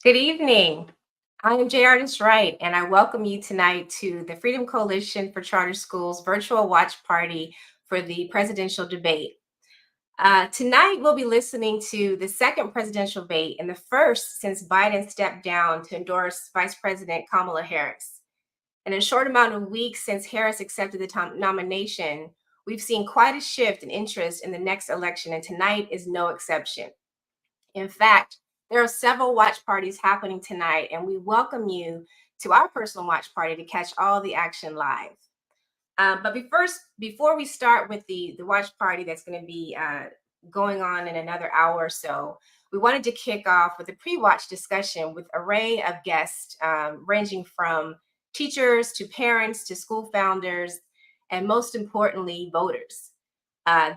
Good evening. I am J. Artist Wright, and I welcome you tonight to the Freedom Coalition for Charter Schools virtual watch party for the presidential debate. Tonight, we'll be listening to the second presidential debate and the first since Biden stepped down to endorse Vice President Kamala Harris. In a short amount of weeks since Harris accepted the nomination, we've seen quite a shift in interest in the next election, and tonight is no exception. In fact, there are several watch parties happening tonight, and we welcome you to our personal watch party to catch all the action live. Before we start with the watch party that's going to be going on in another hour or so, we wanted to kick off with a pre-watch discussion with an array of guests ranging from teachers to parents to school founders, and most importantly, voters.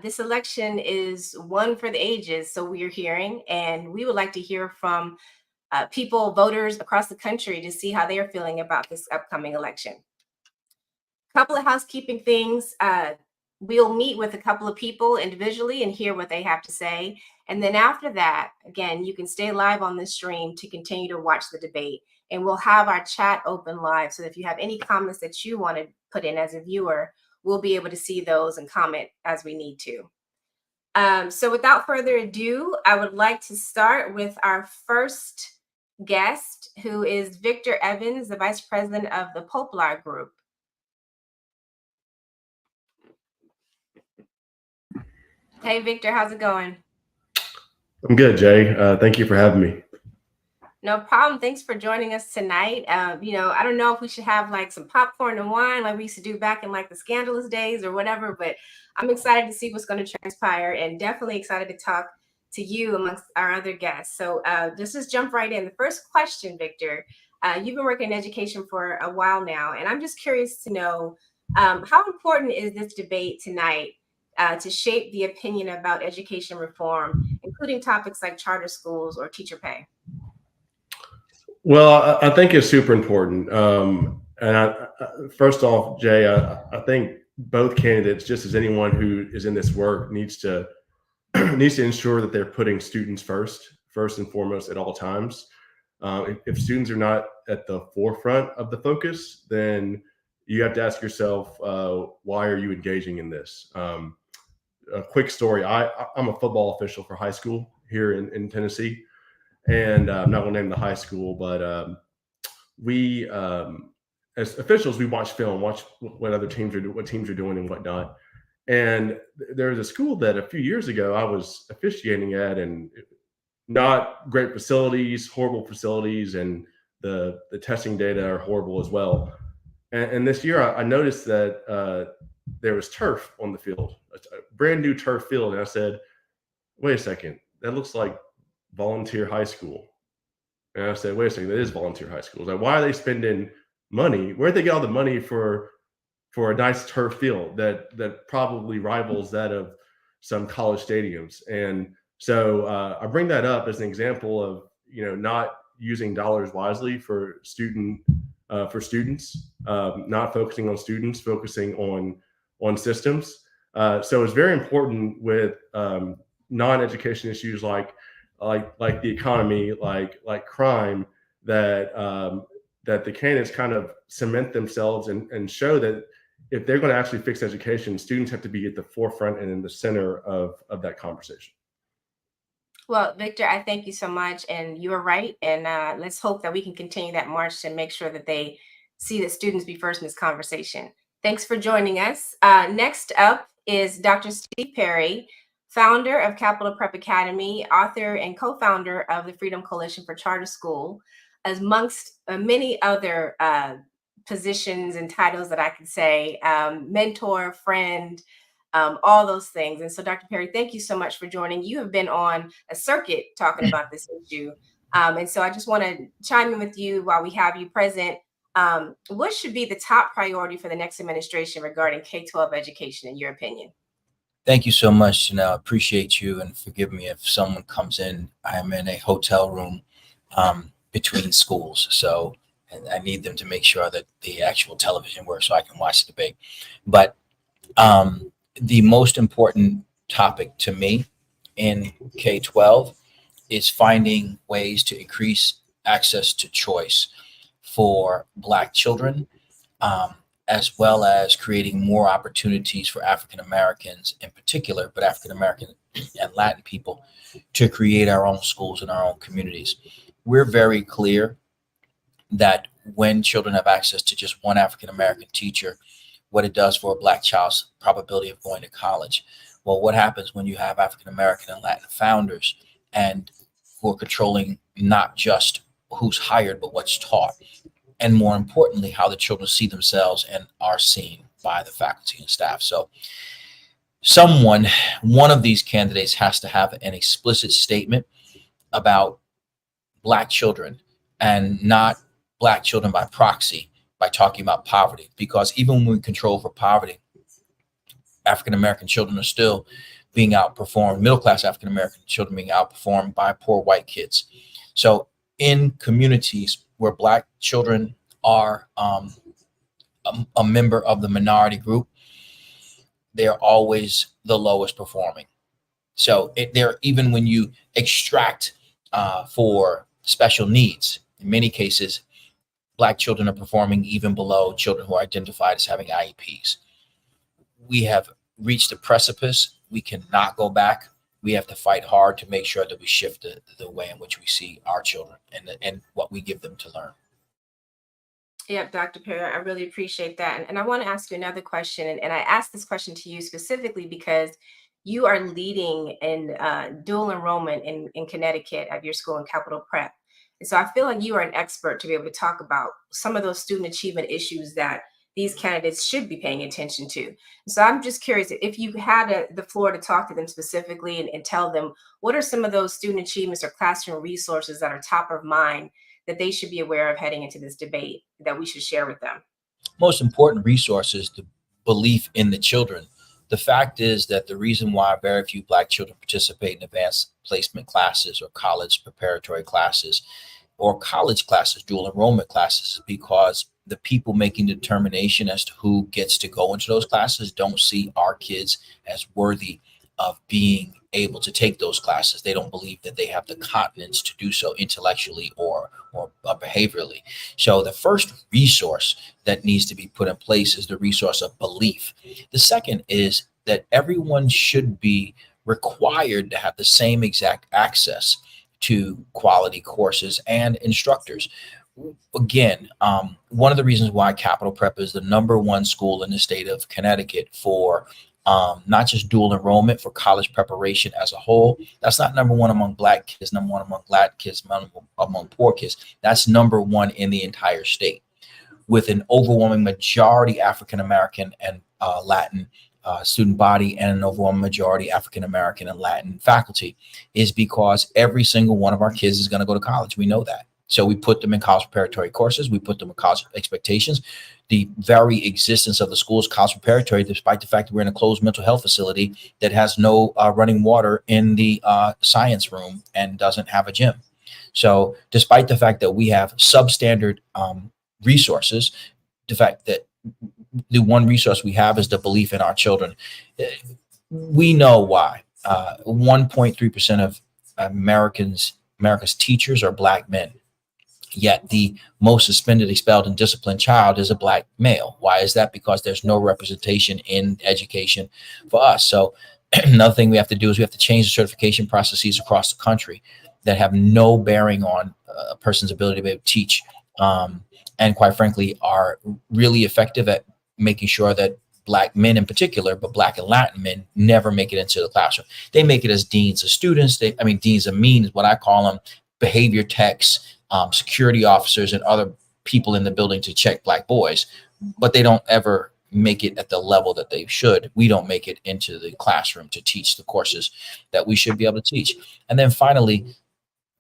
This election is one for the ages, so we are hearing, and we would like to hear from people, voters across the country to see how they are feeling about this upcoming election. Couple of housekeeping things. We'll meet with a couple of people individually and hear what they have to say. And then after that, again, you can stay live on the stream to continue to watch the debate. And we'll have our chat open live. So if you have any comments that you want to put in as a viewer, we'll be able to see those and comment as we need to. So without further ado, I would like to start with our first guest, who is Victor Evans, the Vice President of the Poplar Group. Hey, Victor, how's it going? I'm good, Jay. Thank you for having me. No problem. Thanks for joining us tonight. I don't know if we should have like some popcorn and wine like we used to do back in like the scandalous days or whatever, but I'm excited to see what's going to transpire and definitely excited to talk to you amongst our other guests. So let's just jump right in. The first question, Victor, you've been working in education for a while now, and I'm just curious to know how important is this debate tonight to shape the opinion about education reform, including topics like charter schools or teacher pay? Well, I think it's super important. First off, Jay, I think both candidates, just as anyone who is in this work, needs to needs to ensure that they're putting students first and foremost at all times. If students are not at the forefront of the focus, then you have to ask yourself, why are you engaging in this? A quick story: I'm a football official for high school here in Tennessee. And I'm not going to name the high school, but we, as officials, we watch film, watch what other teams what teams are doing and whatnot. And there's a school that a few years ago I was officiating at, and not great facilities, horrible facilities, and the testing data are horrible as well. And this year I noticed that there was turf on the field, a brand new turf field, and I said, "Wait a second, that looks like volunteer high school." And I said, wait a second, that is volunteer high school. Like, why are they spending money? Where'd they get all the money for a nice turf field that probably rivals that of some college stadiums? And so I bring that up as an example of not using dollars wisely for students, not focusing on students, focusing on systems. So it's very important with non-education issues like the economy, like crime, that the candidates kind of cement themselves and show that if they're going to actually fix education, students have to be at the forefront and in the center of that conversation. Well, Victor, I thank you so much, and you are right. And let's hope that we can continue that march and make sure that they see that students be first in this conversation. Thanks for joining us. Next up is Dr. Steve Perry, founder of Capital Prep Academy, author and co-founder of the Freedom Coalition for Charter School, amongst many other positions and titles that I could say, mentor, friend, all those things. And so, Dr. Perry, thank you so much for joining. You have been on a circuit talking about this issue. And so I just want to chime in with you while we have you present. What should be the top priority for the next administration regarding K-12 education, in your opinion? Thank you so much, and I appreciate you. And forgive me if someone comes in. I am in a hotel room between schools, so and I need them to make sure that the actual television works so I can watch the debate. But the most important topic to me in K-12 is finding ways to increase access to choice for Black children, as well as creating more opportunities for African Americans in particular, but African American and Latin people, to create our own schools in our own communities. We're very clear that when children have access to just one African American teacher, what it does for a Black child's probability of going to college. Well, what happens when you have African American and Latin founders and who are controlling not just who's hired, but what's taught? And more importantly, how the children see themselves and are seen by the faculty and staff. So one of these candidates has to have an explicit statement about Black children, and not Black children by proxy, by talking about poverty. Because even when we control for poverty, African-American children are still being outperformed, middle-class African-American children being outperformed by poor white kids. So in communities where Black children are a member of the minority group, they're always the lowest performing. So they're, even when you extract for special needs, in many cases, Black children are performing even below children who are identified as having IEPs. We have reached a precipice. We cannot go back. We have to fight hard to make sure that we shift the way in which we see our children and what we give them to learn. Yep, Dr. Perry, I really appreciate that. And I want to ask you another question. And I asked this question to you specifically because you are leading in dual enrollment in Connecticut at your school in Capital Prep. And so I feel like you are an expert to be able to talk about some of those student achievement issues that these candidates should be paying attention to. So I'm just curious if you had the floor to talk to them specifically and tell them what are some of those student achievements or classroom resources that are top of mind that they should be aware of heading into this debate that we should share with them. Most important resource is the belief in the children. The fact is that the reason why very few Black children participate in advanced placement classes or college preparatory classes or college classes, dual enrollment classes, is because the people making the determination as to who gets to go into those classes don't see our kids as worthy of being able to take those classes. They don't believe that they have the confidence to do so intellectually or behaviorally. So the first resource that needs to be put in place is the resource of belief. The second is that everyone should be required to have the same exact access to quality courses and instructors. Again, one of the reasons why Capital Prep is the #1 school in the state of Connecticut for not just dual enrollment, for college preparation as a whole. That's not #1 among Black kids, #1 among Black kids, among poor kids. That's #1 in the entire state, with an overwhelming majority African American and Latin student body and an overwhelming majority African American and Latin faculty, is because every single one of our kids is going to go to college. We know that. So we put them in college preparatory courses. We put them in college expectations. The very existence of the school is college preparatory, despite the fact that we're in a closed mental health facility that has no running water in the science room and doesn't have a gym. So despite the fact that we have substandard resources, the fact that the one resource we have is the belief in our children. We know why. 1.3% of America's teachers are Black men. Yet the most suspended, expelled, and disciplined child is a Black male. Why is that? Because there's no representation in education for us. So another thing we have to do is we have to change the certification processes across the country that have no bearing on a person's ability to be able to teach, and quite frankly, are really effective at making sure that Black men in particular, but Black and Latin men, never make it into the classroom. They make it as deans of students. Deans of mean is what I call them, behavior techs, security officers, and other people in the building to check Black boys, but they don't ever make it at the level that they should. We don't make it into the classroom to teach the courses that we should be able to teach. And then finally,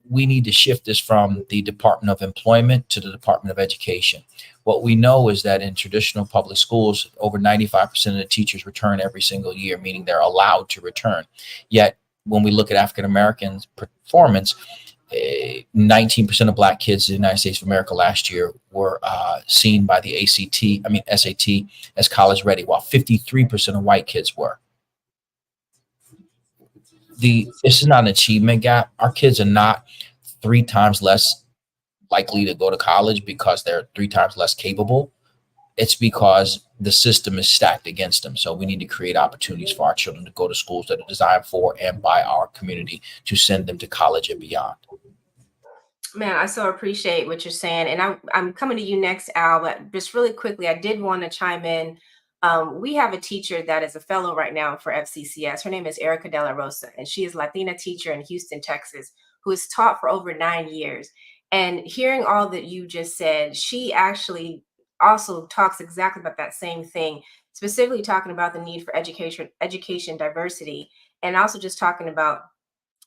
we need to shift this from the Department of Employment to the Department of Education. What we know is that in traditional public schools, over 95% of the teachers return every single year, meaning they're allowed to return. Yet when we look at African Americans' performance, 19% of Black kids in the United States of America last year were seen by the SAT as college ready, while 53% of white kids were. This is not an achievement gap. Our kids are not 3 times less likely to go to college because they're 3 times less capable. It's because the system is stacked against them. So we need to create opportunities for our children to go to schools that are designed for and by our community to send them to college and beyond. Man, I so appreciate what you're saying. And I'm coming to you next, Al, but just really quickly, I did want to chime in. We have a teacher that is a fellow right now for FCCS. Her name is Erica De La Rosa, and she is a Latina teacher in Houston, Texas, who has taught for over 9 years. And hearing all that you just said, she actually also talks exactly about that same thing, specifically talking about the need for education diversity, and also just talking about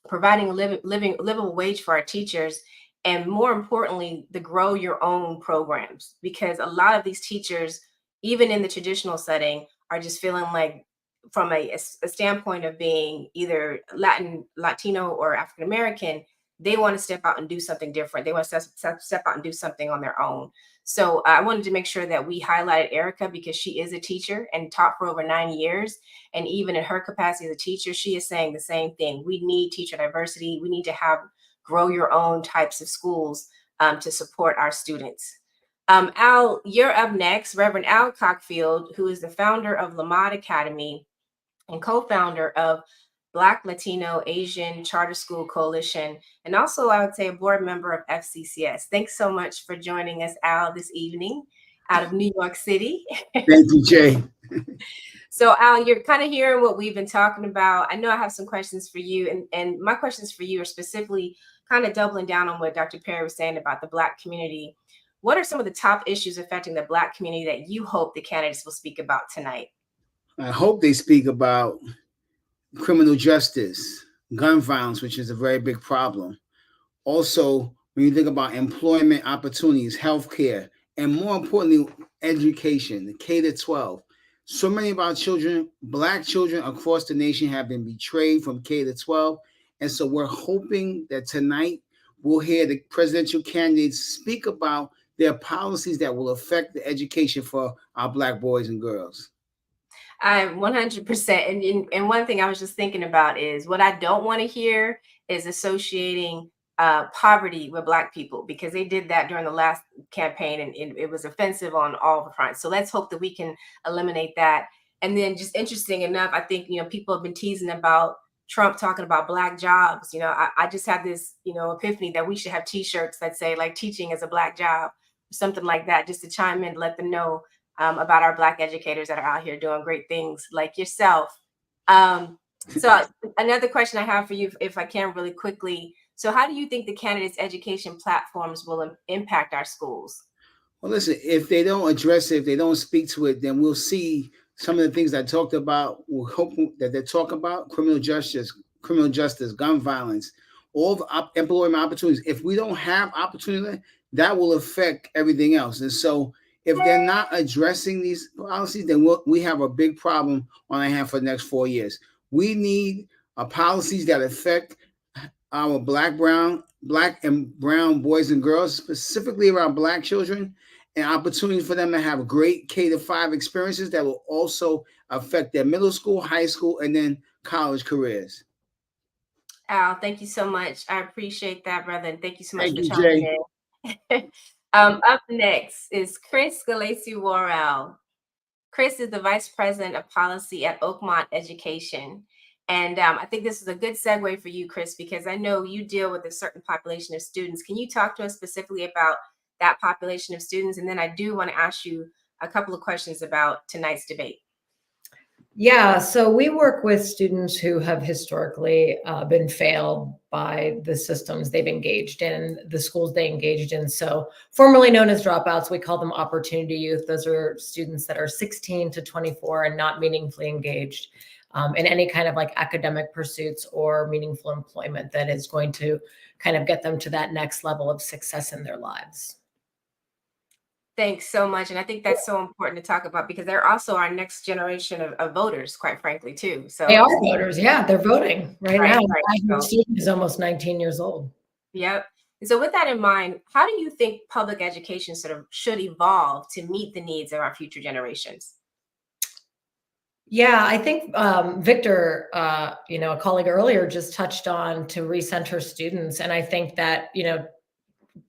providing a livable wage for our teachers, and more importantly, the grow your own programs, because a lot of these teachers, even in the traditional setting, are just feeling like, from a standpoint of being either Latino or African American, they want to step out and do something different. They want to step out and do something on their own. So I wanted to make sure that we highlighted Erica, because she is a teacher and taught for over 9 years. And even in her capacity as a teacher, she is saying the same thing. We need teacher diversity. We need to have grow your own types of schools to support our students. Al, you're up next. Reverend Al Cockfield, who is the founder of Lamad Academy and co-founder of Black, Latino, Asian Charter School Coalition, and also, I would say, a board member of FCCS. Thanks so much for joining us, Al, this evening out of New York City. Thank you, Jay. So, Al, you're kind of hearing what we've been talking about. I know I have some questions for you, and my questions for you are specifically kind of doubling down on what Dr. Perry was saying about the Black community. What are some of the top issues affecting the Black community that you hope the candidates will speak about tonight? I hope they speak about criminal justice, gun violence, which is a very big problem. Also, when you think about employment opportunities, healthcare, and more importantly, education, the K to 12. So many of our children, Black children across the nation, have been betrayed from K to 12. And so we're hoping that tonight we'll hear the presidential candidates speak about their policies that will affect the education for our Black boys and girls. 100%. And one thing I was just thinking about is, what I don't want to hear is associating poverty with Black people, because they did that during the last campaign, and it was offensive on all the fronts. So let's hope that we can eliminate that. And then, just interesting enough, I think, people have been teasing about Trump talking about Black jobs. I just had this, epiphany that we should have T-shirts that say, like, teaching is a Black job, or something like that, just to chime in, let them know about our Black educators that are out here doing great things like yourself. So another question I have for you, if I can, really quickly. So how do you think the candidates' education platforms will impact our schools? Well, listen, if they don't address it, if they don't speak to it, then we'll see some of the things I talked about. We'll hope that they talk about criminal justice, gun violence, all the employment opportunities. If we don't have opportunity, that will affect everything else. And so if they're not addressing these policies, then we have a big problem on our hand for the next 4 years. We need policies that affect our Black and brown boys and girls, specifically around Black children, and opportunities for them to have great K-5 experiences that will also affect their middle school, high school, and then college careers. Al, thank you so much. I appreciate that, brother. And thank you so much Thank for you, chiming in. Up next is Chris Galacy-Worrell. Chris is the Vice President of Policy at Oakmont Education. And I think this is a good segue for you, Chris, because I know you deal with a certain population of students. Can you talk to us specifically about that population of students? And then I do want to ask you a couple of questions about tonight's debate. Yeah, so we work with students who have historically been failed by the systems they've engaged in, the schools they engaged in. So formerly known as dropouts, we call them opportunity youth. Those are students that are 16 to 24 and not meaningfully engaged in any kind of like academic pursuits or meaningful employment that is going to kind of get them to that next level of success in their lives. Thanks so much. And I think that's so important to talk about, because they're also our next generation of voters, quite frankly, too. So they are voters. Yeah, they're voting right now. Right. My student is almost 19 years old. Yep. And so with that in mind, how do you think public education sort of should evolve to meet the needs of our future generations? Yeah, I think Victor, a colleague earlier, just touched on to recenter students. And I think that,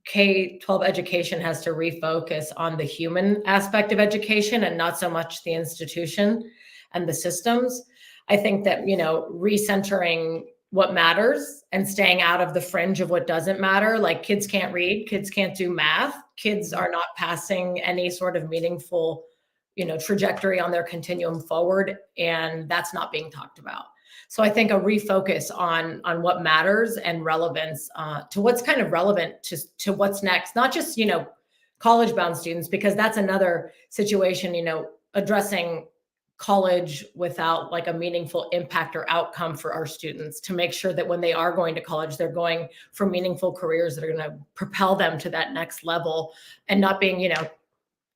K-12 education has to refocus on the human aspect of education and not so much the institution and the systems. I think that, recentering what matters and staying out of the fringe of what doesn't matter, like kids can't read, kids can't do math, kids are not passing any sort of meaningful, trajectory on their continuum forward, and that's not being talked about. So I think a refocus on what matters and relevance to what's kind of relevant to what's next, not just, college bound students, because that's another situation, addressing college without like a meaningful impact or outcome for our students, to make sure that when they are going to college, they're going for meaningful careers that are going to propel them to that next level, and not being,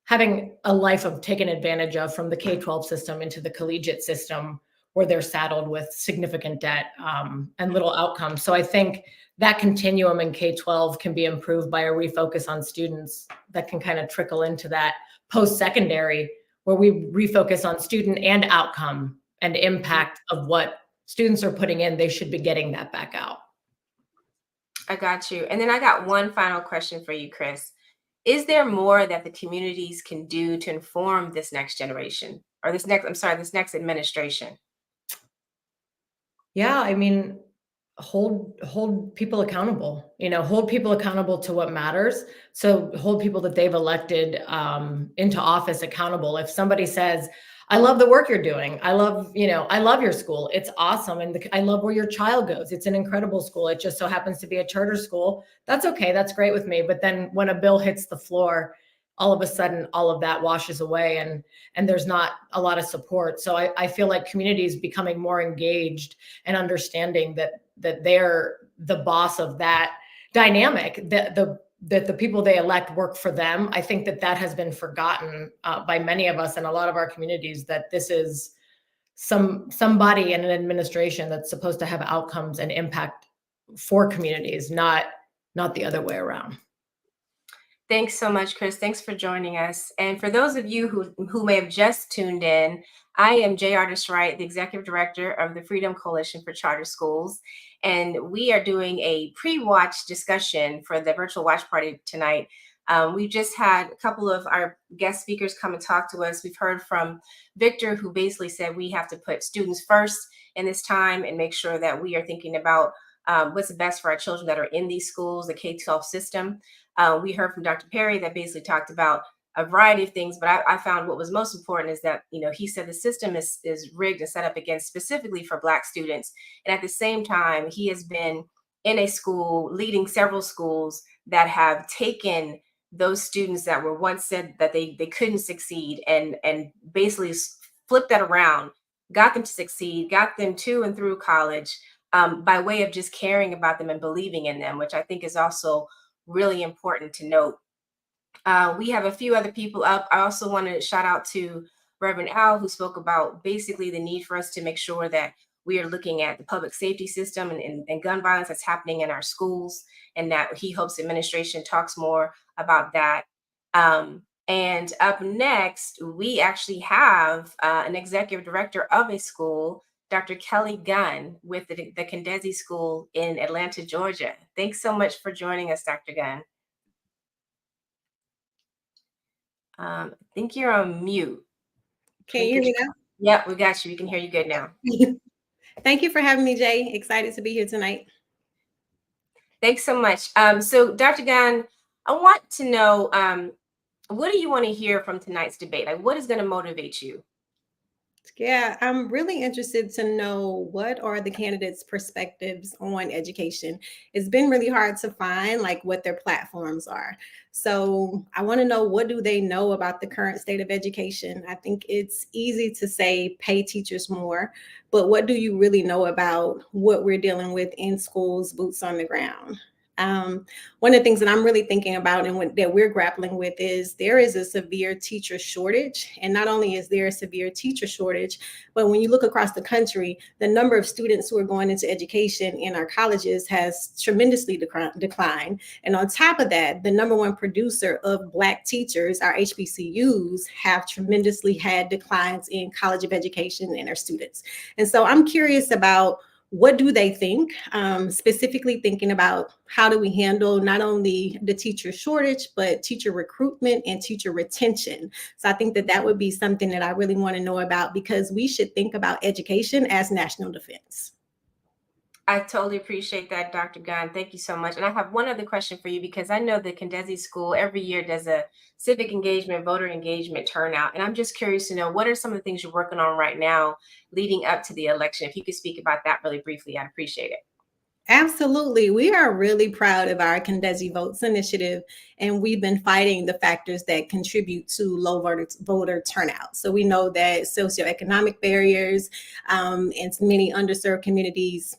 having a life of taken advantage of from the K-12 system into the collegiate system, where they're saddled with significant debt and little outcomes. So I think that continuum in K-12 can be improved by a refocus on students that can kind of trickle into that post-secondary, where we refocus on student and outcome and impact of what students are putting in. They should be getting that back out. I got you. And then I got one final question for you, Chris. Is there more that the communities can do to inform this next generation, or this next administration? Yeah, I mean, hold people accountable, hold people accountable to what matters. So hold people that they've elected into office accountable. If somebody says, I love the work you're doing, I love your school, it's awesome, and I love where your child goes, it's an incredible school, it just so happens to be a charter school, that's okay, that's great with me. But then when a bill hits the floor, all of a sudden all of that washes away, and there's not a lot of support. So I feel like communities becoming more engaged and understanding that they're the boss of that dynamic, that the people they elect work for them. I think that has been forgotten by many of us in a lot of our communities, that this is somebody in an administration that's supposed to have outcomes and impact for communities, not the other way around. Thanks so much, Chris. Thanks for joining us. And for those of you who may have just tuned in, I am Jay Artist Wright, the Executive Director of the Freedom Coalition for Charter Schools. And we are doing a pre-watch discussion for the virtual watch party tonight. We just had a couple of our guest speakers come and talk to us. We've heard from Victor, who basically said we have to put students first in this time and make sure that we are thinking about what's the best for our children that are in these schools, the K-12 system. We heard from Dr. Perry that basically talked about a variety of things, but I found what was most important is that, he said the system is rigged and set up against specifically for Black students. And at the same time, he has been in a school, leading several schools that have taken those students that were once said that they couldn't succeed, and basically flipped that around, got them to succeed, got them to and through college by way of just caring about them and believing in them, which I think is also really important to note. We have a few other people up. I also want to shout out to Reverend Al, who spoke about basically the need for us to make sure that we are looking at the public safety system and gun violence that's happening in our schools, and that he hopes administration talks more about that. And up next, we actually have an executive director of a school, Dr. Kelly Gunn, with the Kendesi School in Atlanta, Georgia. Thanks so much for joining us, Dr. Gunn. I think you're on mute. Can you hear me now? Yep, we got you. We can hear you good now. Thank you for having me, Jay. Excited to be here tonight. Thanks so much. So Dr. Gunn, I want to know, what do you want to hear from tonight's debate? Like, what is going to motivate you? Yeah, I'm really interested to know what are the candidates' perspectives on education. It's been really hard to find like what their platforms are. So I want to know, what do they know about the current state of education? I think it's easy to say pay teachers more, but what do you really know about what we're dealing with in schools, boots on the ground? One of the things that I'm really thinking about and that we're grappling with is there is a severe teacher shortage. And not only is there a severe teacher shortage, but when you look across the country, the number of students who are going into education in our colleges has tremendously declined. And on top of that, the number one producer of Black teachers, our HBCUs, have tremendously had declines in college of education and our students. And so I'm curious about what do they think, specifically thinking about how do we handle not only the teacher shortage, but teacher recruitment and teacher retention. So I think that that would be something that I really want to know about, because we should think about education as national defense. I totally appreciate that, Dr. Gunn. Thank you so much. And I have one other question for you, because I know the Kendesi School every year does a civic engagement, voter engagement turnout. And I'm just curious to know, what are some of the things you're working on right now leading up to the election? If you could speak about that really briefly, I'd appreciate it. Absolutely. We are really proud of our Kendesi Votes initiative, and we've been fighting the factors that contribute to low voter turnout. So we know that socioeconomic barriers in many underserved communities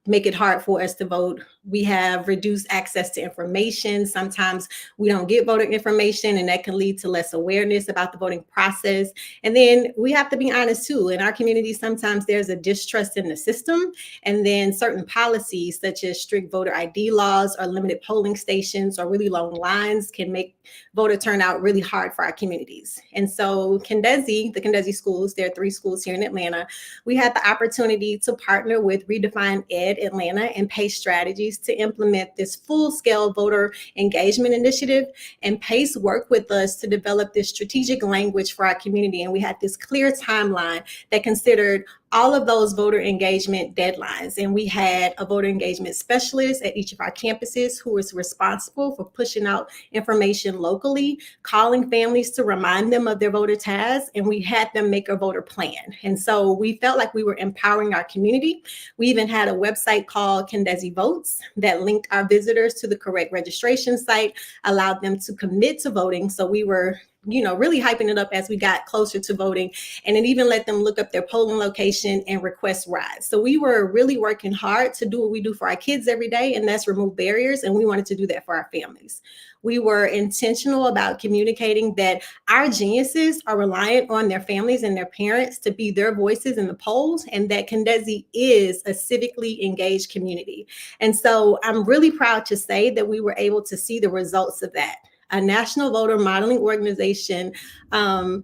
make it hard for us to vote. We have reduced access to information. Sometimes we don't get voter information, and that can lead to less awareness about the voting process. And then we have to be honest too. In our community, sometimes there's a distrust in the system, and then certain policies such as strict voter ID laws or limited polling stations or really long lines can make voter turnout really hard for our communities. And so the Kendesi schools, there are 3 schools here in Atlanta, we had the opportunity to partner with Redefine Ed Atlanta and PACE Strategies to implement this full-scale voter engagement initiative. And PACE worked with us to develop this strategic language for our community. And we had this clear timeline that considered all of those voter engagement deadlines. And we had a voter engagement specialist at each of our campuses who was responsible for pushing out information locally, calling families to remind them of their voter tasks, and we had them make a voter plan. And so we felt like we were empowering our community. We even had a website called Kendesi Votes that linked our visitors to the correct registration site, allowed them to commit to voting. So we were really hyping it up as we got closer to voting. And it even let them look up their polling location and request rides. So we were really working hard to do what we do for our kids every day, and that's remove barriers. And we wanted to do that for our families. We were intentional about communicating that our geniuses are reliant on their families and their parents to be their voices in the polls, and that Kendesi is a civically engaged community. And so I'm really proud to say that we were able to see the results of that. A national voter modeling organization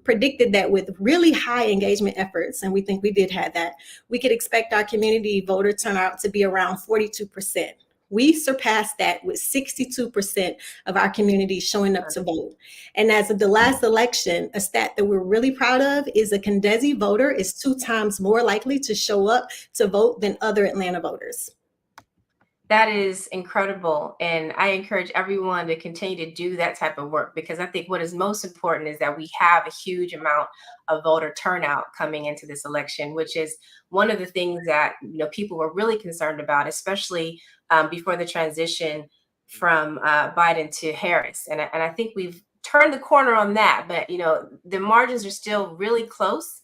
predicted that with really high engagement efforts, and we think we did have that, we could expect our community voter turnout to be around 42%. We surpassed that with 62% of our community showing up to vote. And as of the last election, a stat that we're really proud of is a Kendesi voter is 2 times more likely to show up to vote than other Atlanta voters. That is incredible. And I encourage everyone to continue to do that type of work, because I think what is most important is that we have a huge amount of voter turnout coming into this election, which is one of the things that people were really concerned about, especially before the transition from Biden to Harris. And I think we've turned the corner on that, but the margins are still really close.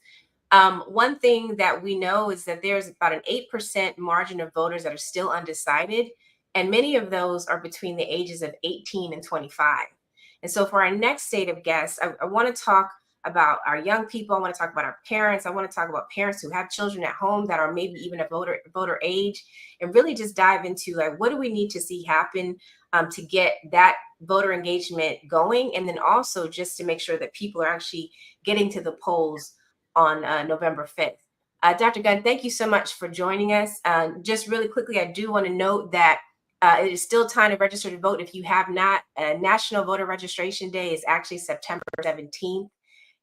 One thing that we know is that there's about an 8% margin of voters that are still undecided, and many of those are between the ages of 18 and 25. And so for our next state of guests, I want to talk about our young people. I want to talk about our parents. I want to talk about parents who have children at home that are maybe even a voter age, and really just dive into what do we need to see happen to get that voter engagement going, and then also just to make sure that people are actually getting to the polls on November 5th. Dr. Gunn, thank you so much for joining us. Just really quickly, I do want to note that it is still time to register to vote. If you have not, National Voter Registration Day is actually September 17th.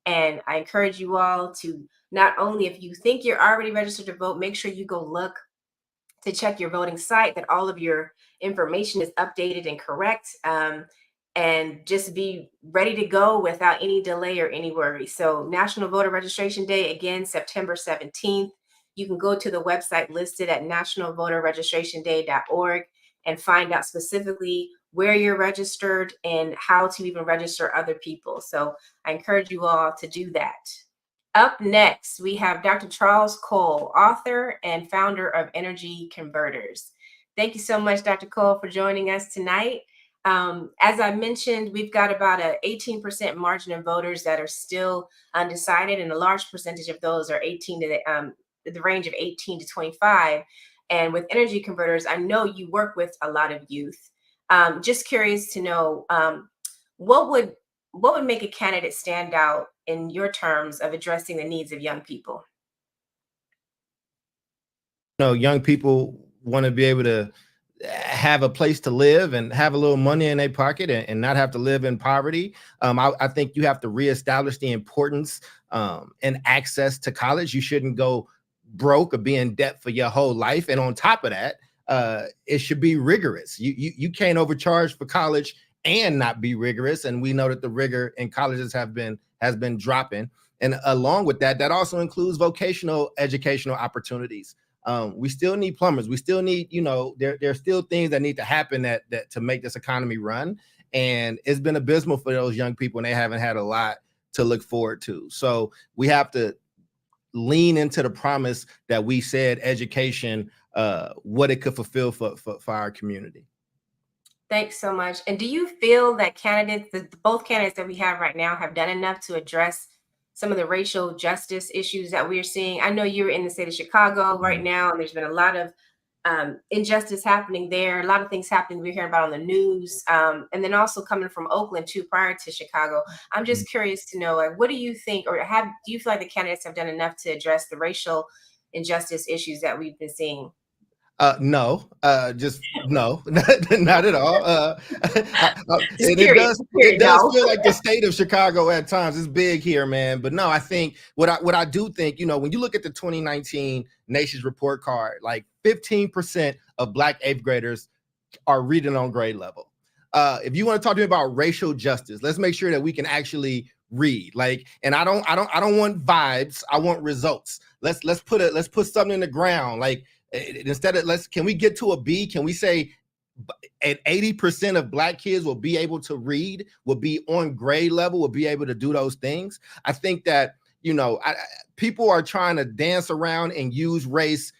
And I encourage you all to not only, if you think you're already registered to vote, make sure you go look to check your voting site, that all of your information is updated and correct. And just be ready to go without any delay or any worry. So National Voter Registration Day, again, September 17th. You can go to the website listed at nationalvoterregistrationday.org and find out specifically where you're registered and how to even register other people. So I encourage you all to do that. Up next, we have Dr. Charles Cole, author and founder of Energy Converters. Thank you so much, Dr. Cole, for joining us tonight. As I mentioned, we've got about an 18% margin of voters that are still undecided, and a large percentage of those are the range of 18 to 25. And with Energy Converters, I know you work with a lot of youth. Just curious to know, what would make a candidate stand out in your terms of addressing the needs of young people? know, young people want to be able to have a place to live and have a little money in their pocket and not have to live in poverty. I think you have to reestablish the importance and access to college. You shouldn't go broke or be in debt for your whole life. And on top of that, it should be rigorous. You can't overcharge for college and not be rigorous. And we know that the rigor in colleges has been dropping. And along with that, that also includes vocational educational opportunities. We still need plumbers. We still need, there's still things that need to happen that to make this economy run. And it's been abysmal for those young people, and they haven't had a lot to look forward to. So we have to lean into the promise that we said education, what it could fulfill for our community. Thanks so much. And do you feel that both candidates that we have right now have done enough to address some of the racial justice issues that we're seeing? I know you're in the state of Chicago right now, and there's been a lot of injustice happening there, a lot of things happening we're hearing about on the news, and then also coming from Oakland too, prior to Chicago. I'm just curious to know, like, what do you think, or do you feel like the candidates have done enough to address the racial injustice issues that we've been seeing? No, just no, not at all. It does feel like the state of Chicago at times. It's big here, man. But no, I think what I do think, when you look at the 2019 Nations Report Card, like 15% of Black 8th graders are reading on grade level. If you want to talk to me about racial justice, let's make sure that we can actually read. And I don't want vibes. I want results. Let's put something in the ground. Like, instead of can we get to a B? Can we say at 80% of Black kids will be able to read, will be on grade level, will be able to do those things? I think that, people are trying to dance around and use race.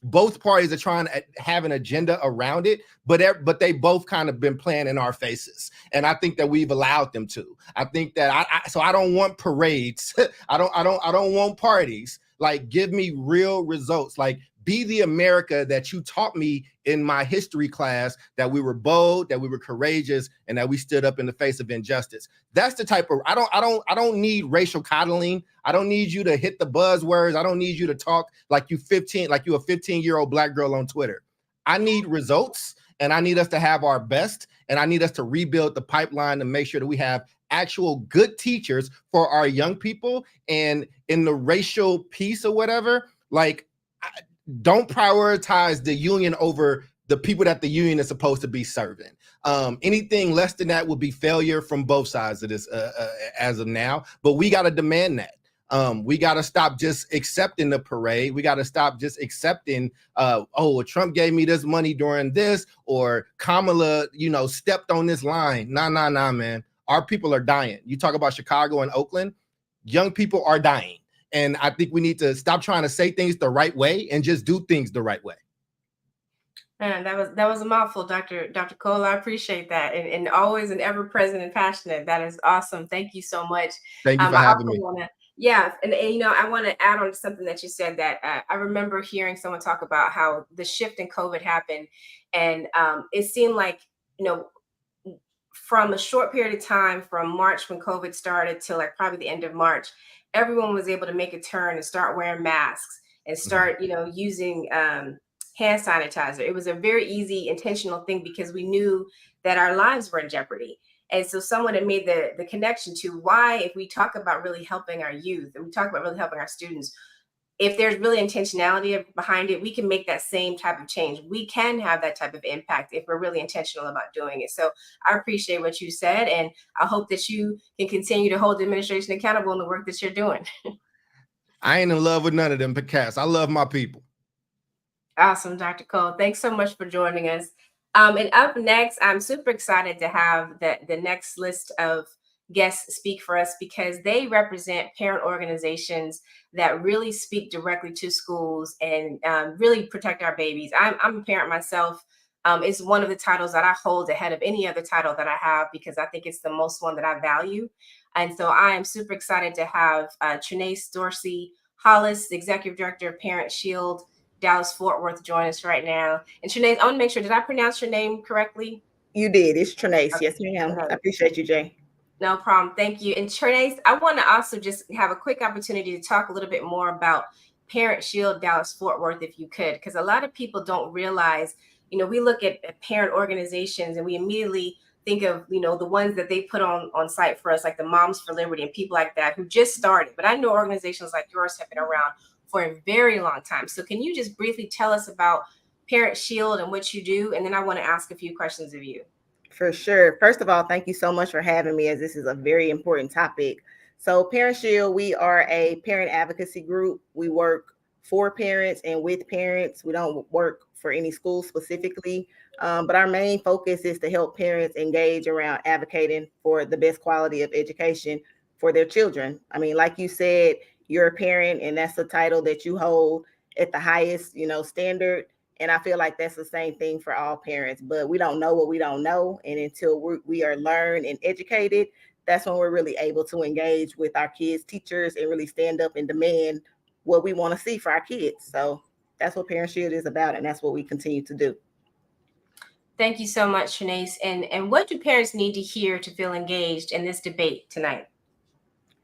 Both parties are trying to have an agenda around it, but they both kind of been playing in our faces. And I think that we've allowed them to. I think that I don't want parades. I don't want parties. Like, give me real results. Like, be the America that you taught me in my history class, that we were bold, that we were courageous, and that we stood up in the face of injustice. That's the type of, I don't need racial coddling. I don't need you to hit the buzzwords. I don't need you to talk like you a 15-year-old Black girl on Twitter. I need results, and I need us to have our best, and I need us to rebuild the pipeline to make sure that we have actual good teachers for our young people. And in the racial piece or whatever, don't prioritize the union over the people that the union is supposed to be serving. Anything less than that would be failure from both sides of this as of now. But we got to demand that. We got to stop just accepting the parade. We got to stop just accepting, Trump gave me this money during this, or Kamala, stepped on this line. Nah, man. Our people are dying. You talk about Chicago and Oakland, young people are dying. And I think we need to stop trying to say things the right way and just do things the right way. Man, that was a mouthful, Dr. Cole. I appreciate that. And always and ever present and passionate. That is awesome. Thank you so much. Thank you for having me. I want to add on to something that you said, that I remember hearing someone talk about how the shift in COVID happened. And it seemed like, from a short period of time, from March when COVID started till like probably the end of March, everyone was able to make a turn and start wearing masks and start, using hand sanitizer. It was a very easy, intentional thing because we knew that our lives were in jeopardy. And so someone had made the connection to why, if we talk about really helping our youth and we talk about really helping our students, if there's really intentionality behind it, we can make that same type of change. We can have that type of impact if we're really intentional about doing it. So I appreciate what you said, and I hope that you can continue to hold the administration accountable in the work that you're doing. I ain't in love with none of them podcasts. I love my people. Awesome, Dr. Cole. Thanks so much for joining us. And up next, I'm super excited to have the next list of guests speak for us, because they represent parent organizations that really speak directly to schools and really protect our babies. I'm a parent myself. It's one of the titles that I hold ahead of any other title that I have, because I think it's the most one that I value. And so I am super excited to have Trinace Dorsey Hollis, the Executive Director of Parent Shield Dallas Fort Worth, join us right now. And Trinace, I want to make sure, did I pronounce your name correctly? You did. It's Trinace. Yes, ma'am. I appreciate you, Jay. No problem. Thank you. And Trinace, I want to also just have a quick opportunity to talk a little bit more about Parent Shield Dallas Fort Worth, if you could, because a lot of people don't realize, we look at parent organizations and we immediately think of, the ones that they put on site for us, like the Moms for Liberty and people like that who just started. But I know organizations like yours have been around for a very long time. So can you just briefly tell us about Parent Shield and what you do? And then I want to ask a few questions of you. For sure. First of all, thank you so much for having me, as this is a very important topic. So Parent Shield, we are a parent advocacy group. We work for parents and with parents. We don't work for any school specifically, but our main focus is to help parents engage around advocating for the best quality of education for their children. I mean, like you said, you're a parent, and that's the title that you hold at the highest, standard. And I feel like that's the same thing for all parents, but we don't know what we don't know. And until we are learned and educated, that's when we're really able to engage with our kids' teachers and really stand up and demand what we want to see for our kids. So that's what Parent Shield is about, and that's what we continue to do. Thank you so much, Trinace. And what do parents need to hear to feel engaged in this debate tonight?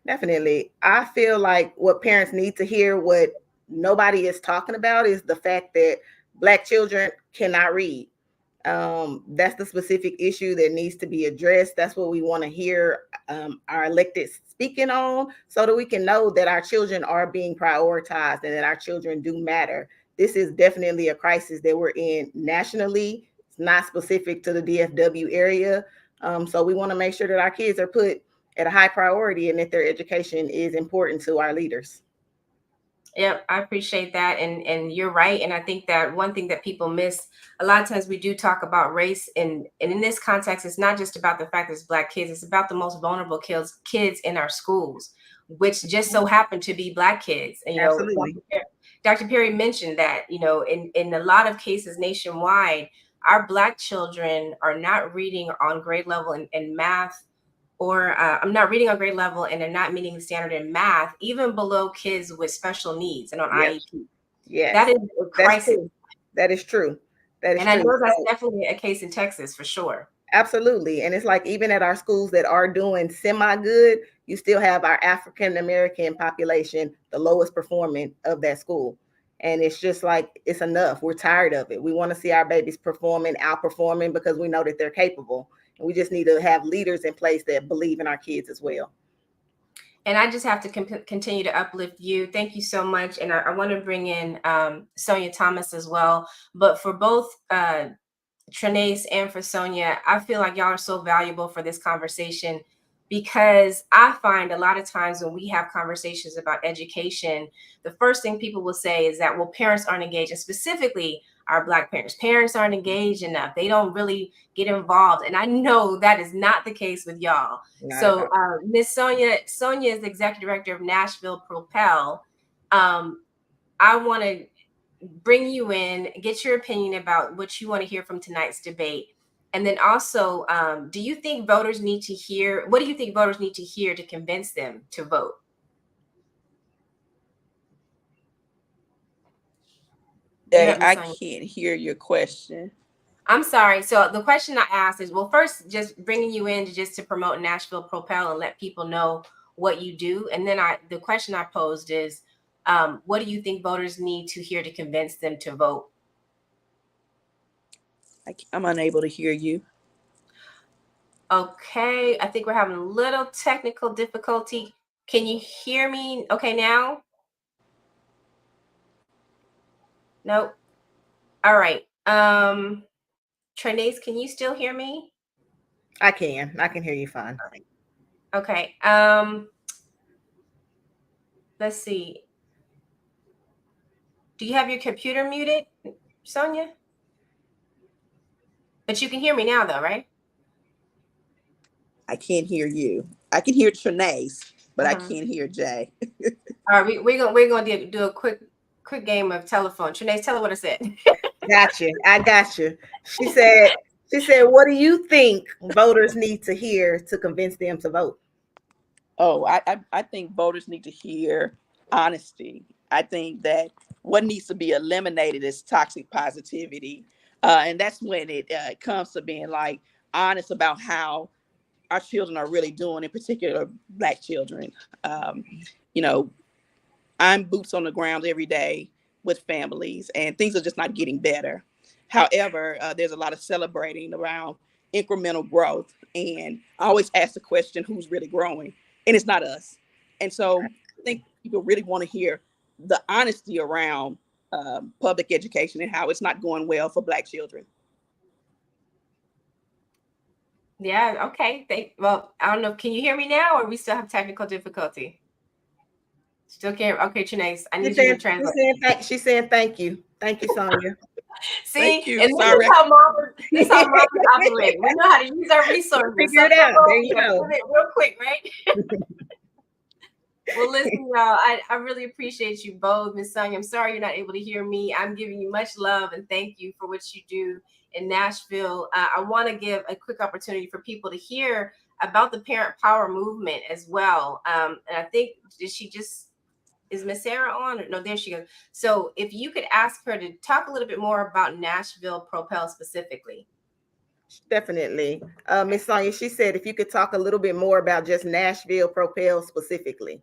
Definitely. I feel like what parents need to hear, what nobody is talking about, is the fact that Black children cannot read. That's the specific issue that needs to be addressed. That's what we want to hear our electeds speaking on, so that we can know that our children are being prioritized and that our children do matter. This is definitely a crisis that we're in nationally. It's not specific to the DFW area. So we want to make sure that our kids are put at a high priority and that their education is important to our leaders. Yep, I appreciate that. And you're right. And I think that one thing that people miss, a lot of times we do talk about race. And in this context, it's not just about the fact that it's Black kids. It's about the most vulnerable kids in our schools, which just so happen to be Black kids. And, Absolutely. Dr. Perry mentioned that, in a lot of cases nationwide, our Black children are not reading on grade level in math, or I'm not reading on grade level, and they're not meeting the standard in math, even below kids with special needs and on IEP. Yes. That is a crisis. That is true. That is and true. I know that's definitely a case in Texas for sure. Absolutely. And it's like, even at our schools that are doing semi-good, you still have our African-American population, the lowest performing of that school. And it's just like, it's enough. We're tired of it. We want to see our babies performing, outperforming, because we know that they're capable. And we just need to have leaders in place that believe in our kids as well. And I just have to continue to uplift you. Thank you so much. And I want to bring in Sonia Thomas as well. But for both Trinace and for Sonia, I feel like y'all are so valuable for this conversation, because I find a lot of times when we have conversations about education, the first thing people will say is that, well, parents aren't engaged, and specifically our Black parents aren't engaged enough. They don't really get involved. And I know that is not the case with y'all. So Miss Sonia is the executive director of Nashville Propel. I want to bring you in, get your opinion about what you want to hear from tonight's debate. And then also, what do you think voters need to hear to convince them to vote? I can't hear your question. I'm sorry. So the question I asked is, well, first, just bringing you in to promote Nashville Propel and let people know what you do. And then the question I posed is, what do you think voters need to hear to convince them to vote? I'm unable to hear you. Okay, I think we're having a little technical difficulty. Can you hear me okay now? Nope. All right. Trinace, can you still hear me? I can hear you fine. Okay. Let's see. Do you have your computer muted, Sonia? But you can hear me now though, right? I can't hear you. I can hear Trinace, but I can't hear Jay. All right, we're gonna do a quick game of telephone. Trinace, tell her what I said. I got you. She said, what do you think voters need to hear to convince them to vote? Oh, I think voters need to hear honesty. I think that what needs to be eliminated is toxic positivity. And that's when it comes to being like honest about how our children are really doing, in particular Black children. I'm boots on the ground every day with families, and things are just not getting better. However, there's a lot of celebrating around incremental growth. And I always ask the question, who's really growing? And it's not us. And so I think people really want to hear the honesty around public education and how it's not going well for Black children. Yeah, okay. Well, I don't know. Can you hear me now, or we still have technical difficulty? Still can't. Okay, Trinace, I need you to translate. She's saying thank you. Thank you, Sonia. See, Thank you. and Sorry. this is how mom operate. We know how to use our resources. Figure it out. There you go. Real quick, right? Well, listen, y'all, I really appreciate you both. Miss Sonia, I'm sorry you're not able to hear me. I'm giving you much love and thank you for what you do in Nashville. I want to give a quick opportunity for people to hear about the Parent Power movement as well. And I think, is Miss Sarah on? No, there she goes. So if you could ask her to talk a little bit more about Nashville Propel specifically. Definitely. Miss Sonia, she said if you could talk a little bit more about just Nashville Propel specifically.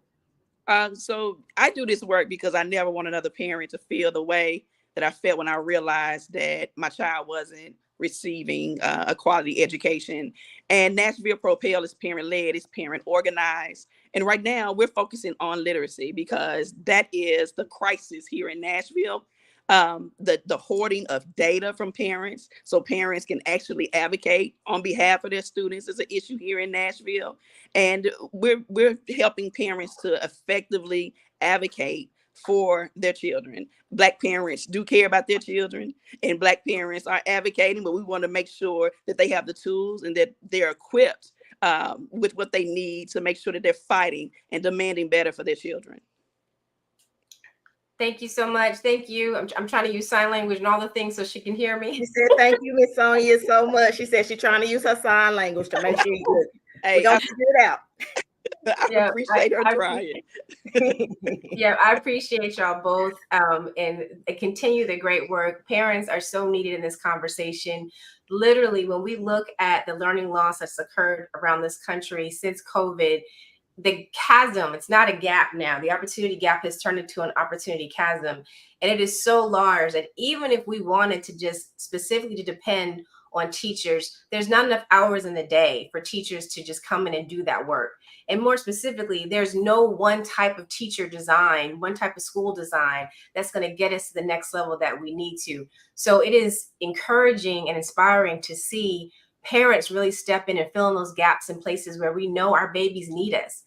So I do this work because I never want another parent to feel the way that I felt when I realized that my child wasn't receiving a quality education. And Nashville Propel is parent-led, it's parent-organized. And right now we're focusing on literacy because that is the crisis here in Nashville. The hoarding of data from parents so parents can actually advocate on behalf of their students is an issue here in Nashville. And we're helping parents to effectively advocate for their children. Black parents do care about their children, and Black parents are advocating, but we want to make sure that they have the tools and that they're equipped with what they need to make sure that they're fighting and demanding better for their children. Thank you so much. Thank you. I'm trying to use sign language and all the things so she can hear me. She said, thank you, Miss Sonia, so much. She said she's trying to use her sign language to make sure you good. Hey, We're going to figure it out. I appreciate her trying. Yeah, I appreciate y'all both and continue the great work. Parents are so needed in this conversation. Literally, when we look at the learning loss that's occurred around this country since COVID, the chasm, it's not a gap now. The opportunity gap has turned into an opportunity chasm. And it is so large that even if we wanted to just specifically to depend on teachers, there's not enough hours in the day for teachers to just come in and do that work. And more specifically, there's no one type of teacher design, one type of school design that's going to get us to the next level that we need to. So it is encouraging and inspiring to see parents really step in and fill in those gaps in places where we know our babies need us.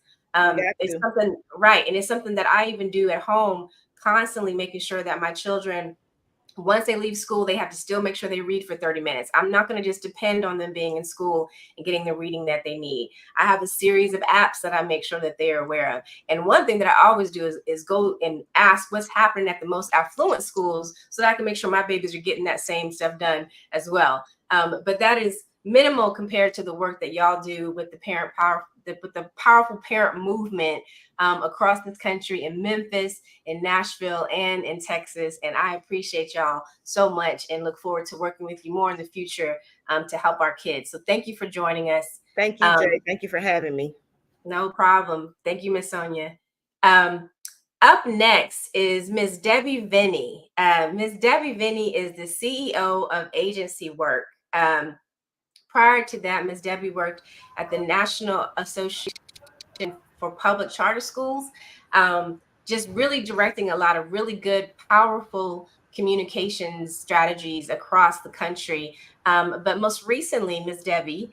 It's something, right. And it's something that I even do at home, constantly making sure that my children, once they leave school, they have to still make sure they read for 30 minutes. I'm not going to just depend on them being in school and getting the reading that they need. I have a series of apps that I make sure that they're aware of. And one thing that I always do is go and ask what's happening at the most affluent schools so that I can make sure my babies are getting that same stuff done as well. But that is minimal compared to the work that y'all do with the parent power, with the powerful parent movement across this country, in Memphis, in Nashville, and in Texas. And I appreciate y'all so much and look forward to working with you more in the future to help our kids. So thank you for joining us. Thank you, Jay. Thank you for having me. No problem. Thank you, Miss Sonia. Up next is Ms. Debbie Vinny. Ms. Debbie Vinny is the CEO of Agency Work. Prior to that, Ms. Debbie worked at the National Association for Public Charter Schools, just really directing a lot of really good, powerful communications strategies across the country. But most recently, Ms. Debbie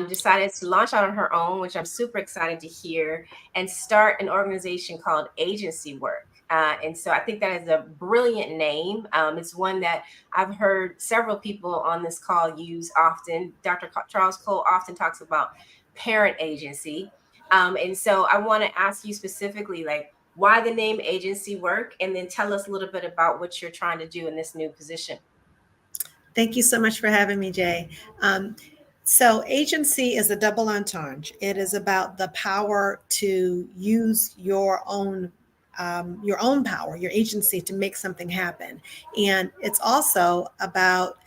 decided to launch out on her own, which I'm super excited to hear, and start an organization called Agency Work. And so I think that is a brilliant name. It's one that I've heard several people on this call use often. Dr. Charles Cole often talks about parent agency. And so I want to ask you specifically, like, why the name Agency Work, and then tell us a little bit about what you're trying to do in this new position. Thank you so much for having me, Jay. So agency is a double entendre. It is about the power to use your own power, your agency to make something happen. And it's also about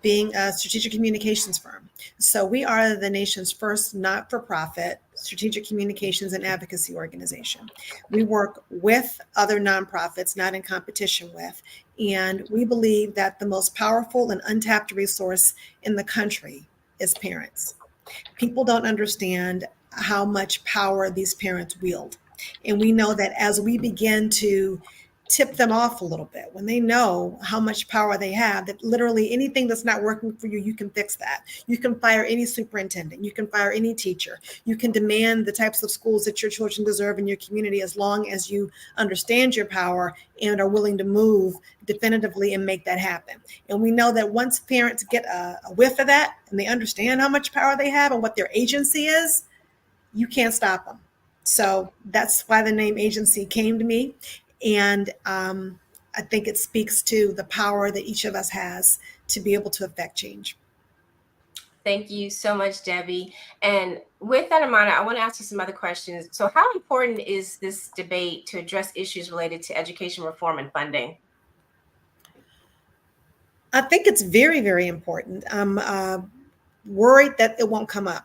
being a strategic communications firm. So we are the nation's first not-for-profit strategic communications and advocacy organization. We work with other nonprofits, not in competition with, and we believe that the most powerful and untapped resource in the country is parents. People don't understand how much power these parents wield. And we know that as we begin to tip them off a little bit, when they know how much power they have, that literally anything that's not working for you, you can fix that. You can fire any superintendent, you can fire any teacher, you can demand the types of schools that your children deserve in your community, as long as you understand your power and are willing to move definitively and make that happen. And we know that once parents get a whiff of that and they understand how much power they have and what their agency is, you can't stop them. So that's why the name agency came to me. And I think it speaks to the power that each of us has to be able to affect change. Thank you so much, Debbie. And with that in mind, I want to ask you some other questions. So how important is this debate to address issues related to education reform and funding? I think it's very, very important. I'm worried that it won't come up.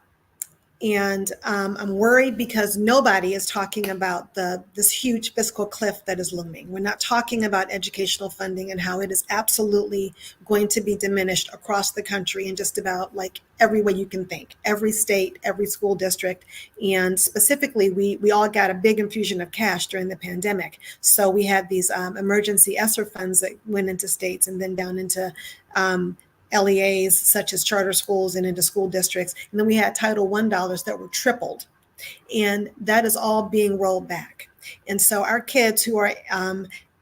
And I'm worried because nobody is talking about this huge fiscal cliff that is looming. We're not talking about educational funding and how it is absolutely going to be diminished across the country in just about like every way you can think, every state, every school district. And specifically, we all got a big infusion of cash during the pandemic. So we had these emergency ESSER funds that went into states and then down into LEAs, such as charter schools and into school districts. And then we had Title I dollars that were tripled. And that is all being rolled back. And so our kids who are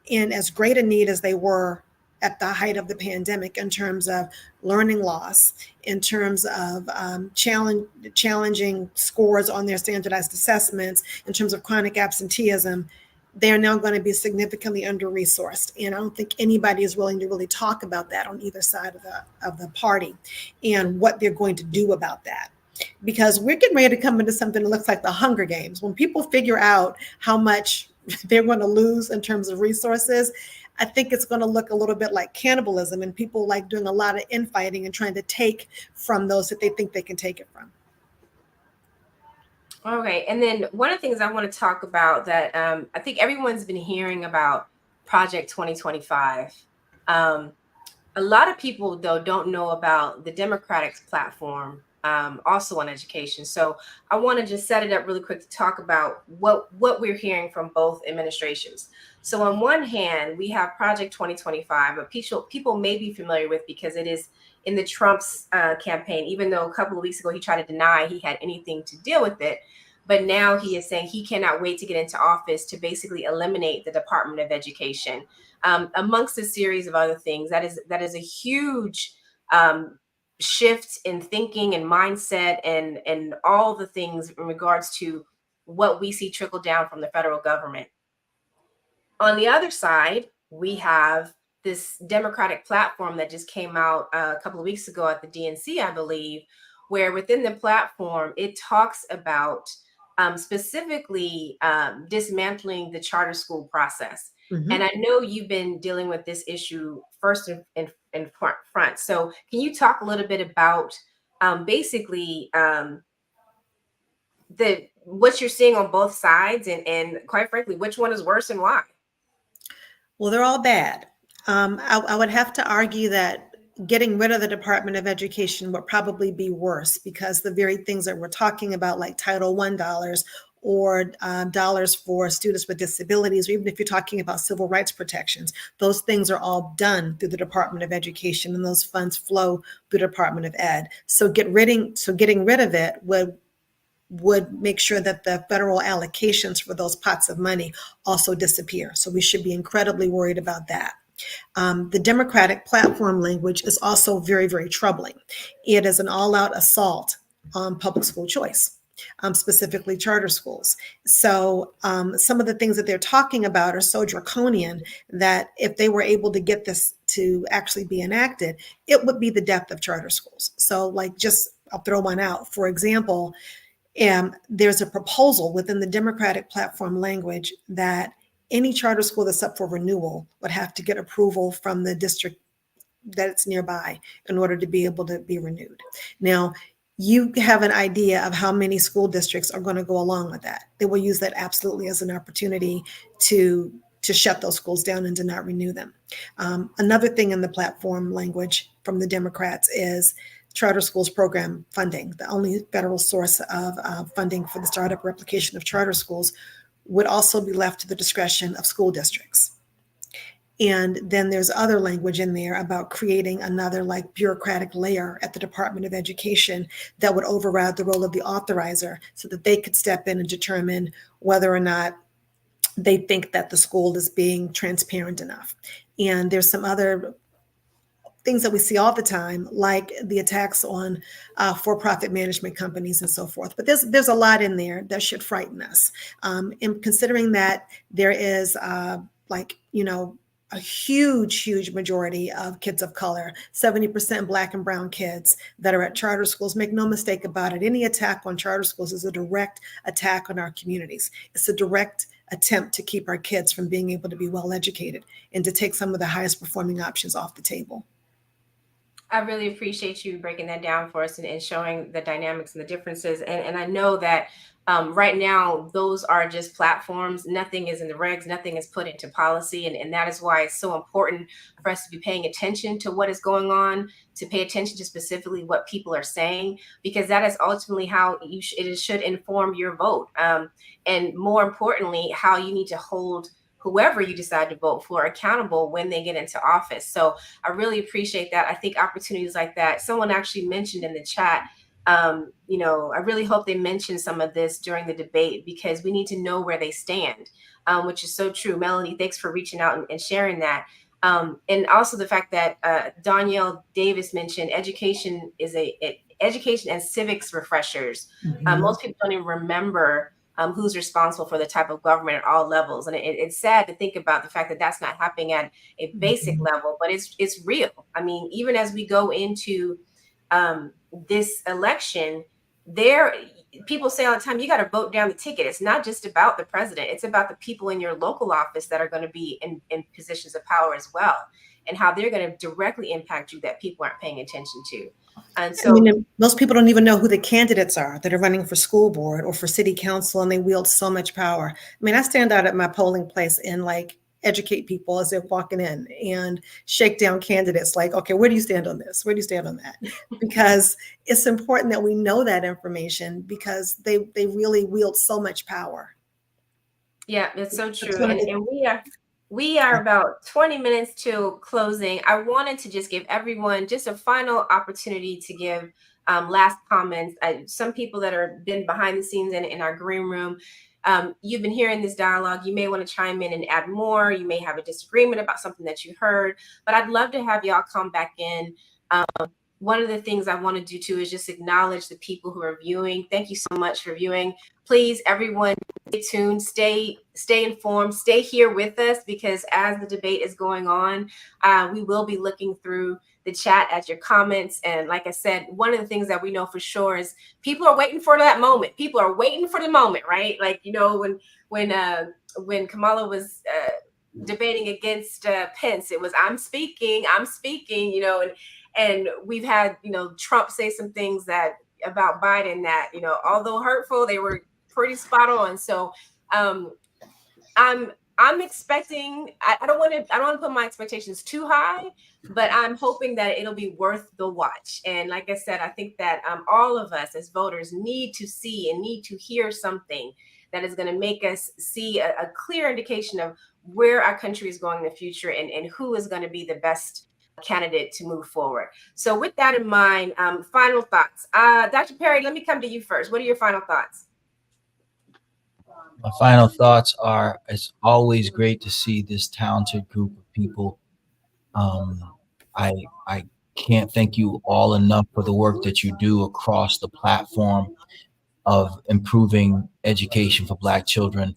in as great a need as they were at the height of the pandemic in terms of learning loss, in terms of challenging scores on their standardized assessments, in terms of chronic absenteeism, they're now going to be significantly under-resourced. And I don't think anybody is willing to really talk about that on either side of the party and what they're going to do about that. Because we're getting ready to come into something that looks like the Hunger Games. When people figure out how much they're going to lose in terms of resources, I think it's going to look a little bit like cannibalism and people like doing a lot of infighting and trying to take from those that they think they can take it from. Okay, and then one of the things I want to talk about that I think everyone's been hearing about Project 2025. A lot of people, though, don't know about the Democratic platform also on education. So I want to just set it up really quick to talk about what we're hearing from both administrations. So on one hand, we have Project 2025, but people may be familiar with because it is in the Trump's campaign, even though a couple of weeks ago he tried to deny he had anything to deal with it. But now he is saying he cannot wait to get into office to basically eliminate the Department of Education, amongst a series of other things. That is a huge shift in thinking and mindset and all the things in regards to what we see trickle down from the federal government. On the other side, we have this Democratic platform that just came out a couple of weeks ago at the DNC, I believe, where within the platform, it talks about specifically dismantling the charter school process. Mm-hmm. And I know you've been dealing with this issue first in front. So can you talk a little bit about basically what you're seeing on both sides and quite frankly, which one is worse and why? Well, they're all bad. I would have to argue that getting rid of the Department of Education would probably be worse because the very things that we're talking about, like Title I dollars or dollars for students with disabilities, or even if you're talking about civil rights protections, those things are all done through the Department of Education and those funds flow through the Department of Ed. So getting rid of it would make sure that the federal allocations for those pots of money also disappear. So we should be incredibly worried about that. The Democratic platform language is also very, very troubling. It is an all-out assault on public school choice, specifically charter schools. So some of the things that they're talking about are so draconian that if they were able to get this to actually be enacted, it would be the death of charter schools. So I'll throw one out. For example, there's a proposal within the Democratic platform language that any charter school that's up for renewal would have to get approval from the district that it's nearby in order to be able to be renewed. Now, you have an idea of how many school districts are going to go along with that. They will use that absolutely as an opportunity to shut those schools down and to not renew them. Another thing in the platform language from the Democrats is charter schools program funding. The only federal source of funding for the startup replication of charter schools would also be left to the discretion of school districts. And then there's other language in there about creating another like bureaucratic layer at the Department of Education that would override the role of the authorizer so that they could step in and determine whether or not they think that the school is being transparent enough. And there's some other things that we see all the time, like the attacks on for-profit management companies and so forth. But there's a lot in there that should frighten us. And considering that there is a huge majority of kids of color, 70% Black and brown kids that are at charter schools. Make no mistake about it. Any attack on charter schools is a direct attack on our communities. It's a direct attempt to keep our kids from being able to be well educated and to take some of the highest performing options off the table. I really appreciate you breaking that down for us and showing the dynamics and the differences. And I know that right now, those are just platforms. Nothing is in the regs, nothing is put into policy. And that is why it's so important for us to be paying attention to what is going on, to pay attention to specifically what people are saying, because that is ultimately how it should inform your vote. And more importantly, how you need to hold whoever you decide to vote for accountable when they get into office. So I really appreciate that. I think opportunities like that, someone actually mentioned in the chat, I really hope they mention some of this during the debate, because we need to know where they stand, which is so true. Melanie, thanks for reaching out and sharing that. And also the fact that Danielle Davis mentioned education and civics refreshers. Mhm. Most people don't even remember who's responsible for the type of government at all levels. And it's sad to think about the fact that that's not happening at a basic level, but it's real. I mean, even as we go into this election, people say all the time, you got to vote down the ticket. It's not just about the president. It's about the people in your local office that are going to be in positions of power as well, and how they're going to directly impact you that people aren't paying attention to. And so most people don't even know who the candidates are that are running for school board or for city council, and they wield so much power. I mean, I stand out at my polling place and educate people as they're walking in and shake down candidates like, okay, where do you stand on this? Where do you stand on that? Because it's important that we know that information, because they really wield so much power. Yeah, that's so true. And we are about 20 minutes till closing. I wanted to just give everyone just a final opportunity to give last comments. Some people that are been behind the scenes in our green room, you've been hearing this dialogue. You may want to chime in and add more. You may have a disagreement about something that you heard, but I'd love to have y'all come back in. One of the things I want to do too is just acknowledge the people who are viewing. Thank you so much for viewing. Please, everyone, stay tuned, stay informed, stay here with us, because as the debate is going on, we will be looking through the chat at your comments. And like I said, one of the things that we know for sure is people are waiting for that moment. People are waiting for the moment, right? Like, when Kamala was debating against Pence, it was, I'm speaking, and we've had, Trump say some things about Biden that, although hurtful, they were pretty spot on. So I'm expecting, I don't want to put my expectations too high, but I'm hoping that it'll be worth the watch. And like I said, I think that all of us as voters need to see and need to hear something that is going to make us see a clear indication of where our country is going in the future and who is going to be the best candidate to move forward. So with that in mind, final thoughts. Dr. Perry, let me come to you first. What are your final thoughts? My final thoughts are, it's always great to see this talented group of people. I can't thank you all enough for the work that you do across the platform of improving education for Black children.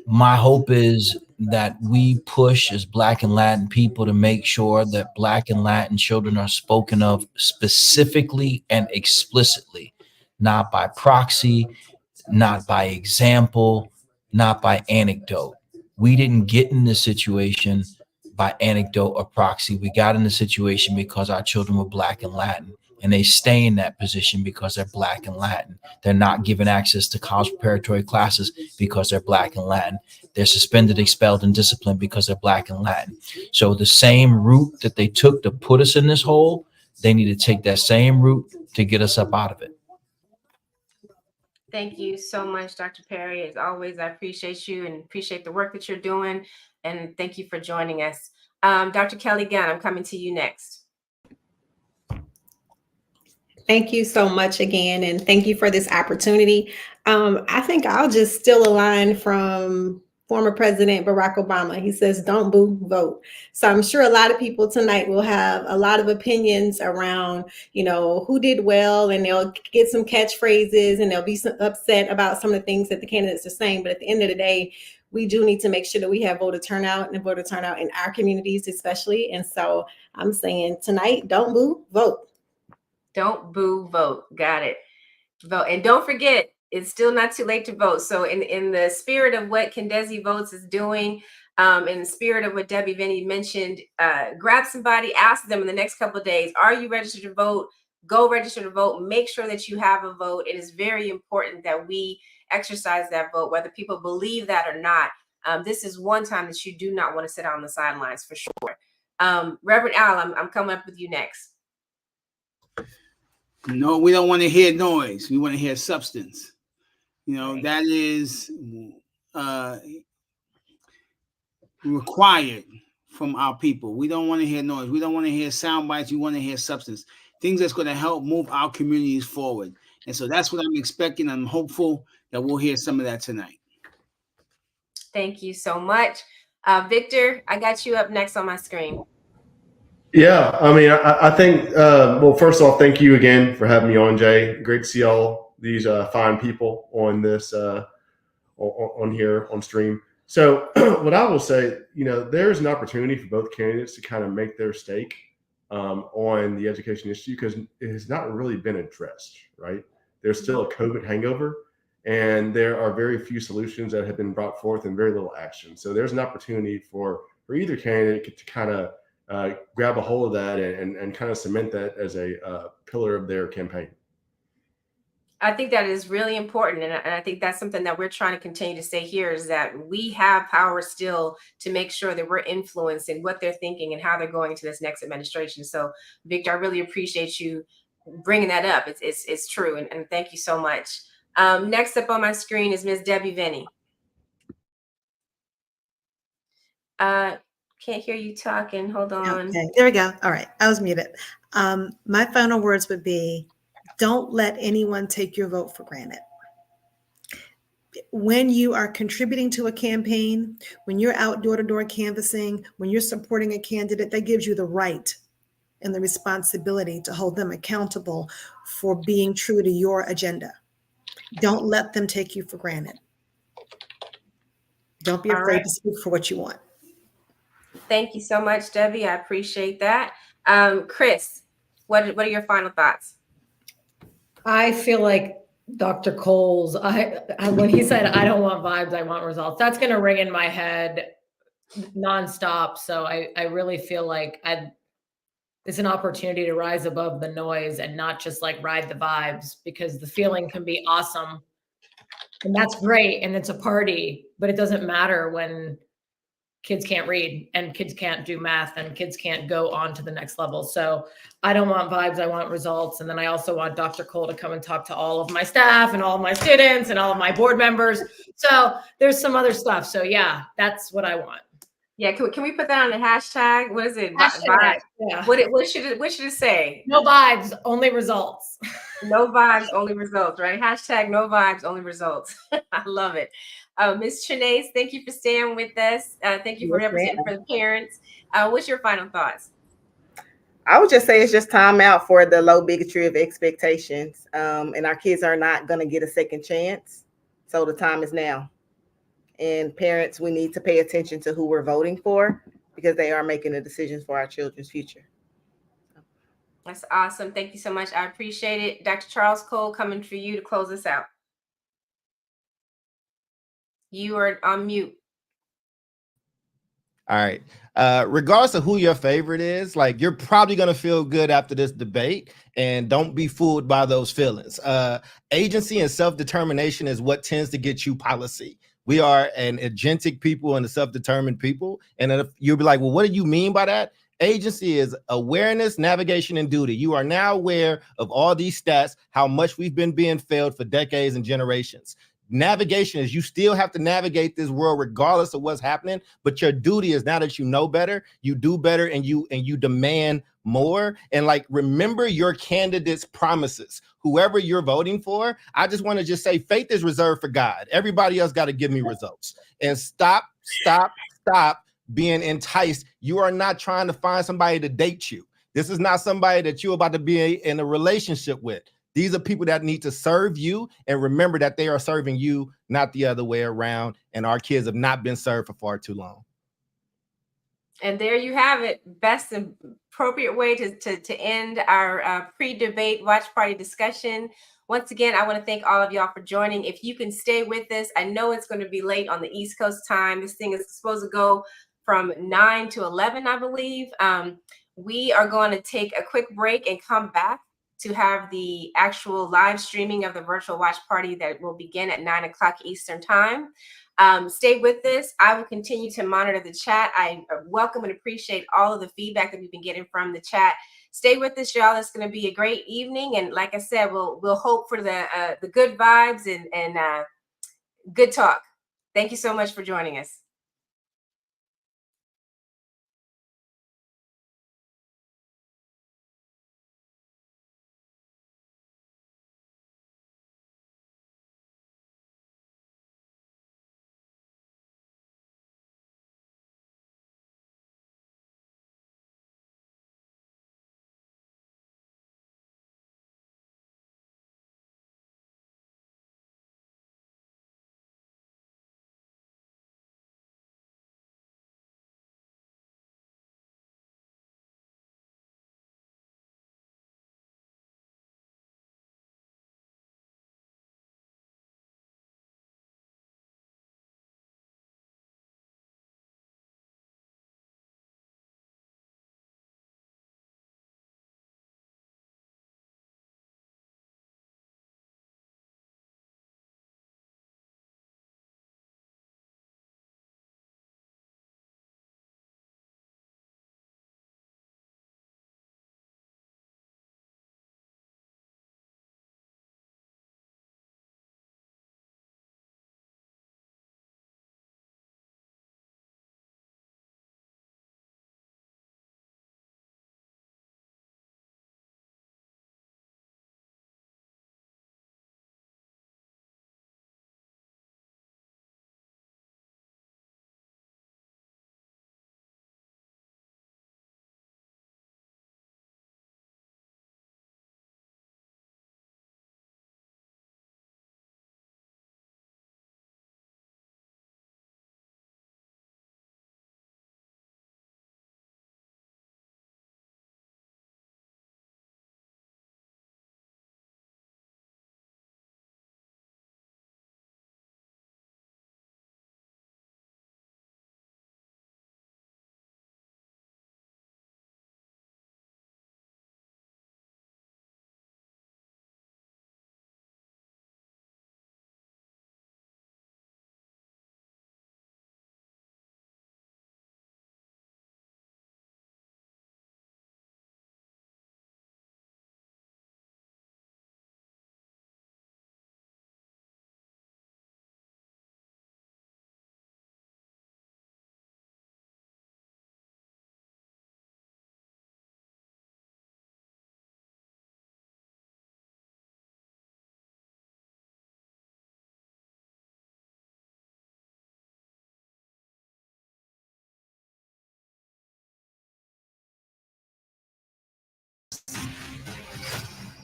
My hope is that we push as Black and Latin people to make sure that Black and Latin children are spoken of specifically and explicitly, not by proxy, not by example, not by anecdote. We didn't get in this situation by anecdote or proxy. We got in the situation because our children were Black and Latin. and they stay in that position because they're Black and Latin. They're not given access to college preparatory classes because they're Black and Latin. They're suspended, expelled, and disciplined because they're Black and Latin. So the same route that they took to put us in this hole, they need to take that same route to get us up out of it. Thank you so much, Dr. Perry. As always, I appreciate you and appreciate the work that you're doing. And thank you for joining us. Dr. Kelly Gunn, I'm coming to you next. Thank you so much again, and thank you for this opportunity. I think I'll just steal a line from former President Barack Obama. He says, "Don't boo, vote." So I'm sure a lot of people tonight will have a lot of opinions around, who did well, and they'll get some catchphrases, and they'll be upset about some of the things that the candidates are saying. But at the end of the day, we do need to make sure that we have voter turnout in our communities, especially. And so I'm saying tonight, don't boo, vote. Don't boo, vote. Got it. Vote. And don't forget, it's still not too late to vote. So in the spirit of what Kendesi Votes is doing, in the spirit of what Debbie Vinny mentioned, grab somebody, ask them in the next couple of days, are you registered to vote? Go register to vote. Make sure that you have a vote. It is very important that we exercise that vote, whether people believe that or not. This is one time that you do not want to sit on the sidelines for sure. Reverend Al, I'm coming up with you next. No, we don't want to hear noise. We want to hear substance. That is required from our people. We don't want to hear noise. We don't want to hear sound bites. We want to hear substance. Things that's going to help move our communities forward. And so that's what I'm expecting. I'm hopeful that we'll hear some of that tonight. Thank you so much. Victor, I got you up next on my screen. Yeah, I mean, I think, well, first off, thank you again for having me on, Jay. Great to see all these fine people on this, on here on stream. So what I will say, there's an opportunity for both candidates to kind of make their stake on the education issue because it has not really been addressed, right? There's still a COVID hangover, and there are very few solutions that have been brought forth and very little action. So there's an opportunity for either candidate to kind of grab a hold of that and kind of cement that as a pillar of their campaign. I think that is really important. And I think that's something that we're trying to continue to say here is that we have power still to make sure that we're influencing what they're thinking and how they're going into this next administration. So, Victor, I really appreciate you bringing that up. It's true. And thank you so much. Next up on my screen is Ms. Debbie Vinny. Can't hear you talking. Hold on. Okay, there we go. All right, I was muted. My final words would be, don't let anyone take your vote for granted. When you are contributing to a campaign, when you're out door-to-door canvassing, when you're supporting a candidate, that gives you the right and the responsibility to hold them accountable for being true to your agenda. Don't let them take you for granted. Don't be afraid to speak for what you want. Thank you so much, Debbie. I appreciate that. Chris, what are your final thoughts? I feel like Dr. Cole's, when he said, I don't want vibes, I want results, that's going to ring in my head nonstop. So I really feel like it's an opportunity to rise above the noise and not just like ride the vibes, because the feeling can be awesome and that's great. And it's a party, but it doesn't matter when kids can't read and kids can't do math and kids can't go on to the next level. So I don't want vibes, I want results. And then I also want Dr. Cole to come and talk to all of my staff and all of my students and all of my board members. So there's some other stuff. So yeah, that's what I want. Yeah, can we put that on the hashtag? What is it? Hashtag, yeah. What should it say? No vibes, only results. No vibes, only results, right? Hashtag no vibes, only results. I love it. Ms. Trinace, thank you for staying with us. Thank you for representing for the parents. What's your final thoughts? I would just say it's just time out for the low bigotry of expectations. And our kids are not going to get a second chance. So the time is now. And parents, we need to pay attention to who we're voting for because they are making the decisions for our children's future. That's awesome. Thank you so much. I appreciate it. Dr. Charles Cole, coming for you to close us out. You are on mute. All right. Regardless of who your favorite is, like you're probably gonna feel good after this debate, and don't be fooled by those feelings. Agency and self-determination is what tends to get you policy. We are an agentic people and a self-determined people. And if you'll be like, well, what do you mean by that? Agency is awareness, navigation, and duty. You are now aware of all these stats, how much we've been being failed for decades and generations. Navigation is you still have to navigate this world regardless of what's happening, but your duty is now that you know better, you do better, and you demand more. And like, remember your candidate's promises. Whoever you're voting for, I just want to just say faith is reserved for God. Everybody else got to give me results. And stop being enticed. You are not trying to find somebody to date you. This is not somebody that you're about to be in a relationship with. These are people that need to serve you, and remember that they are serving you, not the other way around. And our kids have not been served for far too long. And there you have it. Best and appropriate way to end our pre-debate watch party discussion. Once again, I want to thank all of y'all for joining. If you can stay with us, I know it's going to be late on the East Coast time. This thing is supposed to go from 9 to 11, I believe. We are going to take a quick break and come back to have the actual live streaming of the virtual watch party that will begin at 9 o'clock Eastern time. Stay with us. I will continue to monitor the chat. I welcome and appreciate all of the feedback that we've been getting from the chat. Stay with us, y'all. It's going to be a great evening. And like I said, we'll hope for the good vibes and good talk. Thank you so much for joining us.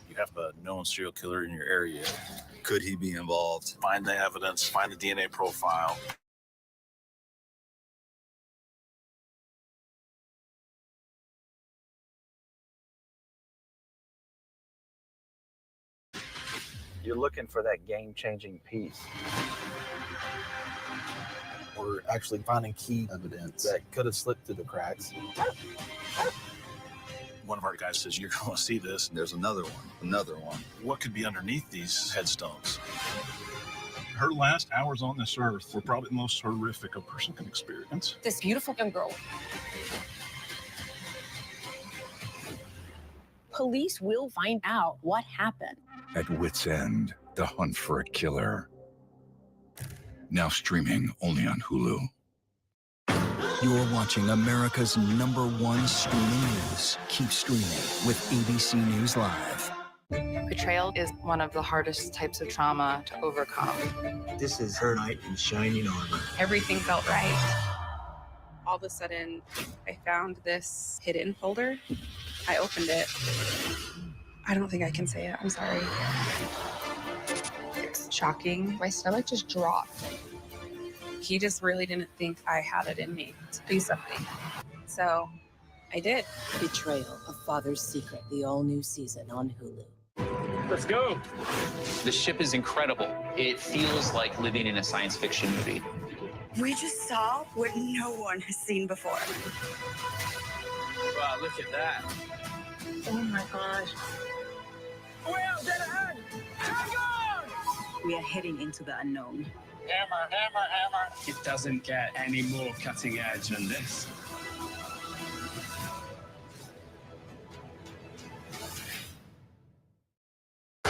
You have a known serial killer in your area. Could he be involved? Find the evidence, find the DNA profile. You're looking for that game-changing piece. We're We're actually finding key evidence that could have slipped through the cracks. One of our guys says, you're going to see this. There's another one. What could be underneath these headstones? Her last hours on this earth were probably the most horrific a person can experience. This beautiful young girl. Police will find out what happened. At wit's end, the hunt for a killer. Now streaming only on Hulu. You're watching America's #1 streaming news. Keep streaming with ABC News Live. Betrayal is one of the hardest types of trauma to overcome. This is her knight in shining armor. Everything felt right. All of a sudden, I found this hidden folder. I opened it. I don't think I can say it. I'm sorry. It's shocking. My stomach just dropped. He just really didn't think I had it in me to do something. So I did. Betrayal, a Father's Secret, the all-new season on Hulu. Let's go. The ship is incredible. It feels like living in a science fiction movie. We just saw what no one has seen before. Wow, look at that. Oh my gosh. Well, dead ahead. We are heading into the unknown. Hammer, hammer, hammer. It doesn't get any more cutting edge than this.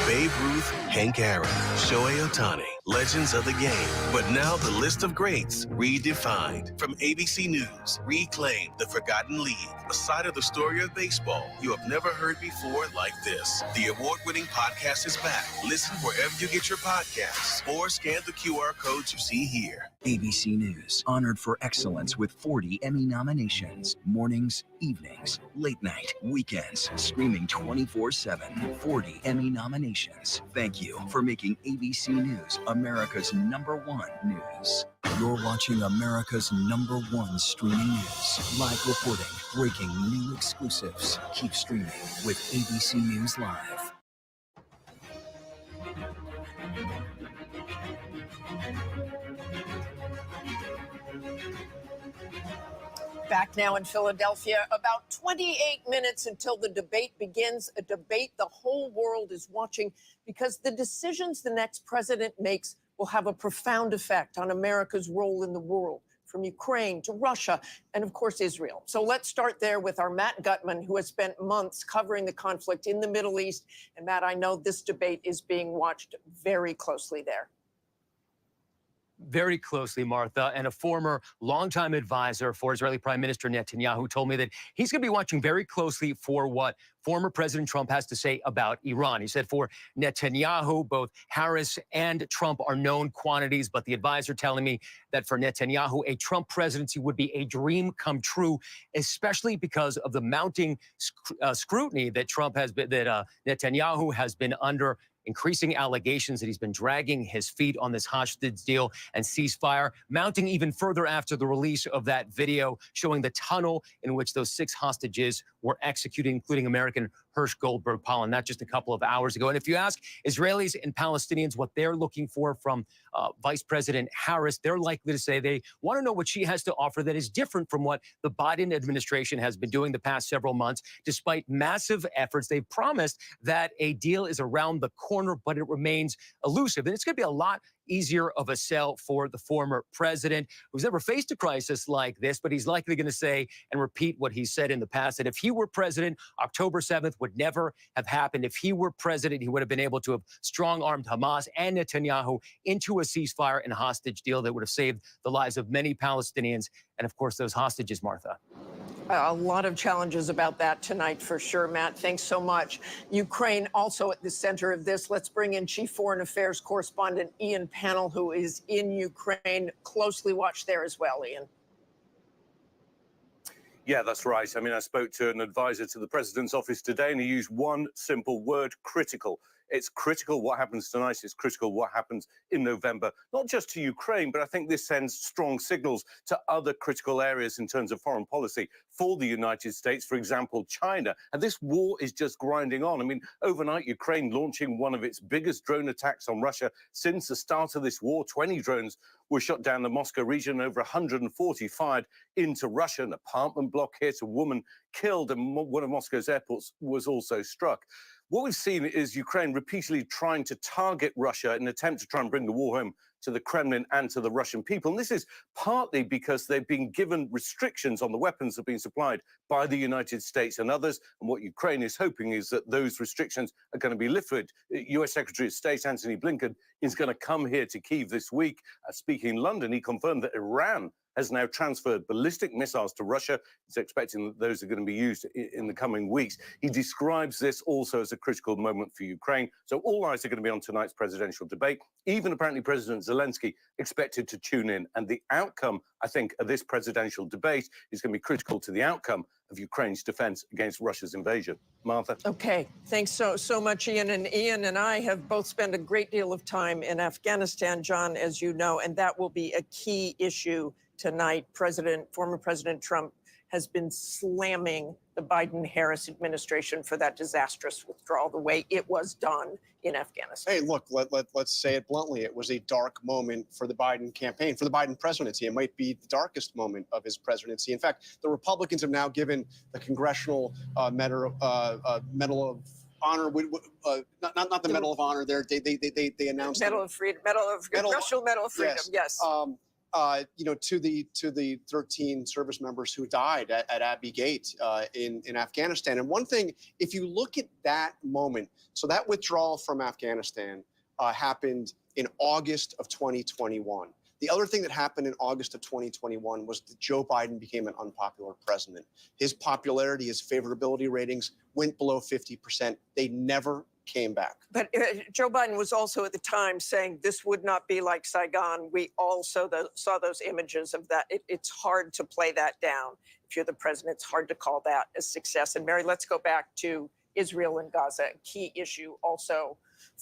Babe Ruth, Hank Aaron, Shohei Ohtani, legends of the game. But now the list of greats redefined. From ABC News, Reclaim the Forgotten League, a side of the story of baseball you have never heard before like this. The award-winning podcast is back. Listen wherever you get your podcasts or scan the QR codes you see here. ABC News, honored for excellence with 40 Emmy nominations. Mornings, evenings, late night, weekends, streaming 24/7. 40 Emmy nominations. Thank you for making ABC News America's #1 news. You're watching America's #1 streaming news. Live reporting, breaking new exclusives. Keep streaming with ABC News Live. Back now in Philadelphia, about 28 minutes until the debate begins, a debate the whole world is watching because the decisions the next president makes will have a profound effect on America's role in the world, from Ukraine to Russia and, of course, Israel. So let's start there with our Matt Gutman, who has spent months covering the conflict in the Middle East. And Matt, I know this debate is being watched very closely there. Very closely, Martha, and a former longtime advisor for Israeli Prime Minister Netanyahu told me that he's going to be watching very closely for what former President Trump has to say about Iran. He said for Netanyahu, both Harris and Trump are known quantities, but the advisor telling me that for Netanyahu, a Trump presidency would be a dream come true, especially because of the mounting scrutiny that Netanyahu has been under. Increasing allegations that he's been dragging his feet on this hostage deal and ceasefire, mounting even further after the release of that video showing the tunnel in which those 6 hostages were executed, including American Hirsch Goldberg Pollen, not just a couple of hours ago. And if you ask Israelis and Palestinians what they're looking for from Vice President Harris, they're likely to say they want to know what she has to offer that is different from what the Biden administration has been doing the past several months. Despite massive efforts, they've promised that a deal is around the corner, but it remains elusive. And it's going to be a lot easier of a sell for the former president, who's never faced a crisis like this, but he's likely going to say and repeat what he said in the past, that if he were president, October 7th would never have happened. If he were president, he would have been able to have strong-armed Hamas and Netanyahu into a ceasefire and hostage deal that would have saved the lives of many Palestinians and, of course, those hostages, Martha. A lot of challenges about that tonight for sure, Matt. Thanks so much. Ukraine also at the center of this. Let's bring in Chief Foreign Affairs Correspondent Ian Pannell, who is in Ukraine. Closely watched there as well, Ian. Yeah, that's right. I mean, I spoke to an advisor to the president's office today, and he used one simple word: critical. It's critical what happens tonight. It's critical what happens in November, not just to Ukraine, but I think this sends strong signals to other critical areas in terms of foreign policy for the United States, for example, China. And this war is just grinding on. I mean, overnight, Ukraine launching one of its biggest drone attacks on Russia since the start of this war. 20 drones were shot down the Moscow region, over 140 fired into Russia. An apartment block hit, a woman killed, and one of Moscow's airports was also struck. What we've seen is Ukraine repeatedly trying to target Russia in an attempt to try and bring the war home to the Kremlin and to the Russian people. And this is partly because they've been given restrictions on the weapons that have been supplied by the United States and others. And what Ukraine is hoping is that those restrictions are going to be lifted. US Secretary of State Antony Blinken is going to come here to Kyiv this week. Speaking in London, he confirmed that Iran has now transferred ballistic missiles to Russia. He's expecting that those are going to be used in the coming weeks. He describes this also as a critical moment for Ukraine. So all eyes are going to be on tonight's presidential debate. Even apparently President Zelensky expected to tune in. And the outcome, I think, of this presidential debate is going to be critical to the outcome of Ukraine's defense against Russia's invasion. Martha? Okay, thanks so much, Ian. And Ian and I have both spent a great deal of time in Afghanistan, John, as you know, and that will be a key issue tonight. Former President Trump has been slamming the Biden-Harris administration for that disastrous withdrawal, the way it was done in Afghanistan. Hey, look, let's say it bluntly. It was a dark moment for the Biden campaign, for the Biden presidency. It might be the darkest moment of his presidency. In fact, the Republicans have now given the Congressional Medal of Honor, not the Medal of Honor. They announced Medal of Freedom, Congressional Medal of Freedom. Yes. To the 13 service members who died at Abbey Gate in Afghanistan. And one thing, if you look at that moment, so that withdrawal from Afghanistan happened in August of 2021. The other thing that happened in August of 2021 was that Joe Biden became an unpopular president. His popularity, his favorability ratings went below 50%. They never came back. But Joe Biden was also at the time saying this would not be like Saigon. We also saw those images of that. It's hard to play that down. If you're the president, it's hard to call that a success. And Mary, let's go back to Israel and Gaza, a key issue also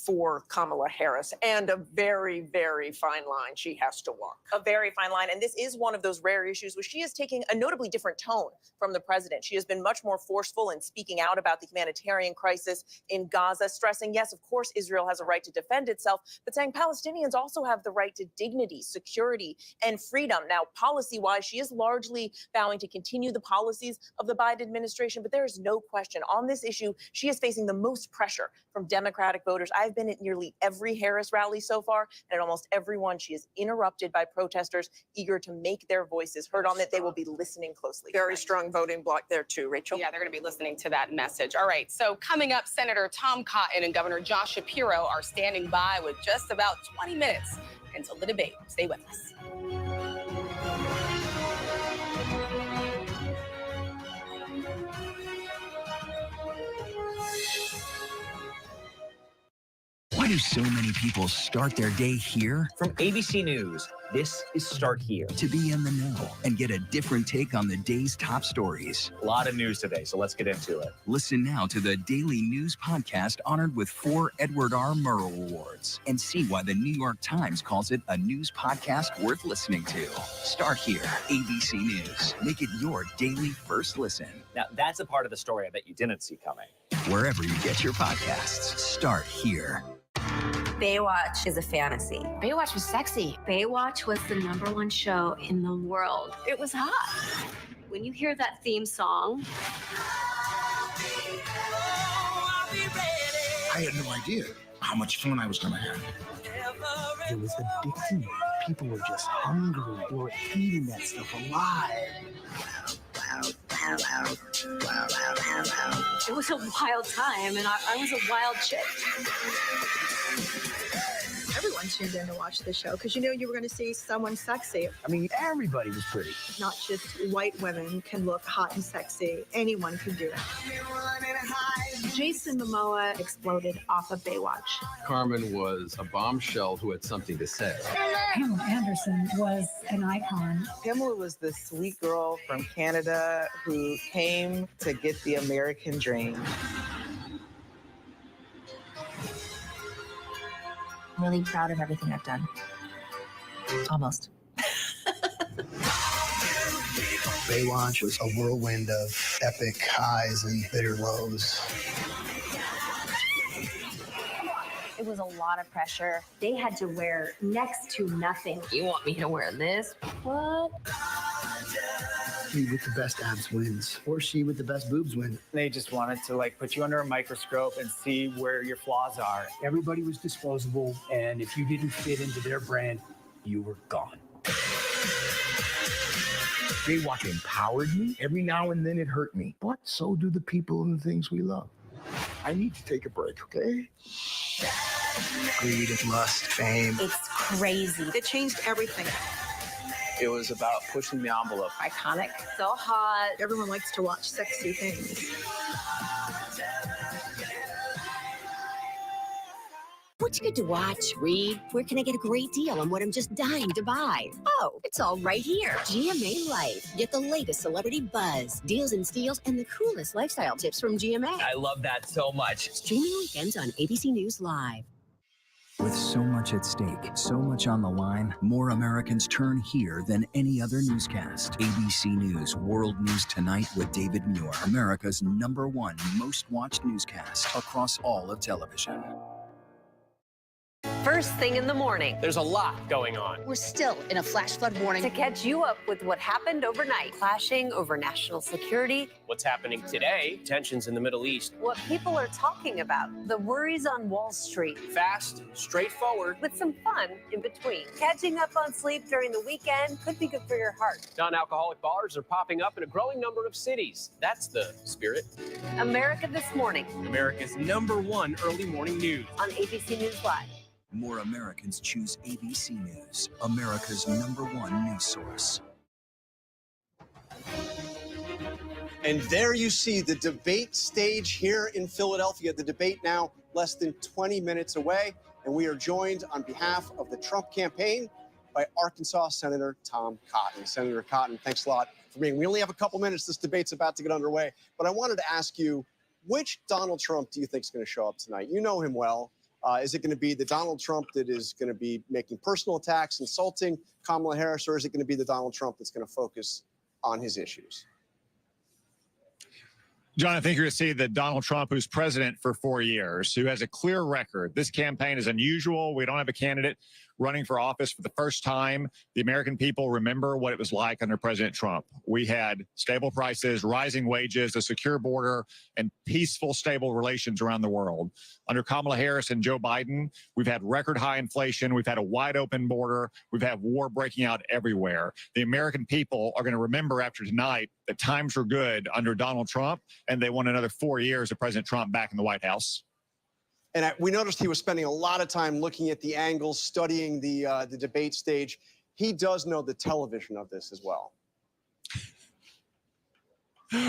for Kamala Harris, and a very, very fine line she has to walk. A very fine line. And this is one of those rare issues where she is taking a notably different tone from the president. She has been much more forceful in speaking out about the humanitarian crisis in Gaza, stressing, yes, of course, Israel has a right to defend itself, but saying Palestinians also have the right to dignity, security, and freedom. Now, policy-wise, she is largely vowing to continue the policies of the Biden administration, but there is no question on this issue, she is facing the most pressure from Democratic voters. I've been at nearly every Harris rally so far, and at almost every one, she is interrupted by protesters eager to make their voices heard on that. They will be listening closely. Very strong voting bloc there too, Rachel. Yeah, they're going to be listening to that message. All right, so coming up, Senator Tom Cotton and Governor Josh Shapiro are standing by with just about 20 minutes until the debate. Stay with us. Why do so many people start their day here? From ABC News, this is Start Here. To be in the know and get a different take on the day's top stories. A lot of news today, so let's get into it. Listen now to the Daily News Podcast honored with 4 Edward R. Murrow Awards and see why the New York Times calls it a news podcast worth listening to. Start Here, ABC News. Make it your daily first listen. Now, that's a part of the story I bet you didn't see coming. Wherever you get your podcasts, Start Here. Baywatch is a fantasy. Baywatch was sexy. Baywatch was the #1 show in the world. It was hot. When you hear that theme song, I had no idea how much fun I was going to have. It was addicting. People were just hungry. They were eating that stuff alive. it was a wild time, and I was a wild chick. Everyone tuned in to watch the show because you knew you were going to see someone sexy. I mean, everybody was pretty. Not just white women can look hot and sexy. Anyone can do it. Jason Momoa exploded off of Baywatch. Carmen was a bombshell who had something to say. Pamela Anderson was an icon. Pamela was the sweet girl from Canada who came to get the American dream. really proud of everything I've done. Almost. Baywatch was a whirlwind of epic highs and bitter lows. It was a lot of pressure. They had to wear next to nothing. You want me to wear this? What? He with the best abs wins, or she with the best boobs win. They just wanted to like put you under a microscope and see where your flaws are. Everybody was disposable, and if you didn't fit into their brand, you were gone. Baywatch empowered me. Every now and then it hurt me, but so do the people and the things we love. I need to take a break, okay? Greed and lust, fame. It's crazy. It changed everything. It was about pushing the envelope. Iconic. So hot. Everyone likes to watch sexy things. What's good to watch, read? Where can I get a great deal on what I'm just dying to buy? Oh, it's all right here. GMA Life. Get the latest celebrity buzz, deals and steals, and the coolest lifestyle tips from GMA. I love that so much. Streaming weekends on ABC News Live. With so much at stake, so much on the line, more Americans turn here than any other newscast. ABC News World News Tonight with David Muir, America's #1 most watched newscast across all of television. First thing in the morning. There's a lot going on. We're still in a flash flood warning to catch you up with what happened overnight. Clashing over national security. What's happening today? Tensions in the Middle East. What people are talking about. The worries on Wall Street. Fast, straightforward. With some fun in between. Catching up on sleep during the weekend could be good for your heart. Non-alcoholic bars are popping up in a growing number of cities. That's the spirit. America This Morning. America's #1 early morning news. On ABC News Live. More Americans choose ABC News, America's #1 news source. And there you see the debate stage here in Philadelphia. The debate now less than 20 minutes away. And we are joined on behalf of the Trump campaign by Arkansas Senator Tom Cotton. Senator Cotton, thanks a lot for being. We only have a couple minutes. This debate's about to get underway. But I wanted to ask you, which Donald Trump do you think is going to show up tonight? You know him well. Is it going to be the Donald Trump that is going to be making personal attacks, insulting Kamala Harris, or is it going to be the Donald Trump that's going to focus on his issues? John, I think you're going to see the Donald Trump who's president for 4 years, who has a clear record. This campaign is unusual. We don't have a candidate running for office for the first time. The American people remember what it was like under President Trump. We had stable prices, rising wages, a secure border, and peaceful, stable relations around the world. Under Kamala Harris and Joe Biden, we've had record high inflation. We've had a wide open border. We've had war breaking out everywhere. The American people are going to remember after tonight that times were good under Donald Trump, and they want another 4 years of President Trump back in the White House. And we noticed he was spending a lot of time looking at the angles, studying the debate stage. He does know the television of this as well.